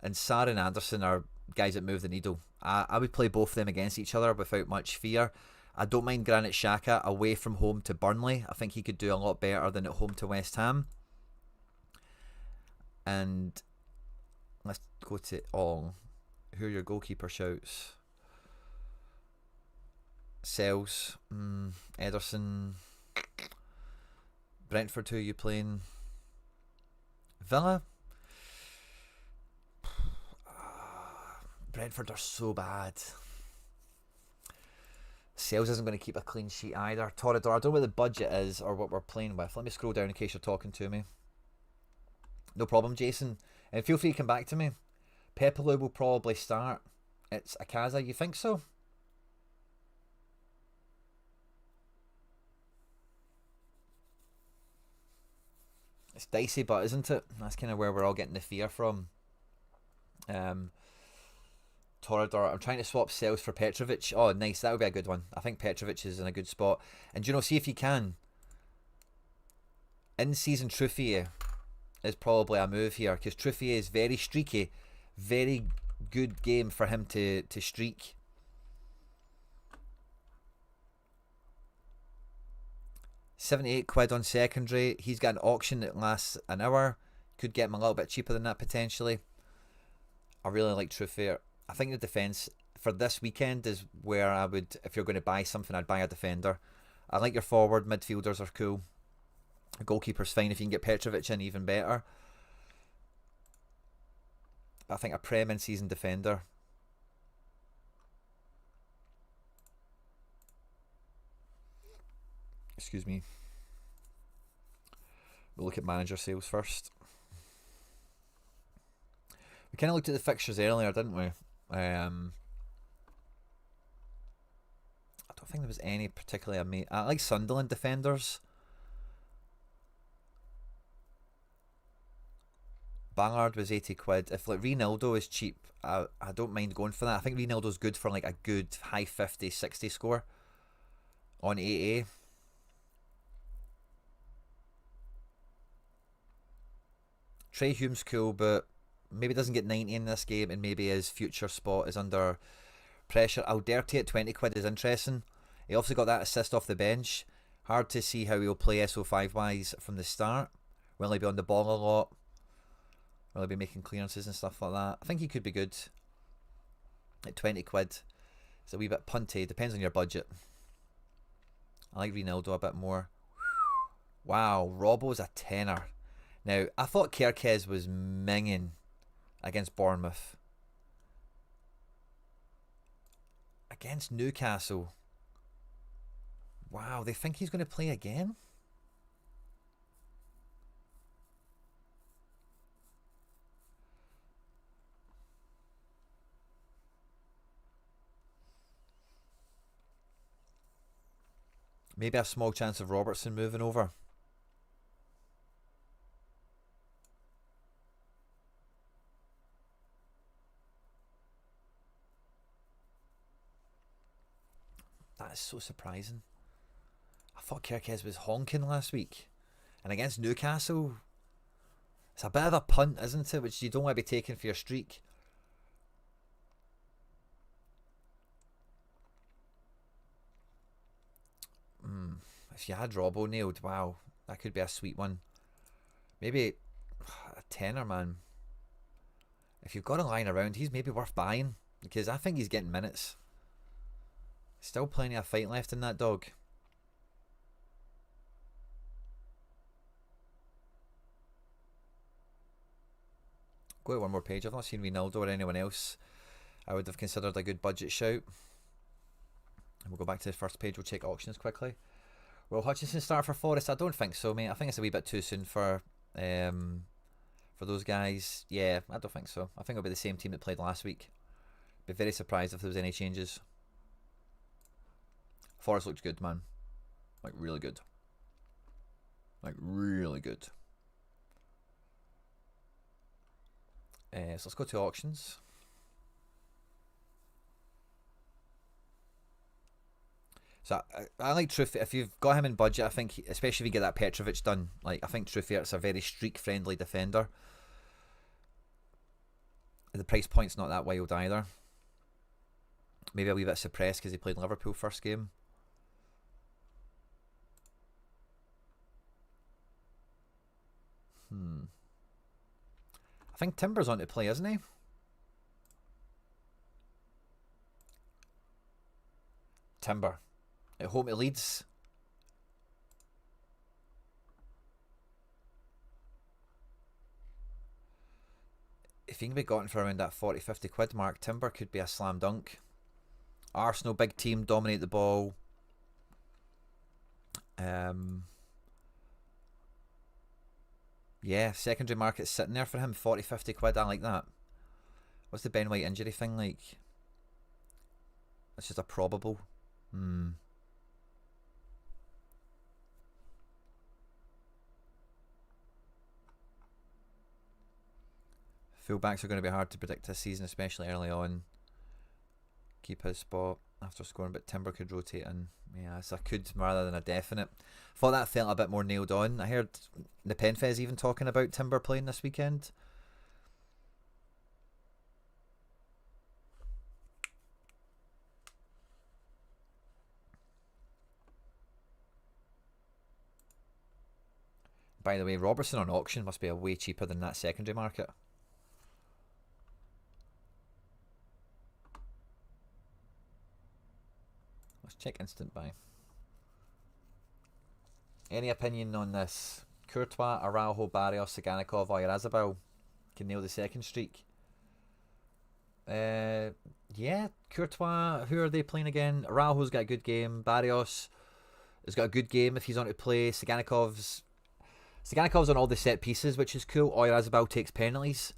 And Sarr and Anderson are guys that move the needle. I would play both of them against each other without much fear. I don't mind Granit Xhaka away from home to Burnley. I think he could do a lot better than at home to West Ham. And let's go to all. Who are your goalkeeper shouts? Sells, Ederson, Brentford. Who are you playing? Villa. Brentford are so bad. Sales isn't going to keep a clean sheet either. Torador, I don't know what the budget is or what we're playing with. Let me scroll down in case you're talking to me. No problem, Jason. And feel free to come back to me. Pepelu will probably start. It's Akaza, you think so? It's dicey, but isn't it? That's kind of where we're all getting the fear from. Torador, I'm trying to swap Sales for Petrovic. Oh, nice, that would be a good one. I think Petrovic is in a good spot. And you know, see if you can. In-season Truffier is probably a move here, because Truffier is very streaky. Very good game for him to streak. £78 on secondary. He's got an auction that lasts an hour. Could get him a little bit cheaper than that potentially. I really like Truffier. I think the defence for this weekend is where I would, if you're going to buy something, I'd buy a defender. I like your forward, midfielders are cool. A goalkeeper's fine. If you can get Petrovic in, even better. But I think a Prem in-season defender. Excuse me. We'll look at manager sales first. We kind of looked at the fixtures earlier, didn't we? I don't think there was any particularly amazing. I like Sunderland defenders. Ballard was £80. If like Ronaldo is cheap, I don't mind going for that. I think Ronaldo's good for like a good high 50, 60 score on AA. Trey Hume's cool, but maybe doesn't get 90 in this game, and maybe his future spot is under pressure. Alderti at £20 is interesting. He also got that assist off the bench. Hard to see how he'll play SO5-wise from the start. Will he be on the ball a lot? Will he be making clearances and stuff like that? I think he could be good. At 20 quid. It's a wee bit punty. Depends on your budget. I like Ronaldo a bit more. Wow, Robbo's a tenner. Now, I thought Kerkez was minging against Bournemouth. Against Newcastle. Wow, they think he's going to play again? Maybe a small chance of Robertson moving over. That is so surprising. I thought Kerkez was honking last week. And against Newcastle, it's a bit of a punt, isn't it? Which you don't want to be taking for your streak. If you had Robbo nailed, wow, that could be a sweet one. Maybe a tenner, man. If you've got a line around, he's maybe worth buying. Because I think he's getting minutes. Still plenty of fight left in that dog. Go to one more page. I've not seen Ronaldo or anyone else I would have considered a good budget shout. And we'll go back to the first page. We'll check auctions quickly. Will Hutchinson start for Forest? I don't think so, mate. I think it's a wee bit too soon for those guys. Yeah, I don't think so. I think it'll be the same team that played last week. Be very surprised if there was any changes. Forest looks good, man. Like, really good. Like, really good. So let's go to auctions. So I like Truffier. If you've got him in budget, I think, especially if you get that Petrovic done, like, I think Truffier's a very streak-friendly defender. The price point's not that wild either. Maybe a wee bit suppressed because he played Liverpool first game. I think Timber's on to play, isn't he? Timber. At home to Leeds. If he can be gotten for around that 40-50 quid mark, Timber could be a slam dunk. Arsenal, big team, dominate the ball. Yeah, secondary market's sitting there for him, 40-50 quid, I like that. What's the Ben White injury thing like? It's just a probable. Fullbacks are going to be hard to predict this season, especially early on. Keep his spot after scoring, but Timber could rotate in. Yeah, it's a could rather than a definite. Thought that felt a bit more nailed on. I heard the Penfez even talking about Timber playing this weekend. By the way, Robertson on auction must be a way cheaper than that secondary market. Let's check instant buy. Any opinion on this? Courtois, Araujo, Barrios, Saganikov, Oyarzabal can nail the second streak. Yeah, Courtois, who are they playing again? Araujo's got a good game. Barrios has got a good game if he's on to play. Sagaниkov's on all the set pieces, which is cool. Oyarzabal takes penalties.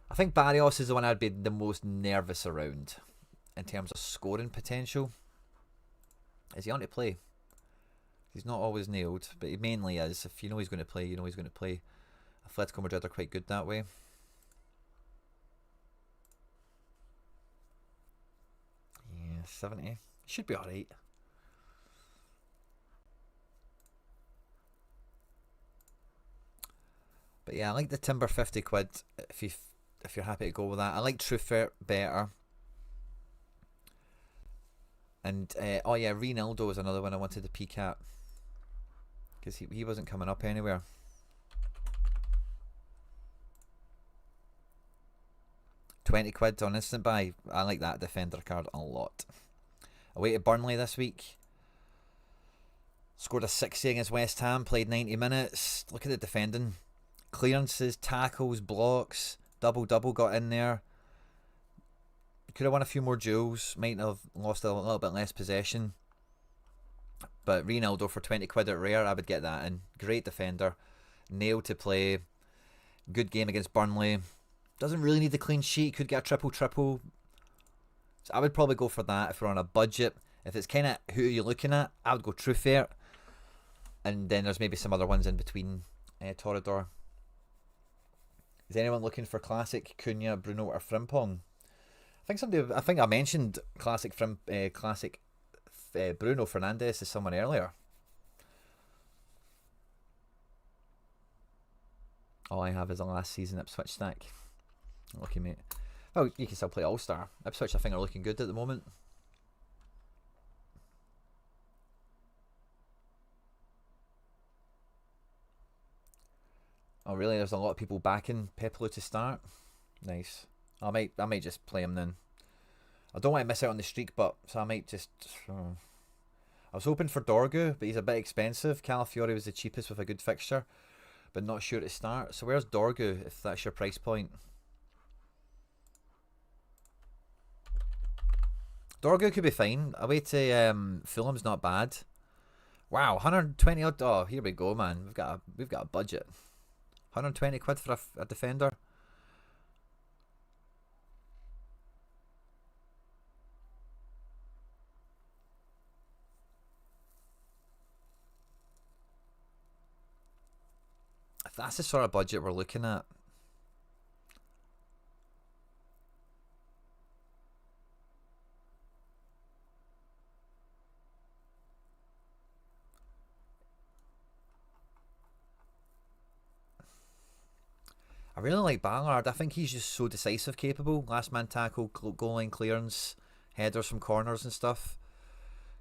I think Barrios is the one I'd be the most nervous around in terms of scoring potential. Is he on to play? He's not always nailed, but he mainly is. If you know he's going to play, you know he's going to play. Atletico Madrid are quite good that way. Yeah, 70. Should be alright. But yeah, I like the Timber 50 quid if you're happy to go with that. I like Truffier better. And oh yeah, Ronaldo was another one I wanted to peek at because he wasn't coming up anywhere. £20 on instant buy. I like that defender card a lot. Away to Burnley this week. Scored a 60 against West Ham. Played 90 minutes. Look at the defending. Clearances, tackles, blocks. Double got in there. Could have won a few more duels. Might have lost a little bit less possession. But Ronaldo for £20 at rare, I would get that in. Great defender. Nailed to play. Good game against Burnley. Doesn't really need the clean sheet. Could get a triple. So I would probably go for that if we're on a budget. If it's kind of who you're looking at, I would go Truefair. And then there's maybe some other ones in between Torador. Is anyone looking for classic Cunha, Bruno, or Frimpong? I think I mentioned classic Bruno Fernandes to someone earlier. All I have is a last season Ipswich stack. Lucky mate. Oh, you can still play All-Star. Ipswich I think are looking good at the moment. Oh really? There's a lot of people backing Peplo to start. Nice. I might just play him then. I don't want to miss out on the streak, but so I might just. I was hoping for Dorgu, but he's a bit expensive. Calafiori was the cheapest with a good fixture, but not sure to start. So where's Dorgu if that's your price point? Dorgu could be fine. Away to Fulham's not bad. Wow, 120 odd. Oh, here we go, man. We've got a budget. £120 for a defender. If that's the sort of budget we're looking at. I really like Ballard. I think he's just so decisive capable. Last man tackle, goal line clearance, headers from corners and stuff.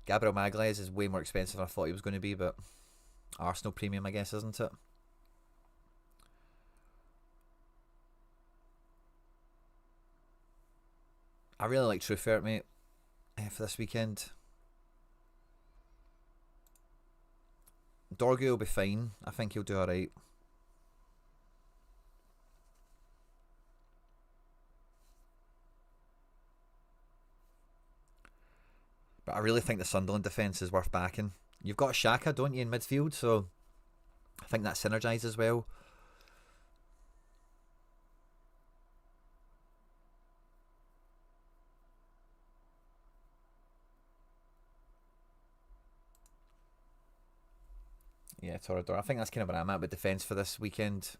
Gabriel Magalhaes is way more expensive than I thought he was going to be, but Arsenal premium, I guess, isn't it? I really like Truefair, mate, for this weekend. Dorgu will be fine. I think he'll do alright. But I really think the Sunderland defence is worth backing. You've got Xhaka, don't you, in midfield? So I think that synergises well. Yeah, Torador. I think that's kind of where I'm at with defence for this weekend.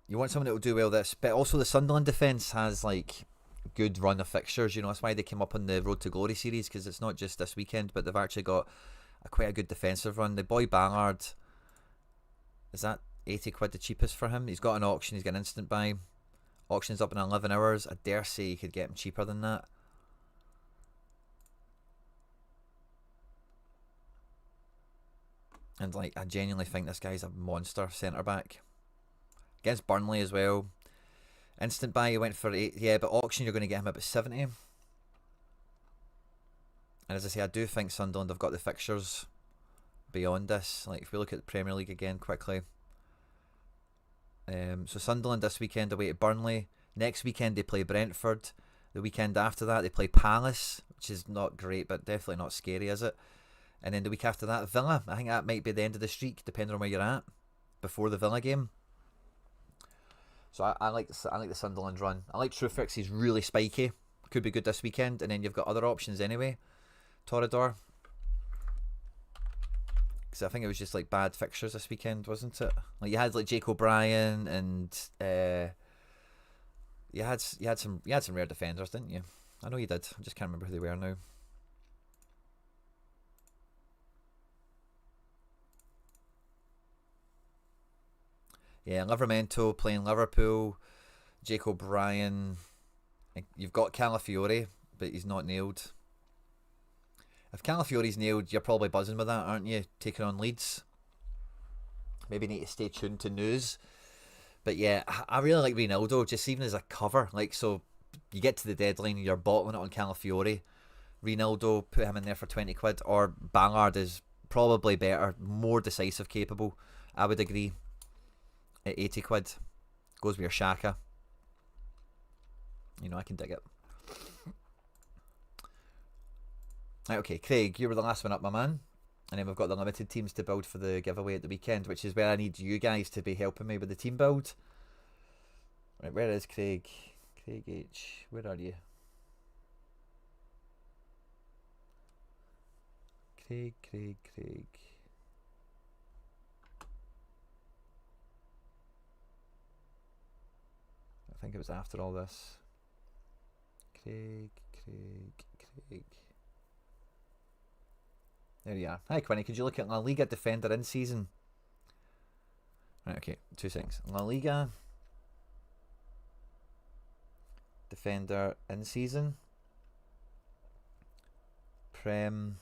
You want someone that will do well this, but also the Sunderland defence has like good run of fixtures. You know, that's why they came up on the Road to Glory series, because it's not just this weekend, but they've actually got quite a good defensive run. The boy Ballard, is that £80 the cheapest for him? He's got an auction. He's got an instant buy. Auction's up in 11 hours. I dare say you could get him cheaper than that. And like, I genuinely think this guy's a monster centre back. Against Burnley as well. Instant buy, he went for 8. Yeah, but auction, you're going to get him about 70. And as I say, I do think Sunderland have got the fixtures beyond this. Like, if we look at the Premier League again quickly. So Sunderland this weekend away to Burnley. Next weekend they play Brentford. The weekend after that they play Palace, which is not great, but definitely not scary, is it? And then the week after that, Villa. I think that might be the end of the streak, depending on where you're at, before the Villa game. So I like the Sunderland run. I like Truefair. He's really spiky. Could be good this weekend. And then you've got other options anyway. Torador. Because I think it was just like bad fixtures this weekend, wasn't it? Like you had like Jake O'Brien and you had some rare defenders, didn't you? I know you did. I just can't remember who they were now. Yeah, Livermento playing Liverpool. Jake O'Brien. You've got Calafiore, but he's not nailed. If Calafiore's nailed, you're probably buzzing with that, aren't you? Taking on Leeds. Maybe need to stay tuned to news. But yeah, I really like Ronaldo, just even as a cover. Like, so you get to the deadline, you're bottling it on Calafiore. Ronaldo, put him in there for 20 quid. Or Ballard is probably better, more decisive capable. I would agree. At 80 quid. Goes with your Shaka. You know, I can dig it. Right, okay, Craig, you were the last one up, my man. And then we've got the limited teams to build for the giveaway at the weekend, which is where I need you guys to be helping me with the team build. Right, where is Craig? Craig H, where are you? Craig. I think it was after all this. Craig. There you are. Hi, Quinny. Could you look at La Liga defender in season? Right, okay. 2 seconds. La Liga defender in season. Prem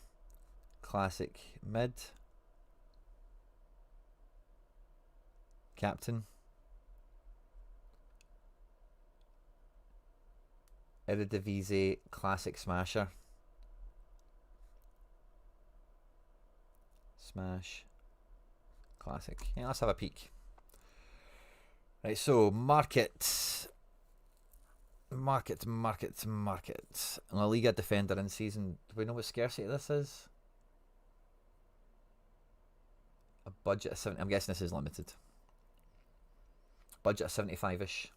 classic mid. Captain. Eredivisie classic smasher. Smash. Classic. Yeah, let's have a peek. Right, so market. La Liga defender in season. Do we know what scarcity this is? A budget of 70. I'm guessing this is limited. Budget of 75-ish.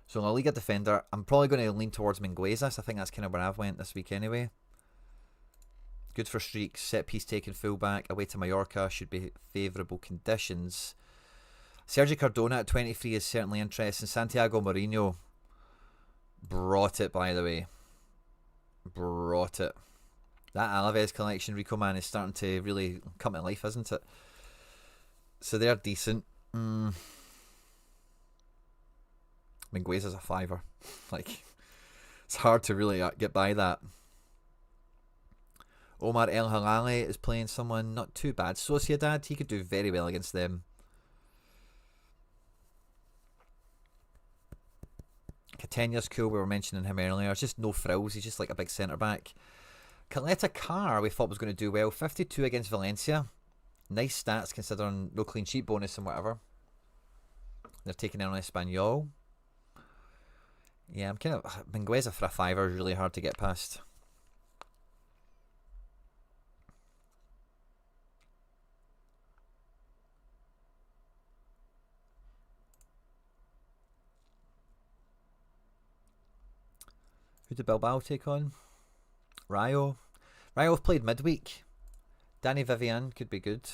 So La Liga defender, I'm probably going to lean towards Mingueza. I think that's kind of where I've went this week anyway. Good for streaks, set piece taken fullback, away to Mallorca, should be favourable conditions. Sergio Cardona at 23 is certainly interesting. Santiago Mourinho brought it, by the way. Brought it. That Alaves collection, Rico man, is starting to really come to life, isn't it? So they're decent. Mingueza's a fiver. Like, it's hard to really get by that. Omar El Halali is playing someone not too bad. Sociedad, he could do very well against them. Catena's cool, we were mentioning him earlier. It's just no frills, he's just like a big centre back. Caleta Carr, we thought was going to do well. 52 against Valencia. Nice stats considering no clean sheet bonus and whatever. They're taking in on Espanyol. Yeah, I'm kind of... Mingueza for a fiver is really hard to get past. Who did Bilbao take on? Rayo. Rayo have played midweek. Danny Vivian could be good.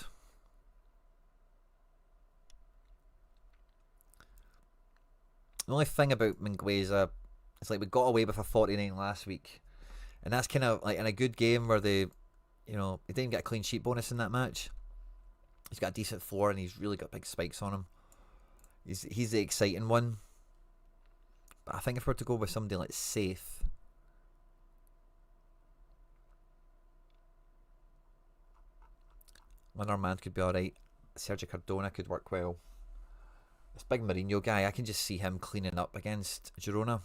The only thing about Mingueza is like we got away with a 49 last week. And that's kind of like in a good game where they, you know, he didn't get a clean sheet bonus in that match. He's got a decent floor and he's really got big spikes on him. He's the exciting one. But I think if we were to go with somebody like safe, Lenormand could be alright. Sergio Cardona could work well. This big Mourinho guy, I can just see him cleaning up against Girona.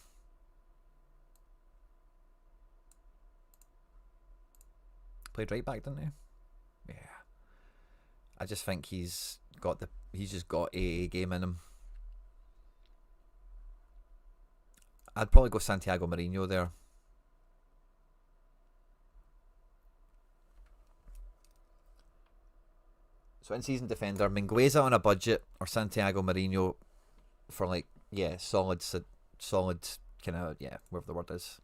Played right back, didn't he? Yeah. I just think he's just got a game in him. I'd probably go Santiago Mourinho there. So in-season defender, Mingueza on a budget or Santiago Mourinho for like, yeah, solid kind of, yeah, whatever the word is.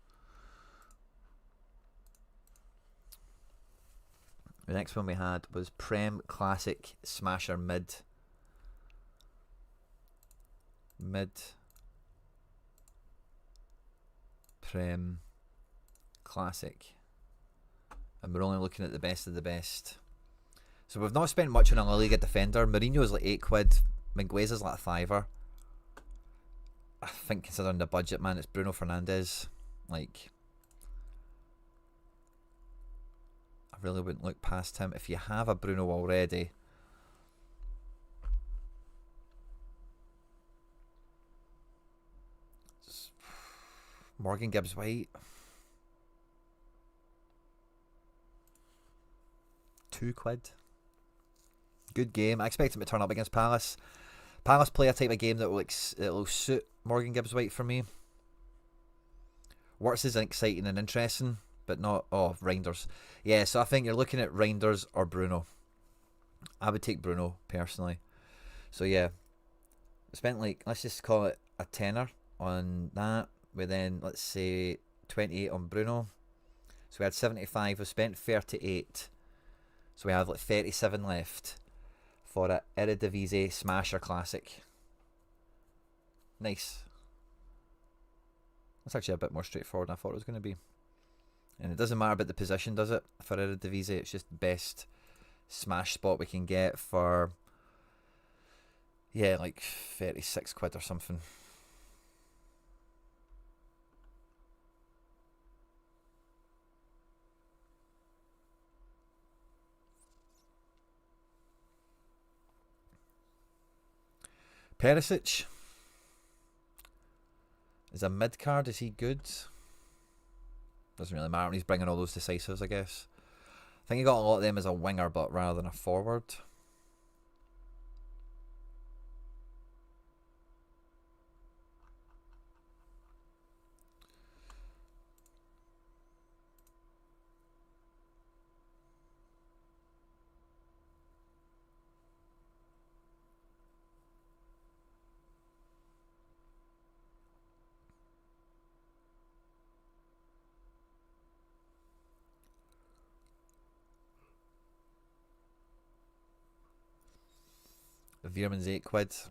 The next one we had was Prem Classic Smasher Mid. Prem Classic. And we're only looking at the best of the best. So we've not spent much on a La Liga defender. Mourinho is like 8 quid. Mingueza's like a fiver. I think considering the budget, man, it's Bruno Fernandes. Like, I really wouldn't look past him. If you have a Bruno already, Morgan Gibbs White, £2. Good game. I expect him to turn up against Palace. Palace play a type of game that will suit Morgan Gibbs White for me. Wirtz is exciting and interesting, but not... Oh, Reinders. Yeah, so I think you're looking at Reinders or Bruno. I would take Bruno, personally. So yeah, spent like, let's just call it a tenner on that. We then, let's say, 28 on Bruno. So we had 75, we spent 38. So we have like 37 left for a Eredivisie Smasher Classic. Nice. That's actually a bit more straightforward than I thought it was going to be. And it doesn't matter about the position, does it? For Eredivisie, it's just best smash spot we can get for, yeah, like £36 or something. Perisic is a mid card. Is he good? Doesn't really matter when he's bringing all those decisives, I guess. I think he got a lot of them as a winger, but rather than a forward. Veerman's £8.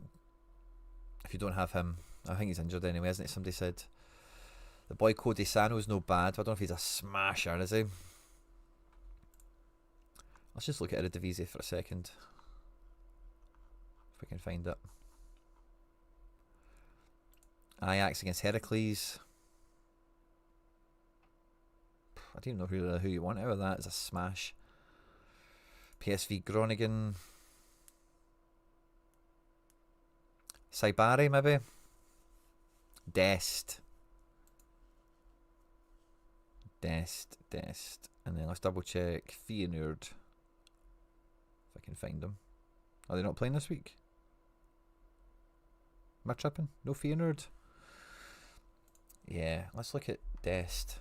If you don't have him, I think he's injured anyway, isn't he? Somebody said. The boy Cody Sano's no bad. I don't know if he's a smasher, is he? Let's just look at Eredivisie for a second. If we can find it. Ajax against Heracles. I don't even know who you want out of that. It's a smash. PSV Groningen. Saibari maybe. Dest. And then let's double check Feyenoord. If I can find them. Are they not playing this week? Am I tripping? No Feyenoord? Yeah, let's look at Dest.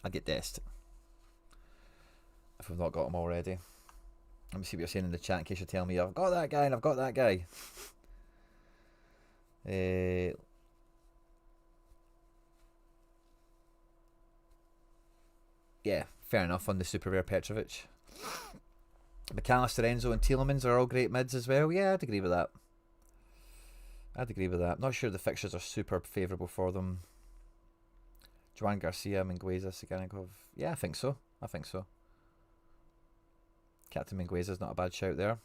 I'd get Dest. If we've not got him already. Let me see what you're saying in the chat in case you're telling me I've got that guy and I've got that guy. Yeah, fair enough on the super rare Petrovic. McAllister, Enzo and Tielemans are all great mids as well. Yeah, I'd agree with that. Not sure the fixtures are super favourable for them. Juan Garcia, Mingueza, Siganikov. Yeah, I think so. Captain Mingueza's not a bad shout there.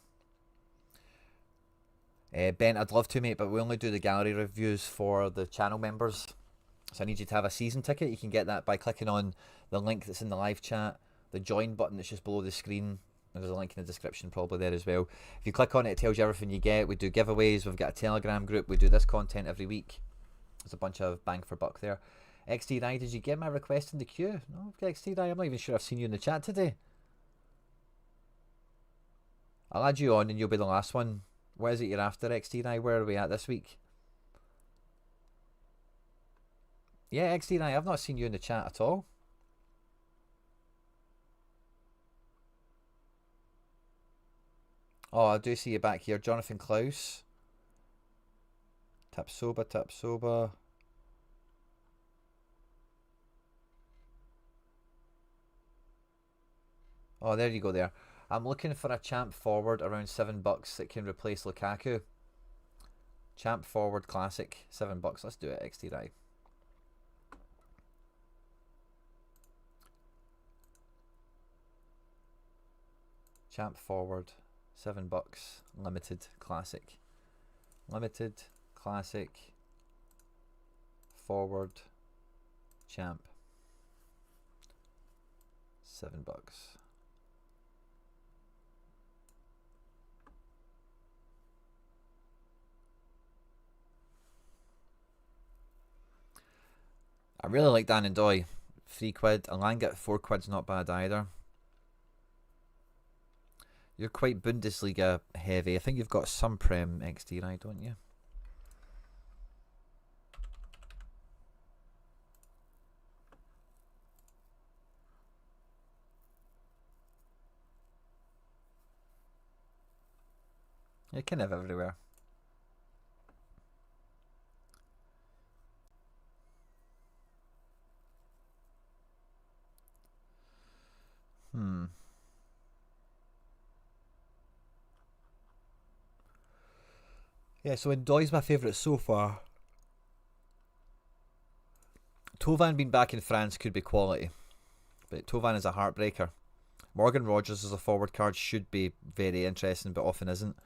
Ben, I'd love to, mate, but we only do the gallery reviews for the channel members. So I need you to have a season ticket. You can get that by clicking on the link that's in the live chat. The join button that's just below the screen. There's a link in the description probably there as well. If you click on it, it tells you everything you get. We do giveaways. We've got a Telegram group. We do this content every week. There's a bunch of bang for buck there. XT did you get my request in the queue? No, XT I'm not even sure I've seen you in the chat today. I'll add you on and you'll be the last one. What is it you're after, XT Where are we at this week? Yeah, XT I've not seen you in the chat at all. Oh, I do see you back here. Jonathan Klaus. Tapsoba. Oh, there you go there. I'm looking for a champ forward around $7 that can replace Lukaku. Champ forward classic, $7. Let's do it, XT. Champ forward, $7. Limited classic. Limited classic forward champ. $7. I really like Dan and Doy. £3. Alanga, £4 not bad either. You're quite Bundesliga heavy. I think you've got some Prem XD, right, don't you? You're kind of everywhere. Yeah, so Ndoy's my favourite so far. Tovan being back in France could be quality, but Tovan is a heartbreaker. Morgan Rogers as a forward card should be very interesting, but often isn't.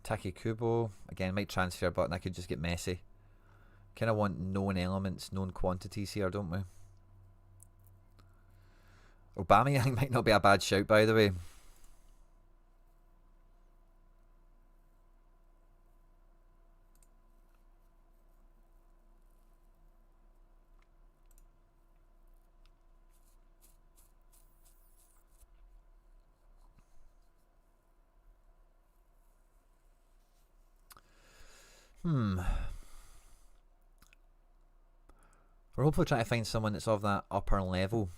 Taki Kubo, again, might transfer, but I could just get messy. Kind of want known elements, known quantities here, don't we? Aubameyang might not be a bad shout, by the way. We're hopefully trying to find someone that's of that upper level.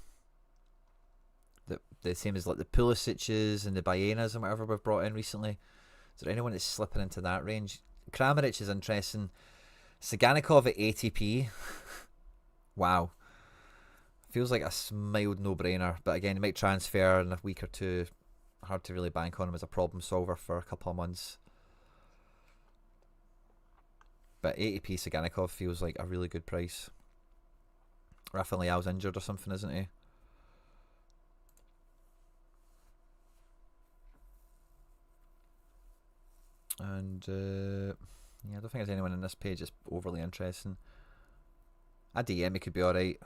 The same as like the Pulisic's and the Bayenas and whatever we've brought in recently. Is there anyone that's slipping into that range? Kramaric is interesting. Saganikov at ATP. Wow. Feels like a mild no-brainer. But again, he might transfer in a week or two. Hard to really bank on him as a problem solver for a couple of months. But ATP Saganikov feels like a really good price. Rafa Leao's injured or something, isn't he? And yeah, I don't think there's anyone in this page that's overly interesting. Adeyemi could be alright.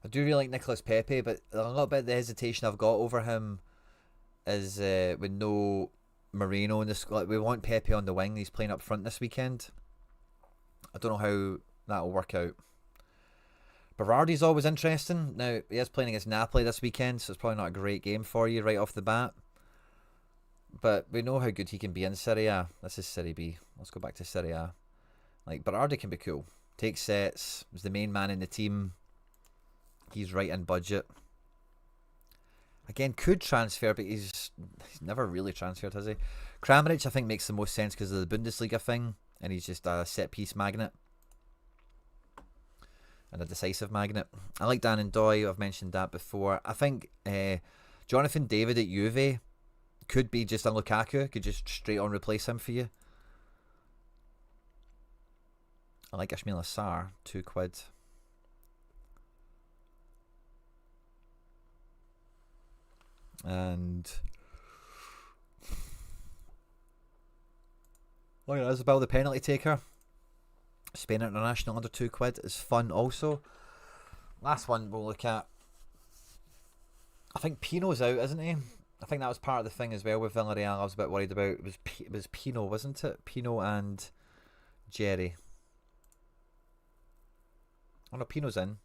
I do really like Nicolas Pepe, but a little bit of the hesitation I've got over him is with no Moreno in this. Like, we want Pepe on the wing. He's playing up front this weekend. I don't know how that'll work out. Berardi's always interesting. Now, he is playing against Napoli this weekend, so it's probably not a great game for you right off the bat. But we know how good he can be in Serie A. This is Serie B. Let's go back to Serie A. Like, Berardi can be cool. Takes sets. Was the main man in the team. He's right in budget. Again, could transfer, but he's never really transferred, has he? Kramaric, I think, makes the most sense because of the Bundesliga thing, and he's just a set-piece magnet. And a decisive magnet. I like Dan and Doy. I've mentioned that before. I think Jonathan David at Juve could be just a Lukaku. Could just straight on replace him for you. I like Ishmael Assar. £2. And look at Isabel, the penalty taker. Spain International under £2 is fun also. Last one we'll look at. I think Pino's out, isn't he? I think that was part of the thing as well with Villarreal. I was a bit worried about. It was Pino, wasn't it? Pino and Jerry. Oh no, Pino's in.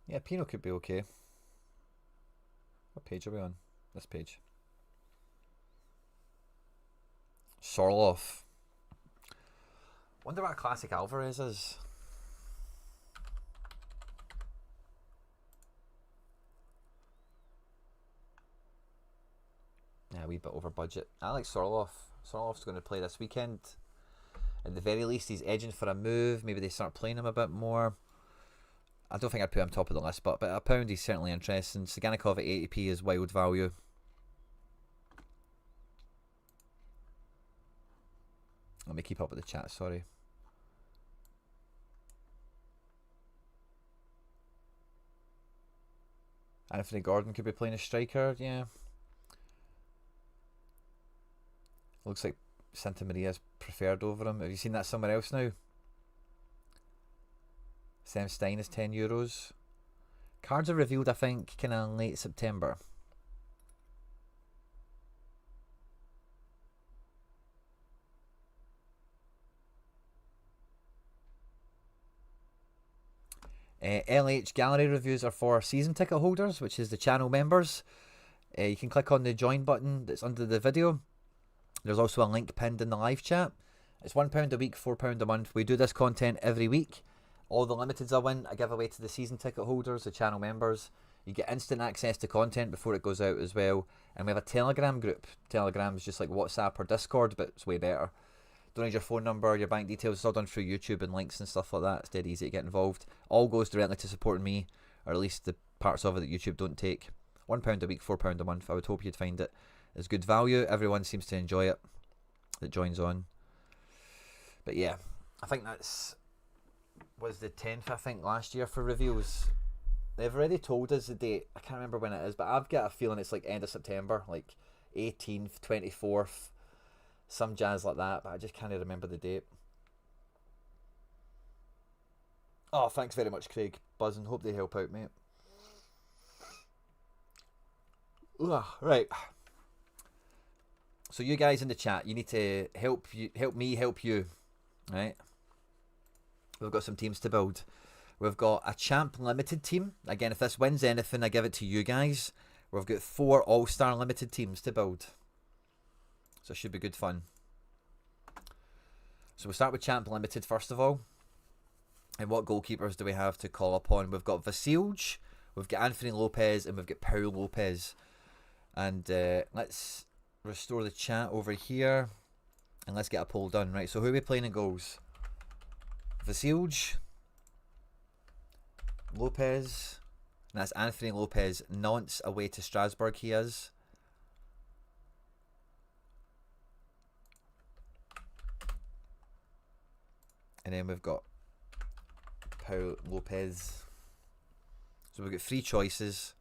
Yeah, Pino could be okay. What page are we on? This page. Sorloff. Wonder what a classic Alvarez is. Yeah, a wee bit over budget. I like Sorloff. Sorloff's going to play this weekend. At the very least, he's edging for a move. Maybe they start playing him a bit more. I don't think I'd put him top of the list, but a pound he's certainly interesting. Saganikov at 80p is wild value. Let me keep up with the chat, sorry. Anthony Gordon could be playing a striker, yeah. Looks like Santa Maria's preferred over him. Have you seen that somewhere else now? Sam Stein is €10. Cards are revealed, I think, kind of late September. LH gallery reviews are for season ticket holders, which is the channel members. You can click on the join button that's under the video. There's also a link pinned in the live chat. It's £1 a week, £4 a month. We do this content every week. All the limiteds I win, I give away to the season ticket holders, the channel members. You get instant access to content before it goes out as well. And we have a Telegram group. Telegram is just like WhatsApp or Discord, but it's way better. Don't need your phone number, your bank details. It's all done through YouTube and links and stuff like that. It's dead easy to get involved. All goes directly to supporting me, or at least the parts of it that YouTube don't take. £1 a week, £4 a month. I would hope you'd find it as good value. Everyone seems to enjoy it that joins on. But yeah, I think that's was the 10th, I think, last year for reveals. They've already told us the date. I can't remember when it is, but I've got a feeling it's like end of September, like 18th, 24th, some jazz like that, but I just can't remember the date. Oh, thanks very much, Craig. Buzzing. Hope they help out, mate. Ugh, right. So you guys in the chat, you need to help me help you, right? We've got some teams to build. We've got a champ limited team. Again, if this wins anything, I give it to you guys. We've got 4 all-star limited teams to build. So it should be good fun. So we'll start with champ limited first of all. And what goalkeepers do we have to call upon? We've got Vasilj, we've got Anthony Lopez, and we've got Paul Lopez. And let's restore the chat over here. And let's get a poll done. Right, so who are we playing in goals? Vasilj, Lopez, and that's Anthony Lopez. Nantes away to Strasbourg he is. And then we've got Paul Lopez. So we've got 3 choices.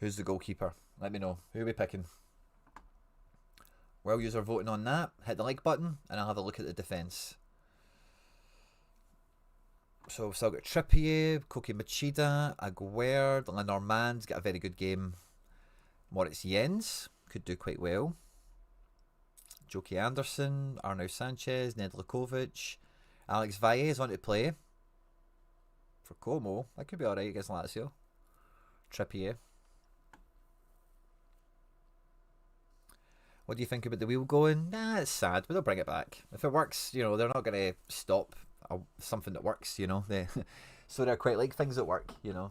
Who's the goalkeeper? Let me know. Who are we picking? While you're voting on that, hit the like button and I'll have a look at the defence. So we've still got Trippier, Koki Machida, Aguerd, Lenormand's got a very good game. Moritz Jens could do quite well. Joki Anderson, Arnau Sanchez, Nedlikovic, Alex Valle is on to play for Como. That could be alright against Lazio. Trippier. What do you think about the wheel going? Nah, it's sad, but they'll bring it back. If it works, you know, they're not going to stop something that works, you know. So they're quite like things that work, you know.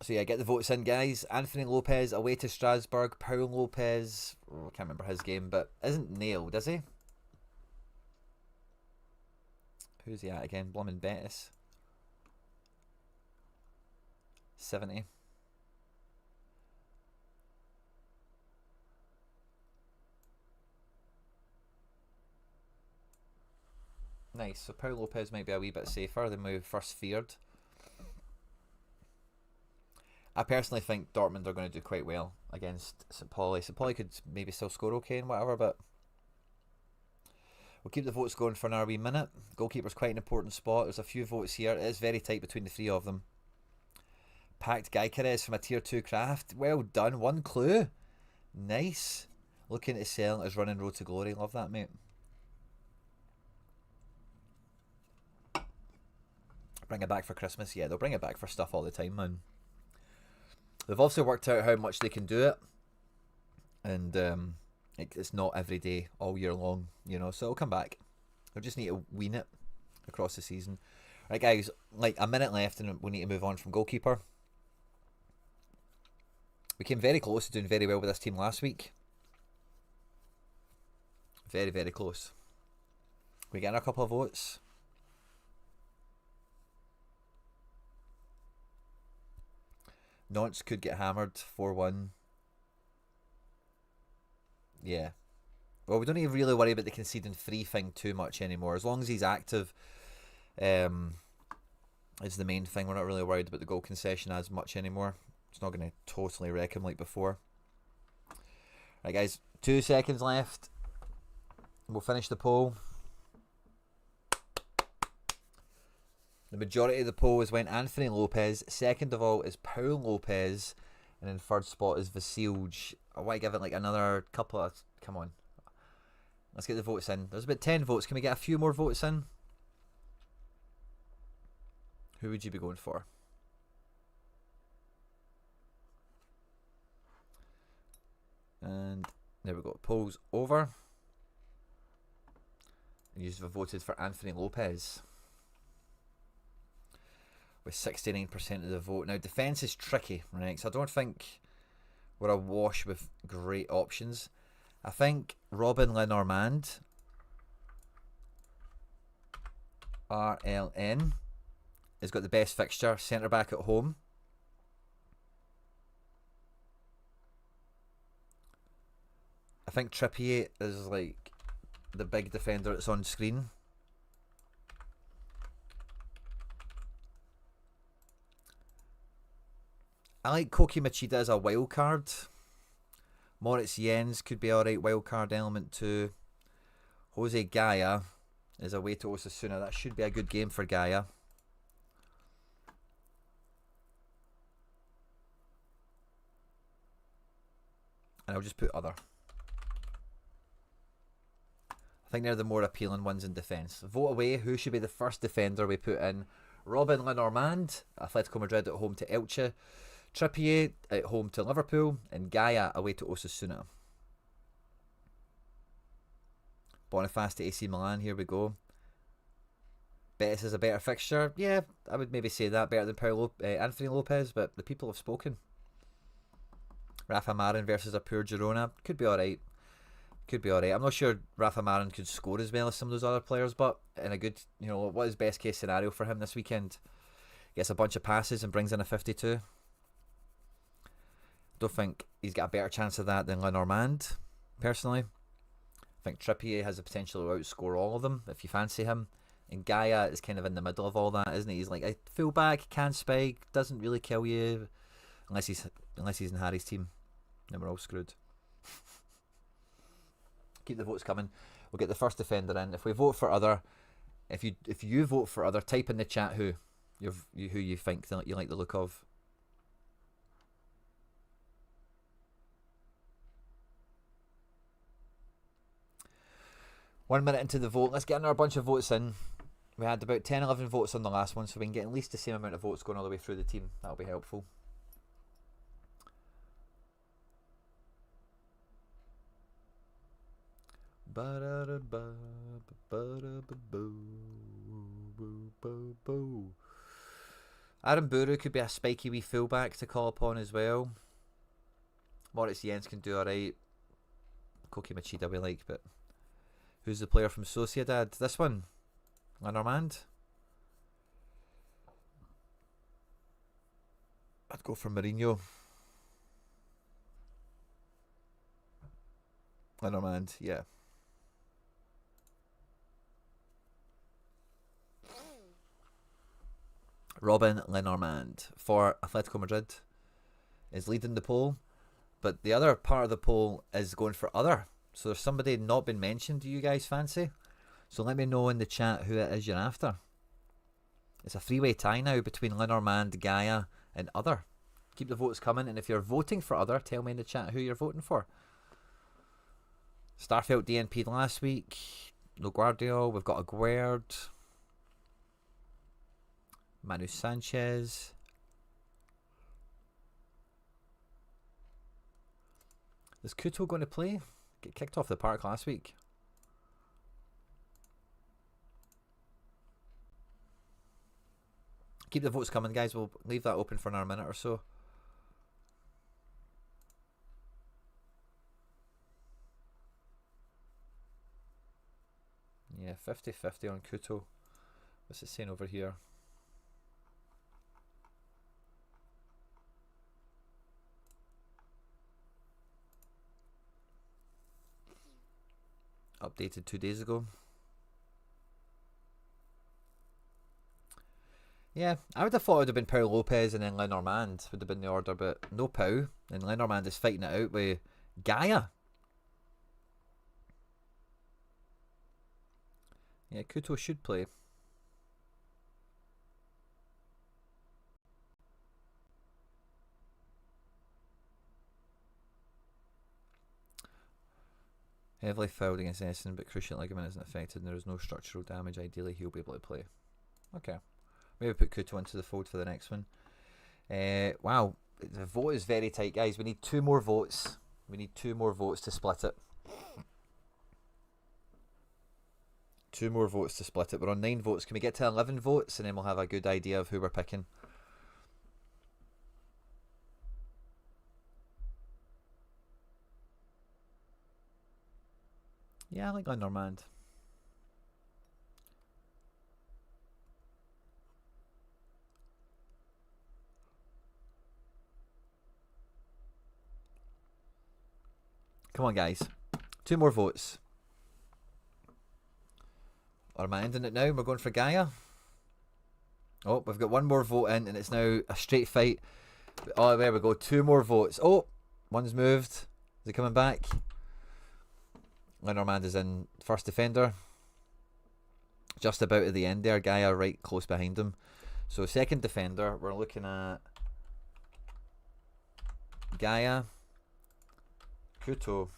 So yeah, get the votes in, guys. Anthony Lopez away to Strasbourg. Paul Lopez, I can't remember his game, but isn't nailed, is he? Who's he at again? Bloomin' Betis. 70. Nice, so Paul Lopez might be a wee bit safer than we first feared. I personally think Dortmund are going to do quite well against St. Pauli. St. Pauli could maybe still score okay and whatever, but we'll keep the votes going for another wee minute. Goalkeeper's quite an important spot. There's a few votes here. It is very tight between the 3 of them. Packed Gyökeres from a tier 2 craft. Well done. 1 clue. Nice. Looking to sell his running road to glory. Love that, mate. Bring it back for Christmas. Yeah, they'll bring it back for stuff all the time, man. They've obviously worked out how much they can do it, and it's not every day, all year long, you know. So it'll come back. They'll just need to wean it across the season. Right, guys, like a minute left, and we need to move on from goalkeeper. We came very close to doing very well with this team last week. Very, very close. We getting a couple of votes. Nonce could get hammered 4-1. Yeah. Well, we don't need to really worry about the conceding free thing too much anymore. As long as he's active, is the main thing. We're not really worried about the goal concession as much anymore. It's not going to totally wreck him like before. Right, guys, 2 seconds left. We'll finish the poll. The majority of the poll is when Anthony Lopez. Second of all is Paul Lopez. And in third spot is Vasilj. I want to give it like another couple of... Come on. Let's get the votes in. There's about 10 votes. Can we get a few more votes in? Who would you be going for? And there we go. Poll's over. And you've voted for Anthony Lopez with 69% of the vote. Now, defence is tricky, right? So I don't think we're awash with great options. I think Robin Lenormand, RLN, has got the best fixture. Centre back at home. I think Trippier is like the big defender that's on screen. I like Koki Machida as a wild card. Moritz Jens could be alright, wild card element too. Jose Gaia is away to Osasuna. That should be a good game for Gaia. And I'll just put other. I think they're the more appealing ones in defence. Vote away. Who should be the first defender we put in? Robin Lenormand, Atletico Madrid at home to Elche. Trippier at home to Liverpool. And Gaia away to Osasuna. Boniface to AC Milan. Here we go. Betis is a better fixture. Yeah, I would maybe say that. Better than Anthony Lopez, but the people have spoken. Rafa Marin versus a poor Girona. Could be alright. Could be alright. I'm not sure Rafa Marin could score as well as some of those other players, but in a good, you know, what is best case scenario for him this weekend? Gets a bunch of passes and brings in a 52. Don't think he's got a better chance of that than Lenormand, personally. I think Trippier has the potential to outscore all of them if you fancy him. And Gaia is kind of in the middle of all that, isn't he? He's like a fullback, can spike, doesn't really kill you, unless he's in Harry's team. Then we're all screwed. Keep the votes coming. We'll get the first defender in. If we vote for other, if you vote for other, type in the chat who you think that you like the look of. One minute into the vote. Let's get another bunch of votes in. We had about 10, 11 votes on the last one, so we can get at least the same amount of votes going all the way through the team. That'll be helpful. Aaron Buru could be a spiky wee fullback to call upon as well. Moritz Jens can do alright. Koki Machida we like, but who's the player from Sociedad? This one? Lenormand? I'd go for Mourinho. Lenormand, yeah. Robin Lenormand for Atletico Madrid is leading the poll, but the other part of the poll is going for other. So there's somebody not been mentioned. Do you guys fancy? So let me know in the chat who it is you're after. It's a three-way tie now between Lenormand, Gaia and other. Keep the votes coming, and if you're voting for other, tell me in the chat who you're voting for. Starfelt DNP'd last week. No Guardiola. We've got Aguerd. Manu Sanchez. Is Kuto going to play? Get kicked off the park last week. Keep the votes coming, guys. We'll leave that open for another minute or so. Yeah, 50-50 on Kuto. What's it saying over here? Updated 2 days ago. Yeah, I would have thought it would have been Pau Lopez and then Lenormand would have been the order, but no Pau. And Lenormand is fighting it out with Gaia. Yeah, Kuto should play. Heavily fouled against Essen, but cruciate ligament isn't affected and there is no structural damage. Ideally, he'll be able to play. Okay. Maybe put Kuto into the fold for the next one. Wow. The vote is very tight, guys. We need 2 more votes. We need 2 more votes to split it. 2 more votes to split it. We're on 9 votes. Can we get to 11 votes and then we'll have a good idea of who we're picking? Yeah, I like Lenormand. Come on, guys. 2 more votes. Or am I ending it now? We're going for Gaia. Oh, we've got 1 more vote in, and it's now a straight fight. Oh, there we go. 2 more votes. Oh, one's moved. Is he coming back? Lenormand is in first defender. Just about at the end there. Gaia right close behind him. So second defender, we're looking at Gaia, Kuto,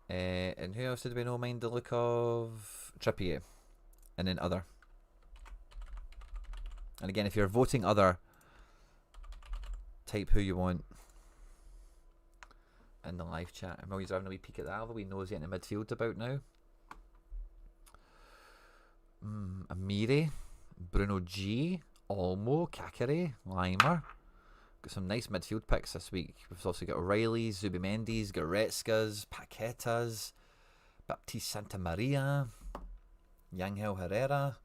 and who else did we know mind the look of? Trippier, and then other. And again, if you're voting other, type who you want in the live chat. I'm always having a wee peek at that. Have a wee nosy into midfield about now. Amiri, Bruno G, Olmo, Kakare, Limer. Got some nice midfield picks this week. We've also got O'Reilly's, Zubimendi's, Goretzka's, Paqueta's, Baptiste Santa Maria, Yangel Herrera.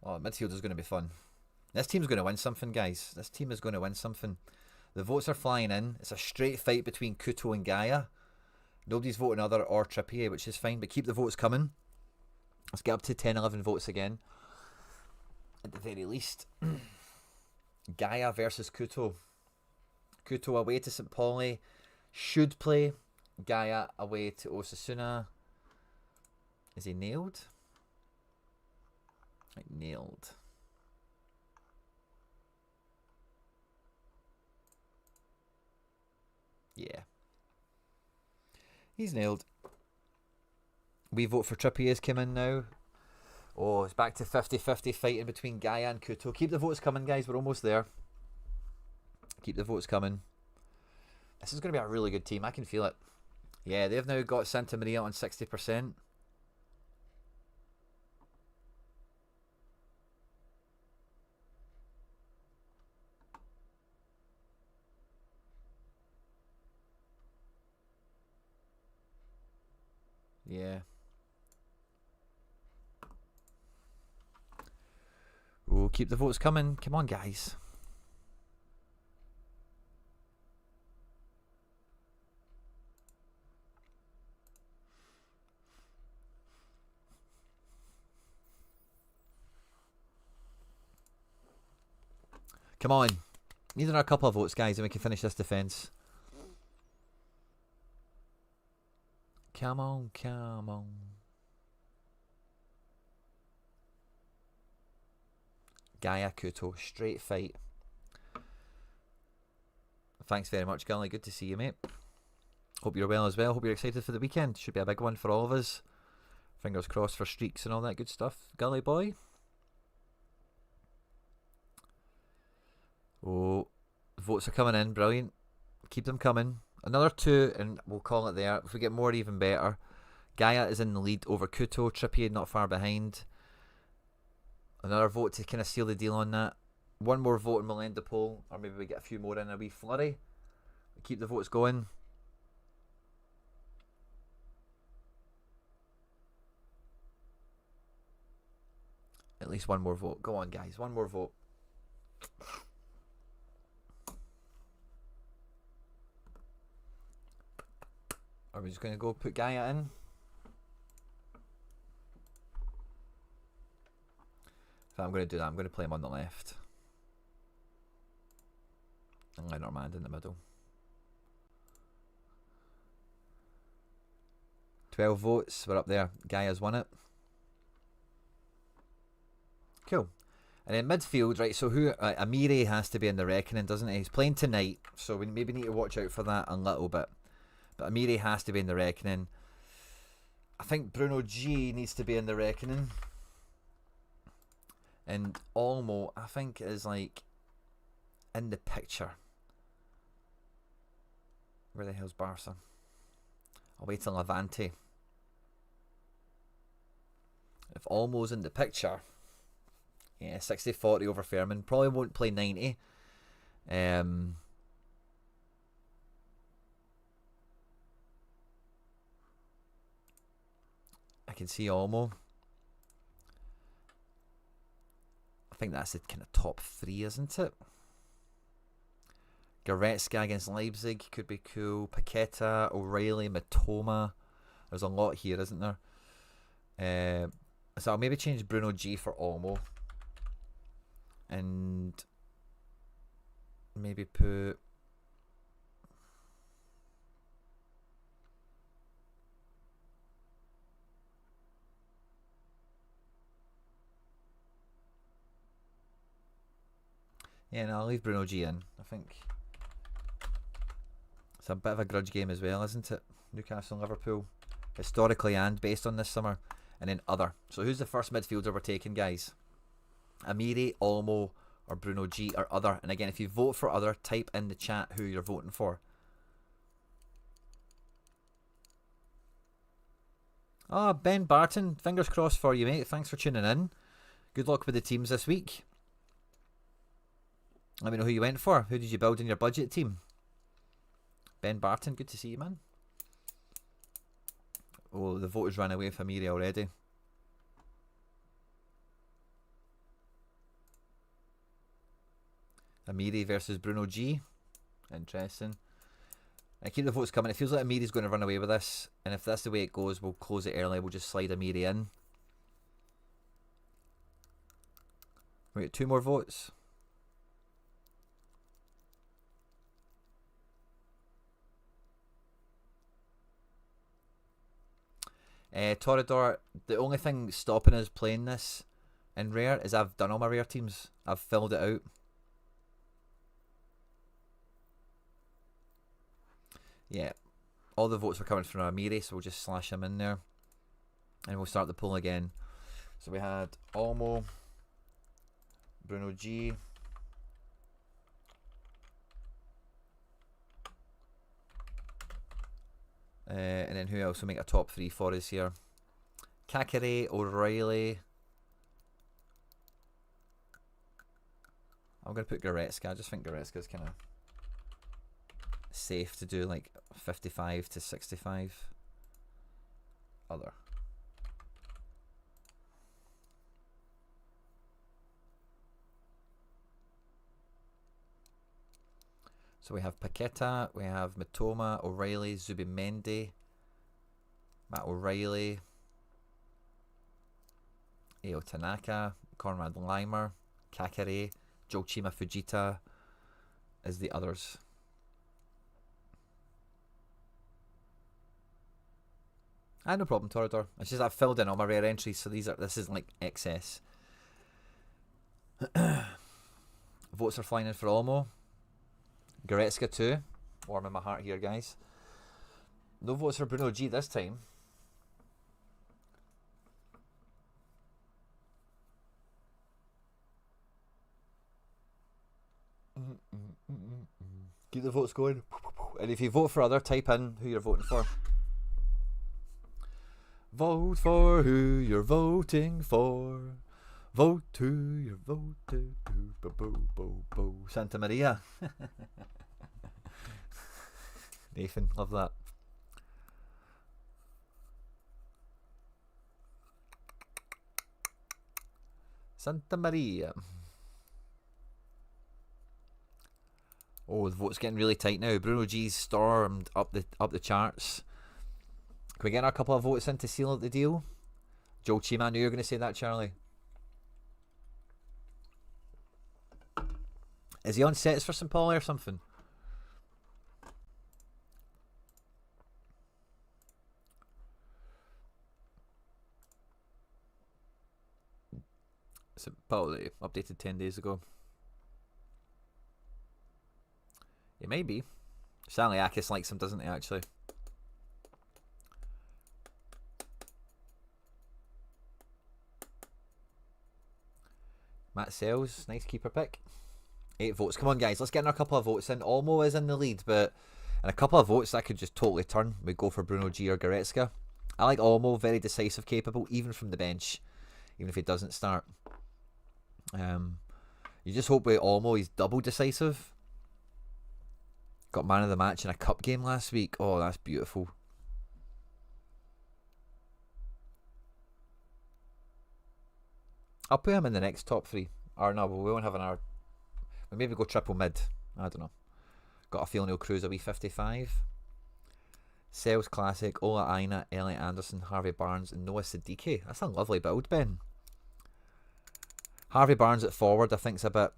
Oh, midfield is going to be fun. This team's going to win something, guys. This team is going to win something. The votes are flying in. It's a straight fight between Kuto and Gaia. Nobody's voting other or Trippier, which is fine, but keep the votes coming. Let's get up to 10, 11 votes again. At the very least. Gaia versus Kuto. Kuto away to St. Pauli. Should play. Gaia away to Osasuna. Is he nailed? Like nailed. Yeah. He's nailed. We vote for Trippier's come in now. Oh, it's back to 50-50 fighting between Gaia and Kuto. Keep the votes coming, guys. We're almost there. Keep the votes coming. This is going to be a really good team. I can feel it. Yeah, they've now got Santa Maria on 60%. Yeah. Oh, keep the votes coming. Come on, guys. Come on. Need another couple of votes, guys, and we can finish this defence. Come on, come on. Gaia Kuto, straight fight. Thanks very much, Gully. Good to see you, mate. Hope you're well as well. Hope you're excited for the weekend. Should be a big one for all of us. Fingers crossed for streaks and all that good stuff. Gully boy. Oh, Votes are coming in, brilliant. Keep them coming. Another 2 and we'll call it there. If we get more, even better. Gaia is in the lead over Kuto. Trippier not far behind. Another vote to kind of seal the deal on that. One more vote and we'll end the poll. Or maybe we get a few more in a wee flurry. Keep the votes going. At least one more vote. Go on, guys. One more vote. Are we just going to go put Gaia in? If I'm going to do that, I'm going to play him on the left. And Lenormand in the middle. 12 votes. We're up there. Gaia's won it. Cool. And then midfield, right, so who... Amiri has to be in the reckoning, doesn't he? He's playing tonight, so we maybe need to watch out for that a little bit. But Amiri has to be in the reckoning. I think Bruno G needs to be in the reckoning. And Olmo, I think, is like in the picture. Where the hell's Barca? I'll wait till Levante. If Olmo's in the picture, yeah, 60-40 over Fairman. Probably won't play 90. I can see Olmo. I think that's the kind of top 3, isn't it? Goretzka against Leipzig could be cool. Paqueta, O'Reilly, Matoma. There's a lot here, isn't there? So I'll maybe change Bruno G for Olmo. And maybe put... Yeah, no, I'll leave Bruno G in. I think it's a bit of a grudge game as well, isn't it? Newcastle and Liverpool, historically and based on this summer. And then other. So who's the first midfielder we're taking, guys? Amiri, Olmo, or Bruno G, or other. And again, if you vote for other, type in the chat who you're voting for. Ah, Ben Barton, fingers crossed for you, mate. Thanks for tuning in. Good luck with the teams this week. Let me know who you went for. Who did you build in your budget team? Ben Barton, good to see you, man. Oh, the voters ran away from Amiri already. Amiri versus Bruno G. Interesting. I keep the votes coming. It feels like Amiri's going to run away with this. And if that's the way it goes, we'll close it early. We'll just slide Amiri in. We got 2 more votes. Torador, the only thing stopping us playing this in rare is I've done all my rare teams. I've filled it out. Yeah, all the votes were coming from Amiri, so we'll just slash him in there. And we'll start the poll again. So we had Olmo, Bruno G, and then who else will make a top 3 for us here? Kakere, O'Reilly. I'm going to put Goretzka. I just think Goretzka's kind of safe to do, like 55 to 65. Other. So we have Paqueta, we have Matoma, O'Reilly, Zubimendi, Matt O'Reilly, Eo Tanaka, Conrad Limer, Kakare, Joachima Fujita as the others. No problem, Torador. It's just I've filled in all my rare entries, so this is like excess. Votes are flying in for Olmo. Goretzka too. Warming my heart here, guys. No votes for Bruno G this time. Keep the votes going. And if you vote for other, type in who you're voting for. Vote for who you're voting for. Vote who you're voting to. Santa Maria. Nathan, love that. Santa Maria. Oh, the vote's getting really tight now. Bruno G's stormed up the charts. Can we get a couple of votes in to seal out the deal? Joe Chima, I knew you were going to say that, Charlie. Is he on sets for St. Pauli or something? St. Pauli, updated 10 days ago. It may be. Saliakis likes him, doesn't he, actually? Matt Sells, nice keeper pick. 8 votes. Come on, guys, let's get in a couple of votes in. Olmo is in the lead, but in a couple of votes, that could just totally turn. We go for Bruno G or Goretzka. I like Olmo, very decisive, capable, even from the bench, even if he doesn't start. You just hope with Olmo he's double decisive. Got man of the match in a cup game last week. Oh, that's beautiful. I'll put him in the next top 3. Or no, we won't have an hour. We'll maybe go triple mid. I don't know. Got a feeling he'll cruise a wee 55. Sales Classic, Ola Aina, Elliot Anderson, Harvey Barnes, and Noah Siddiqui. That's a lovely build, Ben. Harvey Barnes at forward, I think, is a bit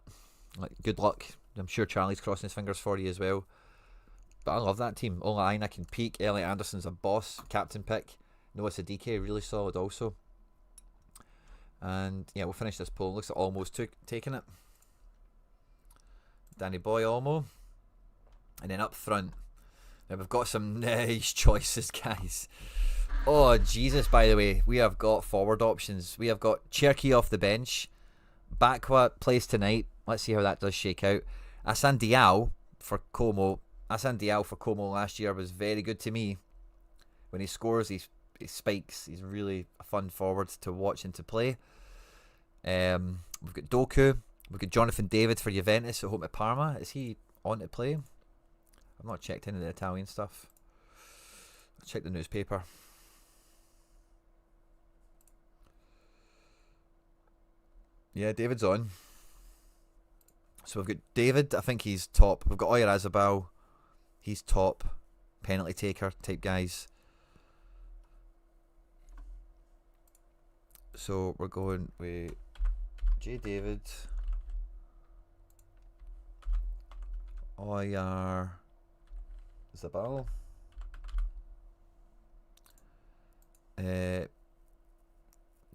like good luck. I'm sure Charlie's crossing his fingers for you as well. But I love that team. Ola Aina can peak. Elliot Anderson's a boss, captain pick. Noah Siddiqui, really solid also. And yeah, we'll finish this poll. Looks like almost taking it. Danny Boy, Olmo. And then up front, now we've got some nice choices, guys. Oh, Jesus, by the way, we have got forward options. We have got Cherky off the bench. Bakwa plays tonight. Let's see how that does shake out. Asan Diao for Como. Asan Diao for Como last year was very good to me. When he scores, he spikes. He's really a fun forward to watch and to play. We've got Doku. We've got Jonathan David for Juventus at home at Parma. Is he on to play? I've not checked any of the Italian stuff. I'll check the newspaper. Yeah, David's on. So we've got David. I think he's top. We've got Oyarzabal. He's top. Penalty taker type guys. So we're going with J. David. Oyarzabal.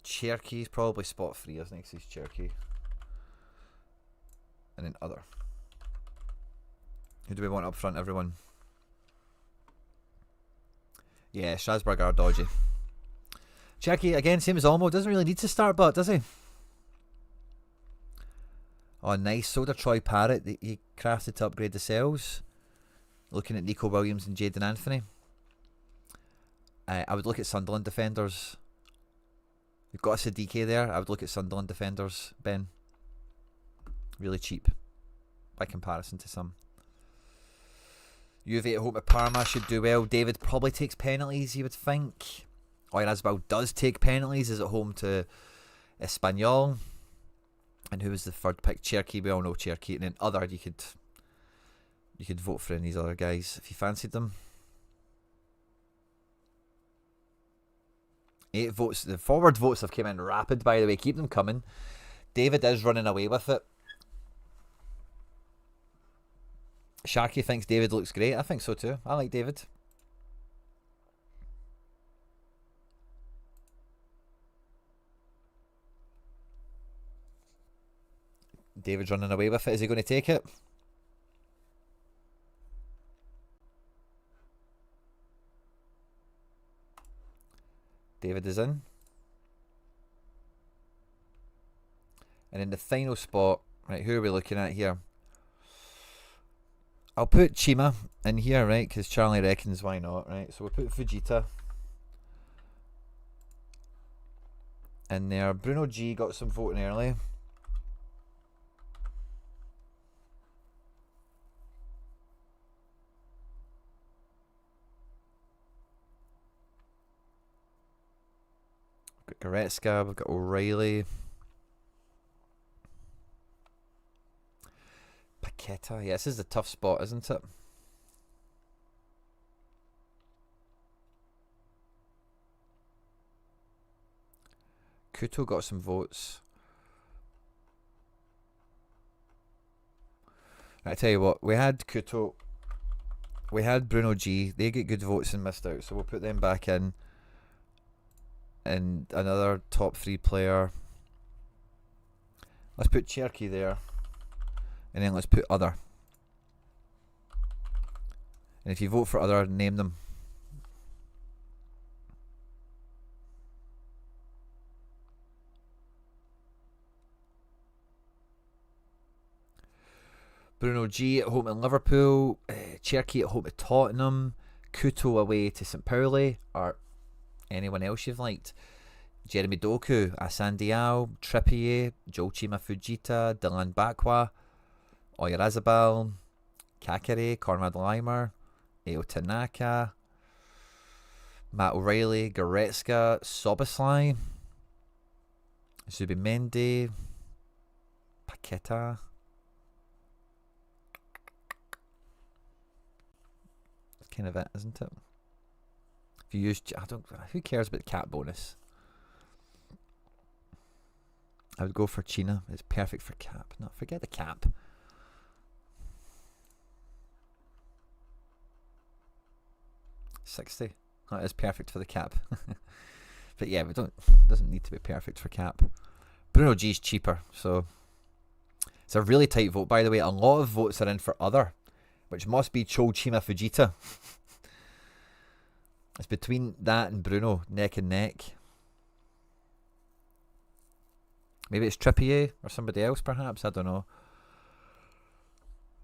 Cherky's probably spot 3, isn't he? 'Cause he's Cherky. And then other. Who do we want up front, everyone? Yeah, Strasbourg are dodgy. Cherky, again, same as Olmo. Doesn't really need to start, but does he? Oh, nice. Soda Troy Parrott. He crafted to upgrade the cells. Looking at Nico Williams and Jadon Anthony. I would look at Sunderland defenders. You've got a Siddiqui there. I would look at Sunderland defenders, Ben. Really cheap by comparison to some. Juve at home at Parma should do well. David probably takes penalties, you would think. Oyarzabal does take penalties. Is at home to Espanyol. And who was the third pick? Cherky. We all know Cherky. And then other, you could vote for any of these other guys if you fancied them. 8 votes. The forward votes have come in rapid, by the way. Keep them coming. David is running away with it. Sharky thinks David looks great. I think so too. I like David. David's running away with it. Is he going to take it? David is in. And in the final spot, right, who are we looking at here? I'll put Chima in here, right? Because Charlie reckons why not, right? So we'll put Fujita in there. Bruno G got some voting early. We've got Goretzka, we've got O'Reilly. Paqueta, yeah, this is a tough spot, isn't it? Kuto got some votes. I tell you what, we had Kuto, we had Bruno G. They get good votes and missed out, so we'll put them back in. And another top 3 player. Let's put Cherky there. And then let's put other. And if you vote for other, name them. Bruno G at home in Liverpool. Cherky at home to Tottenham. Kuto away to St. Pauli. Or anyone else you've liked. Jeremy Doku, Asan Diao, Trippier, Joachima Fujita, Dylan Bakwa, Oyarzabal, Kakare, Conrad Leimer, Eo Tanaka, Matt O'Reilly, Goretzka, Soboslai, Zubimendi, Paqueta. That's kind of it, isn't it? If you use, who cares about the cap bonus? I would go for China. It's perfect for cap. No, forget the cap. $60. That is perfect for the cap. But yeah, doesn't need to be perfect for cap. Bruno G's cheaper, so it's a really tight vote. By the way, a lot of votes are in for other, which must be Chima Fujita. It's between that and Bruno, neck and neck. Maybe it's Trippier or somebody else, perhaps. I don't know.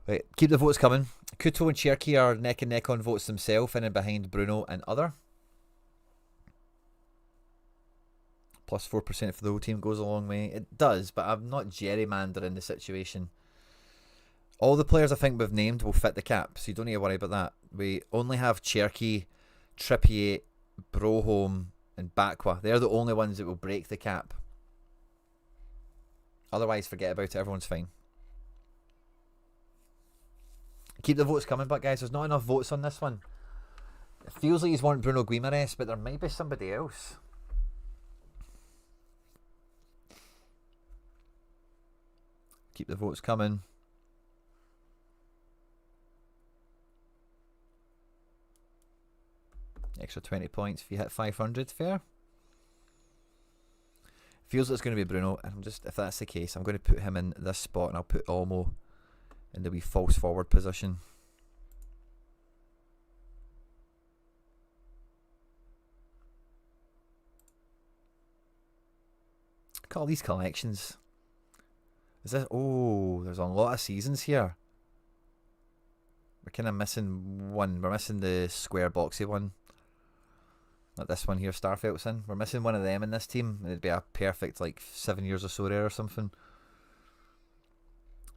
Right, keep the votes coming. Kuto and Cherky are neck and neck on votes themselves, in and behind Bruno and other. Plus 4% for the whole team goes a long way. It does, but I'm not gerrymandering the situation. All the players I think we've named will fit the cap, so you don't need to worry about that. We only have Cherky, Trippier, Broholm, and Bakwa. They're the only ones that will break the cap. Otherwise, forget about it. Everyone's fine. Keep the votes coming, but guys, there's not enough votes on this one. It feels like he's want Bruno Guimaraes, but there might be somebody else. Keep the votes coming. Extra 20 points if you hit 500. Fair. Feels like it's going to be Bruno, and if that's the case, I'm going to put him in this spot, and I'll put Olmo in the wee false forward position. Look at all these collections. Is this? Oh, there's a lot of seasons here. We're kind of missing one. We're missing the square boxy one. Like this one here, Starfelt's in. We're missing one of them in this team. It'd be a perfect, like, 7 years of Sorare or something.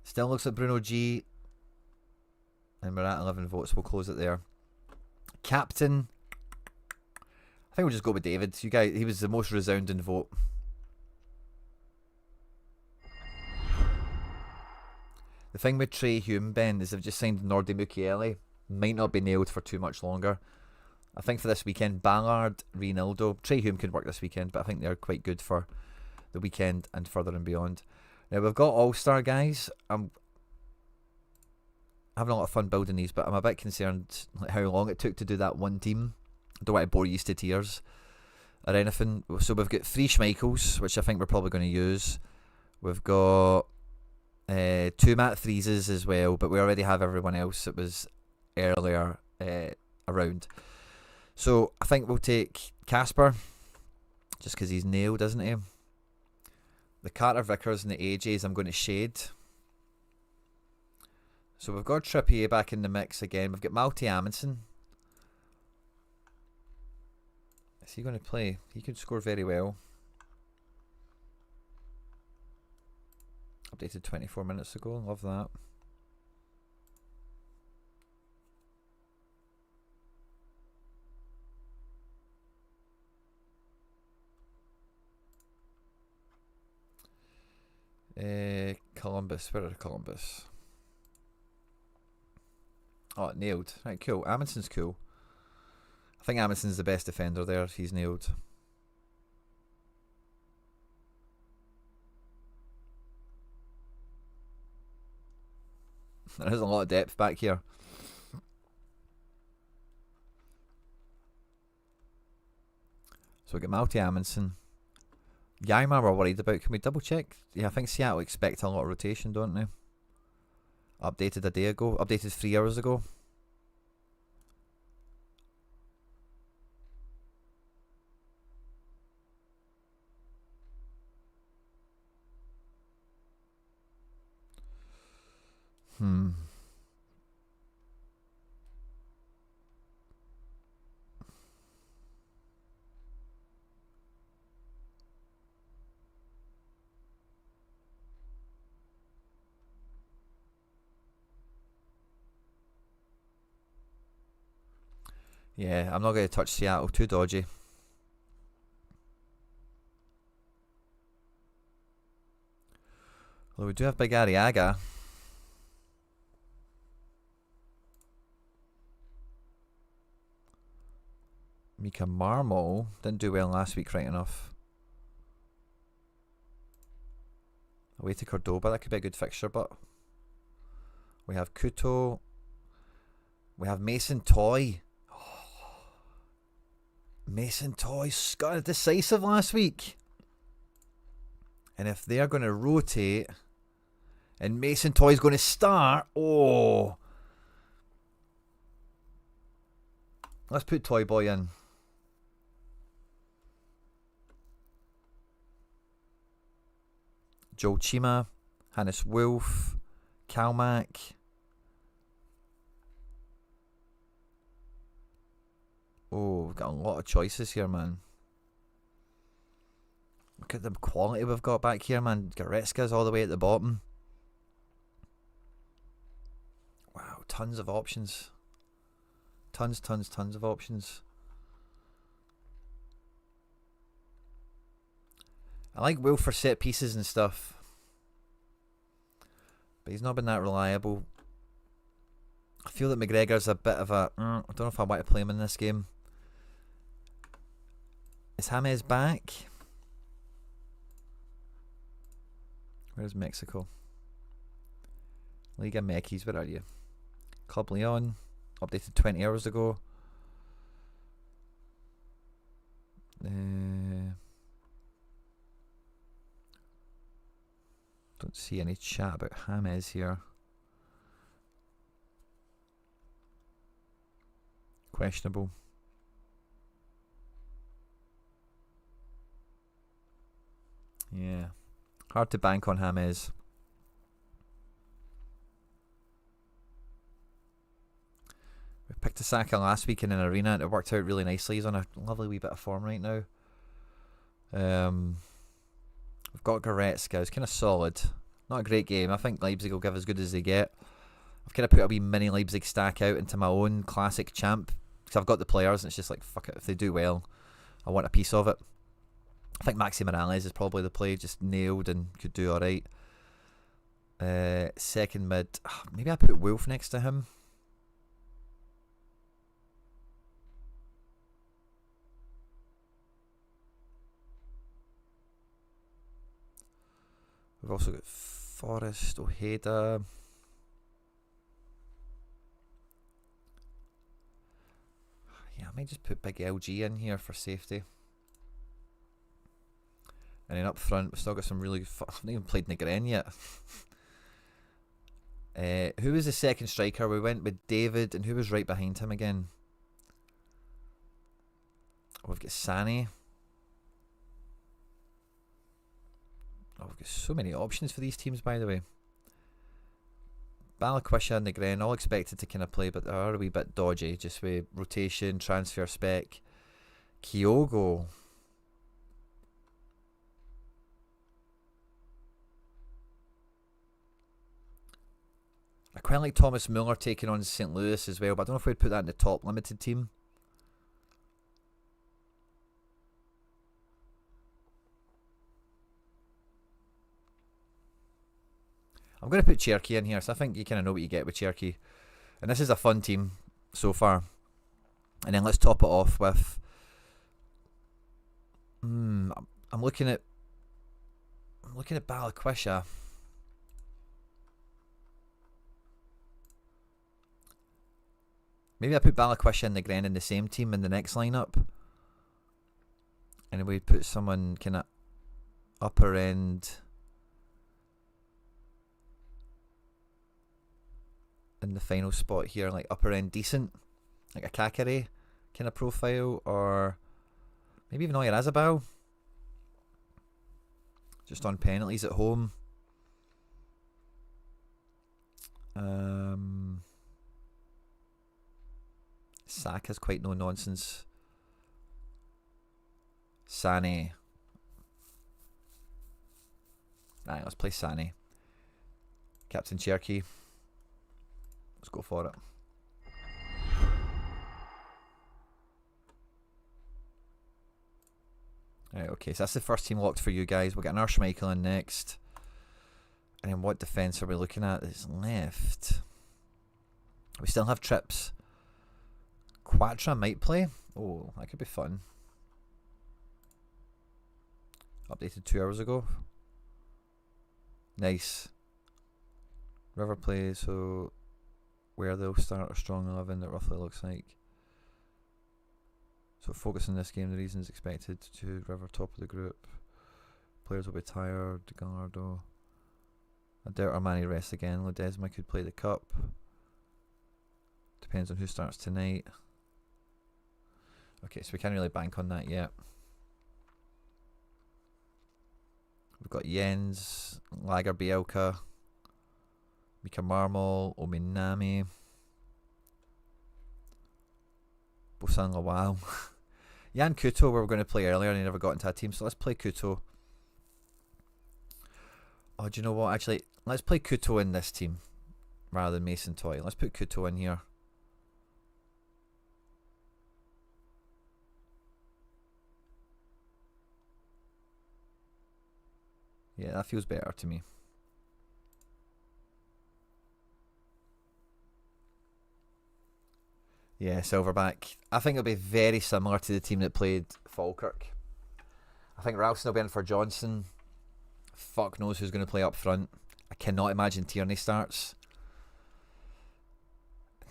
Still looks like Bruno G. And we're at 11 votes. We'll close it there. Captain. I think we'll just go with David. You guys, he was the most resounding vote. The thing with Trey Hume, Ben, is they've just signed Nordi Mukiele. Might not be nailed for too much longer. I think for this weekend, Ballard, Reinaldo, Trey Hume can work this weekend, but I think they're quite good for the weekend and further and beyond. Now we've got All-Star guys. I'm having a lot of fun building these, but I'm a bit concerned how long it took to do that one team. I don't want to bore you to tears or anything. So we've got 3 Schmeichels, which I think we're probably going to use. We've got 2 Matt Freezes as well, but we already have everyone else that was earlier around. So I think we'll take Casper, just because he's nailed, isn't he? The Carter Vickers and the AJs I'm going to shade. So we've got Trippier back in the mix again. We've got Malte Amundsen. Is he going to play? He could score very well. Updated 24 minutes ago. Love that. Columbus. Where are Columbus? Oh, nailed. Right, cool. Amundsen's cool. I think Amundsen's the best defender there. He's nailed. There is a lot of depth back here. So we get Malte Amundsen. Yaimar we're worried about. Can we double check? Yeah, I think Seattle expect a lot of rotation, don't they? Updated a day ago. Updated 3 hours ago. Yeah, I'm not going to touch Seattle. Too dodgy. Although we do have Big Arriaga. Mika Marmo didn't do well last week, right enough. Away to Cordoba, that could be a good fixture, but we have Kuto. We have Mason Toy. Mason Toy's got a decisive last week. And if they're going to rotate and Mason Toy's going to start, oh. Let's put Toy Boy in. Joel Chima, Hannes Wolf, Kalmack. Oh, we've got a lot of choices here, man. Look at the quality we've got back here, man. Goretzka's all the way at the bottom. Wow, tons of options. Tons of options. I like Will for set pieces and stuff, but he's not been that reliable. I feel that McGregor's a bit of a... I don't know if I want to play him in this game. Is James back? Where's Mexico? Liga Mekis, where are you? Club Leon, updated 20 hours ago. Don't see any chat about James here. Questionable. Yeah. Hard to bank on James. We picked a Saka last week in an arena and it worked out really nicely. He's on a lovely wee bit of form right now. We've got Goretzka. It's kind of solid. Not a great game. I think Leipzig will give as good as they get. I've kind of put a wee mini Leipzig stack out into my own classic champ because I've got the players and it's just like, fuck it. If they do well, I want a piece of it. I think Maxi Morales is probably the play, just nailed and could do alright. Second mid, maybe I put Wolf next to him. We've also got Forrest, Ojeda. Yeah, I might just put Big LG in here for safety. And then up front, we've still got some really... I haven't even played Negren yet. Who was the second striker? We went with David, and who was right behind him again? Oh, we've got Sane. Oh, we've got so many options for these teams, by the way. Balikwisha and Negren all expected to kind of play, but they are a wee bit dodgy, just with rotation, transfer spec. Kyogo. I quite like Thomas Muller taking on St. Louis as well, but I don't know if we'd put that in the top limited team. I'm going to put Cherky in here, so I think you kind of know what you get with Cherky. And this is a fun team so far. And then let's top it off with... I'm looking at Balikwisha. Maybe I put Balikwisha and Negren in the same team in the next lineup. And we put someone kind of upper end in the final spot here, like upper end decent, like a Kakare kind of profile, or maybe even Oyarzabal. Just on penalties at home. Saka's quite no nonsense. Sané. Right, let's play Sané. Captain Cherky. Let's go for it. Right, okay, so that's the first team locked for you guys. We'll get an Schmeichel in next. And then what defence are we looking at that's left? We still have trips. Quatra might play. Oh, that could be fun. Updated 2 hours ago. Nice. River play, so where they'll start a strong 11 that roughly looks like. So focus on this game, the reasons expected to River top of the group. Players will be tired, Gallardo. Adert Armani rest again. Ledesma could play the cup. Depends on who starts tonight. Okay, so we can't really bank on that yet. We've got Jens, Lager Bielka, Mika Marmol, Ominami, Bosan Lawal. Jan Kuto, we were going to play earlier and he never got into a team, so let's play Kuto. Oh, do you know what? Actually, let's play Kuto in this team rather than Mason Toy. Let's put Kuto in here. Yeah, that feels better to me. Yeah, Silverback. I think it'll be very similar to the team that played Falkirk. I think Ralston will be in for Johnson. Fuck knows who's going to play up front. I cannot imagine Tierney starts.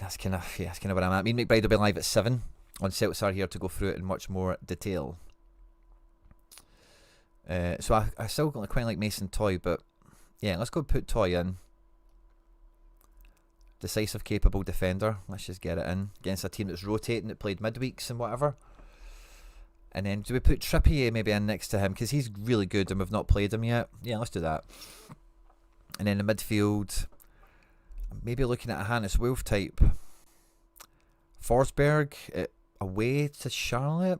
That's kind of where I'm at. Me and McBride will be live at 7 on Celtics here to go through it in much more detail. So I still quite like Mason Toy, but yeah, let's go put Toy in. Decisive, capable defender. Let's just get it in against a team that's rotating, that played midweeks and whatever. And then do we put Trippier maybe in next to him because he's really good and we've not played him yet? Yeah, let's do that. And then the midfield, maybe looking at a Hannes Wolf type. Forsberg away to Charlotte.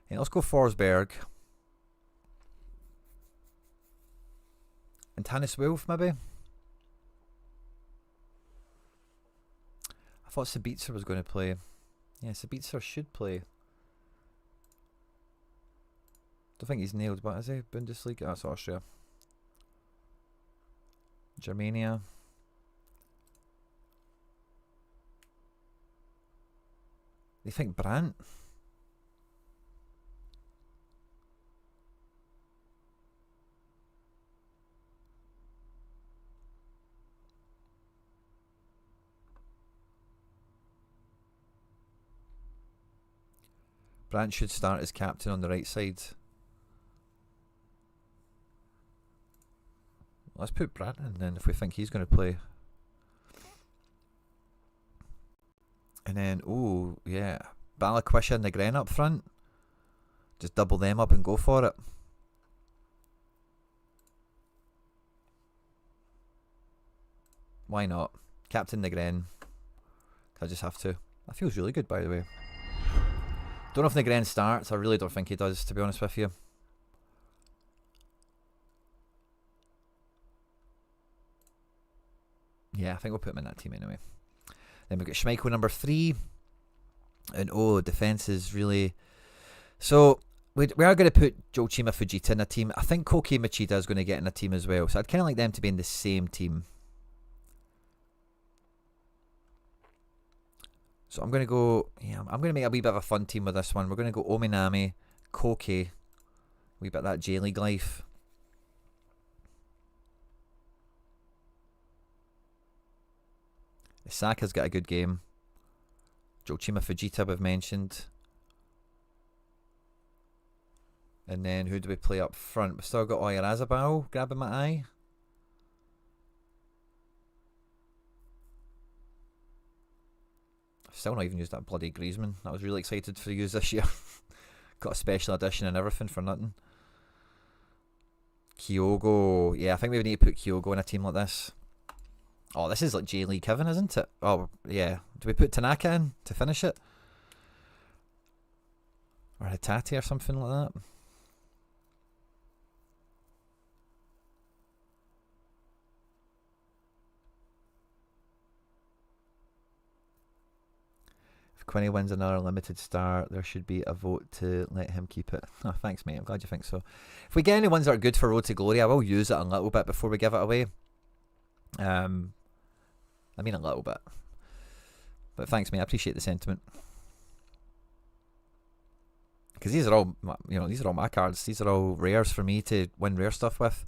Yeah, let's go Forsberg. And Hannes Wolf maybe. I thought Sabitzer was going to play. Yeah, Sabitzer should play. Don't think he's nailed, but is he? Bundesliga? That's Austria. Germania. They think Brandt? Brandt should start as captain on the right side. Let's put Brandt in then if we think he's going to play. And then, oh yeah, Balikwisha and Negren up front. Just double them up and go for it. Why not? Captain Negren. I just have to. That feels really good, by the way. Don't know if Negren starts. I really don't think he does, to be honest with you. Yeah, I think we'll put him in that team anyway. Then we've got Schmeichel number 3. And defence is really... So, we are going to put Joachim Fujita in a team. I think Koki Machida is going to get in a team as well. So I'd kind of like them to be in the same team. So I'm going to go... Yeah, I'm going to make a wee bit of a fun team with this one. We're going to go Ominami, Koki, a wee bit of that J-League life. Saka's got a good game. Joachim Fujita we've mentioned. And then who do we play up front? We've still got Oyarzabal grabbing my eye. I've still not even used that bloody Griezmann. I was really excited to use this year. Got a special edition and everything for nothing. Kyogo. Yeah, I think we need to put Kyogo in a team like this. Oh, this is like J-League Kevin, isn't it? Oh, yeah. Do we put Tanaka in to finish it? Or Hitati or something like that? If Quinny wins another limited start, there should be a vote to let him keep it. Oh, thanks, mate. I'm glad you think so. If we get any ones that are good for Road to Glory, I will use it a little bit before we give it away. I mean a little bit. But thanks, mate. I appreciate the sentiment. Because these are all, these are all my cards. These are all rares for me to win rare stuff with.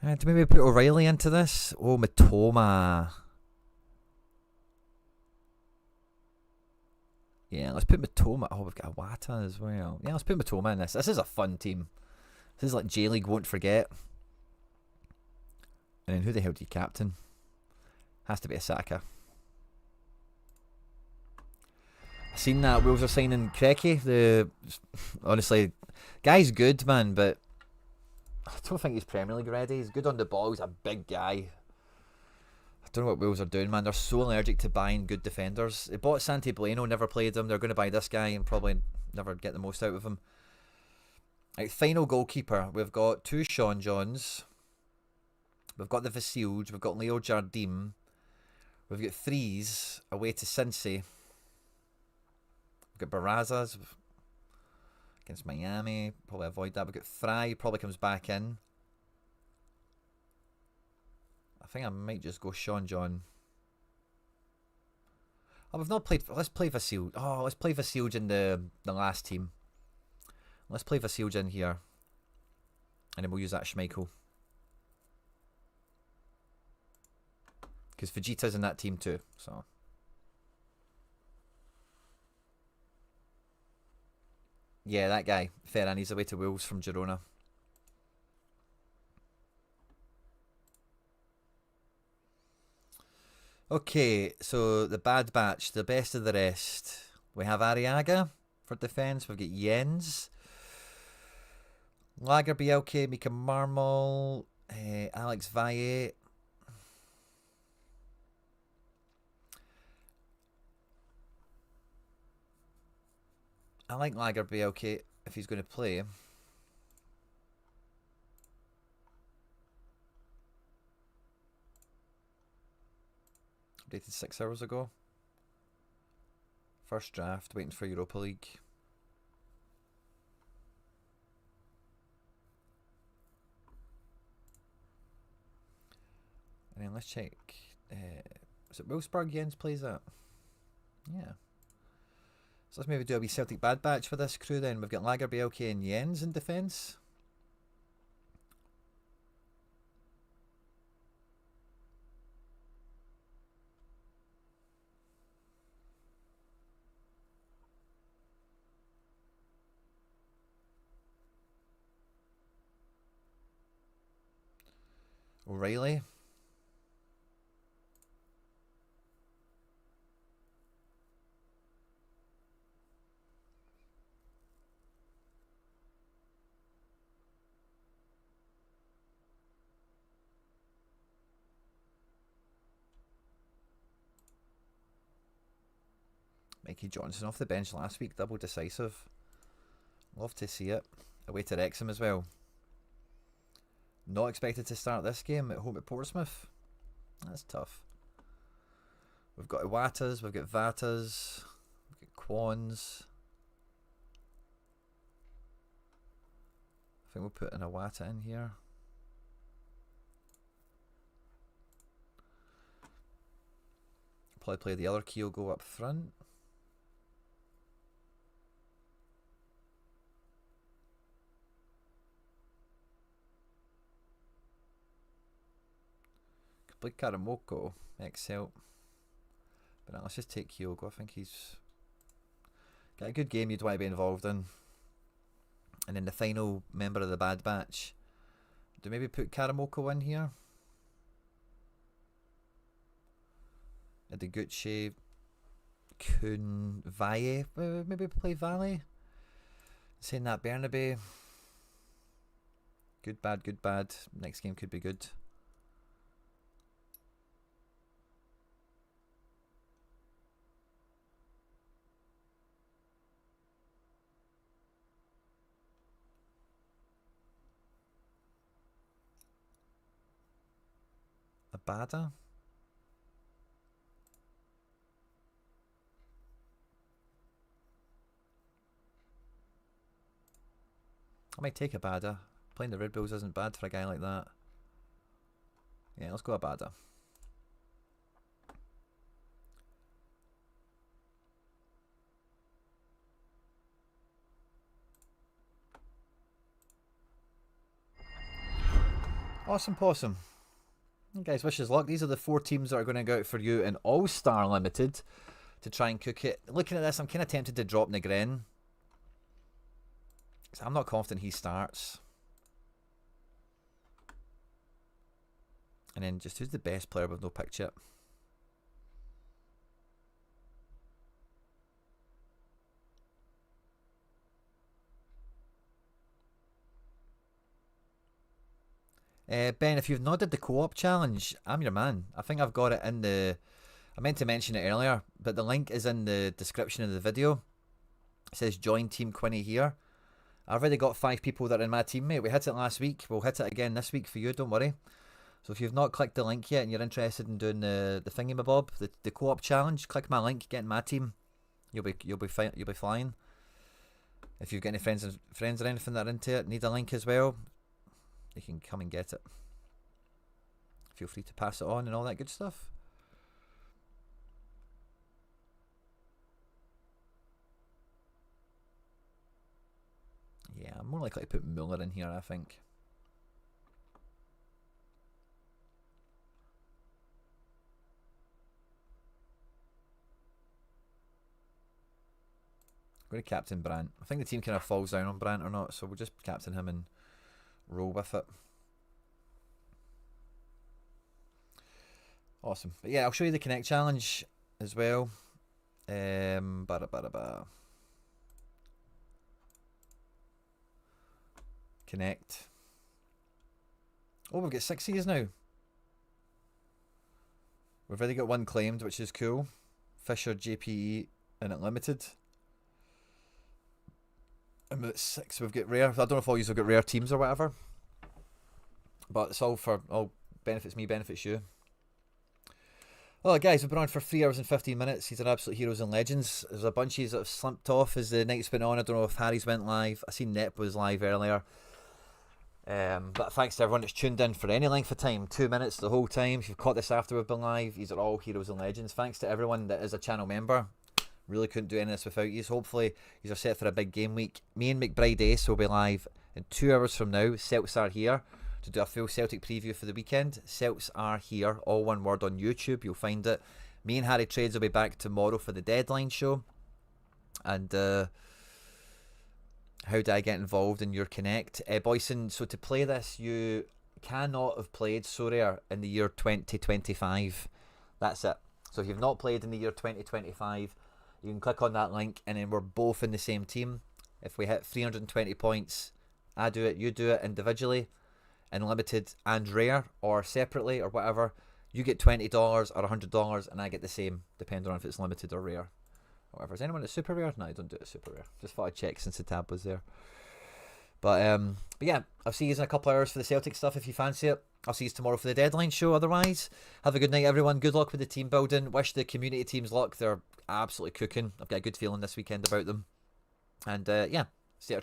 Do maybe put O'Reilly into this? Oh, Matoma. Yeah, let's put Matoma. Oh, we've got Iwata as well. Yeah, let's put Matoma in this. This is a fun team. This is like J-League won't forget. And then who the hell do you captain? Has to be a Saka. I've seen that Wolves are signing Kreki. Honestly, guy's good, man, but I don't think he's Premier League ready. He's good on the ball. He's a big guy. I don't know what Wolves are doing, man. They're so allergic to buying good defenders. They bought Santi Bueno, never played him. They're going to buy this guy and probably never get the most out of him. Right, final goalkeeper. We've got 2 Sean Johns. We've got the Vasilj. We've got Leo Jardim. We've got 3s away to Cincy. We've got Barazas against Miami. Probably avoid that. We've got Fry. Probably comes back in. I think I might just go Sean John. Oh, we've not played... Let's play Vasilj. Oh, let's play Vasilj in the last team. Let's play Vasilj in here. And then we'll use that Schmeichel. Because Vegeta's in that team too, so... Yeah, that guy. Ferran, he's away to Wolves from Girona. Okay, so the bad batch, the best of the rest. We have Arriaga for defence. We've got Jens. Lager Bielke, Mika Marmol, Alex Valle. I like Lager Bielke if he's going to play. Updated 6 hours ago. First draft, waiting for Europa League. And then let's check. Is it Wolfsburg Jens plays that? Yeah. So let's maybe do a wee Celtic bad batch for this crew then. We've got Lager, Bielke and Jens in defence. O'Reilly. Mikey Johnson off the bench last week, double decisive. Love to see it. Away to Wrexham as well. Not expected to start this game at home at Portsmouth. That's tough. We've got Iwatas, we've got Vatas, we've got Quans. I think we'll put an Iwata in here. Probably play the other Kyogo up front. Could play Karamoko, X-Help. But no, let's just take Kyogo. I think he's got a good game you'd want to be involved in. And then the final member of the Bad Batch. Do maybe put Karamoko in here? Ideguchi, Kun, Valle. Maybe play Valle. Saying that Bernabe. Good, bad, good, bad. Next game could be good. Abada. I might take Abada. Playing the Red Bulls isn't bad for a guy like that. Yeah, let's go Abada. Awesome possum. Guys, wish us luck. These are the 4 teams that are going to go out for you in All-Star Limited to try and cook it. Looking at this, I'm kind of tempted to drop Negren. I'm not confident he starts. And then just who's the best player with no pick chip? Ben, if you've not did the co-op challenge, I'm your man. I think I've got it in the... I meant to mention it earlier, but the link is in the description of the video. It says join Team Quinny here. I've already got 5 people that are in my team, mate. We hit it last week. We'll hit it again this week for you, don't worry. So if you've not clicked the link yet and you're interested in doing the thingy-mabob, the co-op challenge, click my link, get in my team. You'll be flying. If you've got any friends or anything that are into it, need a link as well, you can come and get it. Feel free to pass it on and all that good stuff. Yeah, I'm more likely to put Muller in here, I think. I'm going to captain Brandt. I think the team kind of falls down on Brandt or not, so we'll just captain him and roll with it. Awesome. But yeah, I'll show you the Connect challenge as well. Connect. Oh, we've got 6 Cs now. We've already got 1 claimed, which is cool. Fisher, JPE, and it limited. And at 6 we've got rare. I don't know if all you have got rare teams or whatever. But it's all benefits me, benefits you. Well, guys, we've been on for 3 hours and 15 minutes. These are absolute heroes and legends. There's a bunch of these that have slumped off as the night's been on. I don't know if Harry's went live. I seen Nep was live earlier. But thanks to everyone that's tuned in for any length of time. 2 minutes the whole time. If you've caught this after we've been live, these are all heroes and legends. Thanks to everyone that is a channel member. Really couldn't do any of this without you. Hopefully, you are set for a big game week. Me and McBride Ace will be live in 2 hours from now. Celts are here to do a full Celtic preview for the weekend. Celts are here, all one word on YouTube. You'll find it. Me and Harry Trades will be back tomorrow for the deadline show. And how do I get involved in your Connect? Boyson, so to play this, you cannot have played Sorare in the year 2025. That's it. So if you've not played in the year 2025, you can click on that link and then we're both in the same team. If we hit 320 points, I do it, you do it individually, in limited and rare, or separately, or whatever. You get $20 or $100 and I get the same, depending on if it's limited or rare. whatever. Is anyone at super rare? No, I don't do it at super rare. Just thought I'd check since the tab was there. But yeah, I'll see you in a couple of hours for the Celtic stuff if you fancy it. I'll see you tomorrow for the deadline show. Otherwise, have a good night, everyone. Good luck with the team building. Wish the community teams luck. They're absolutely cooking. I've got a good feeling this weekend about them. And yeah,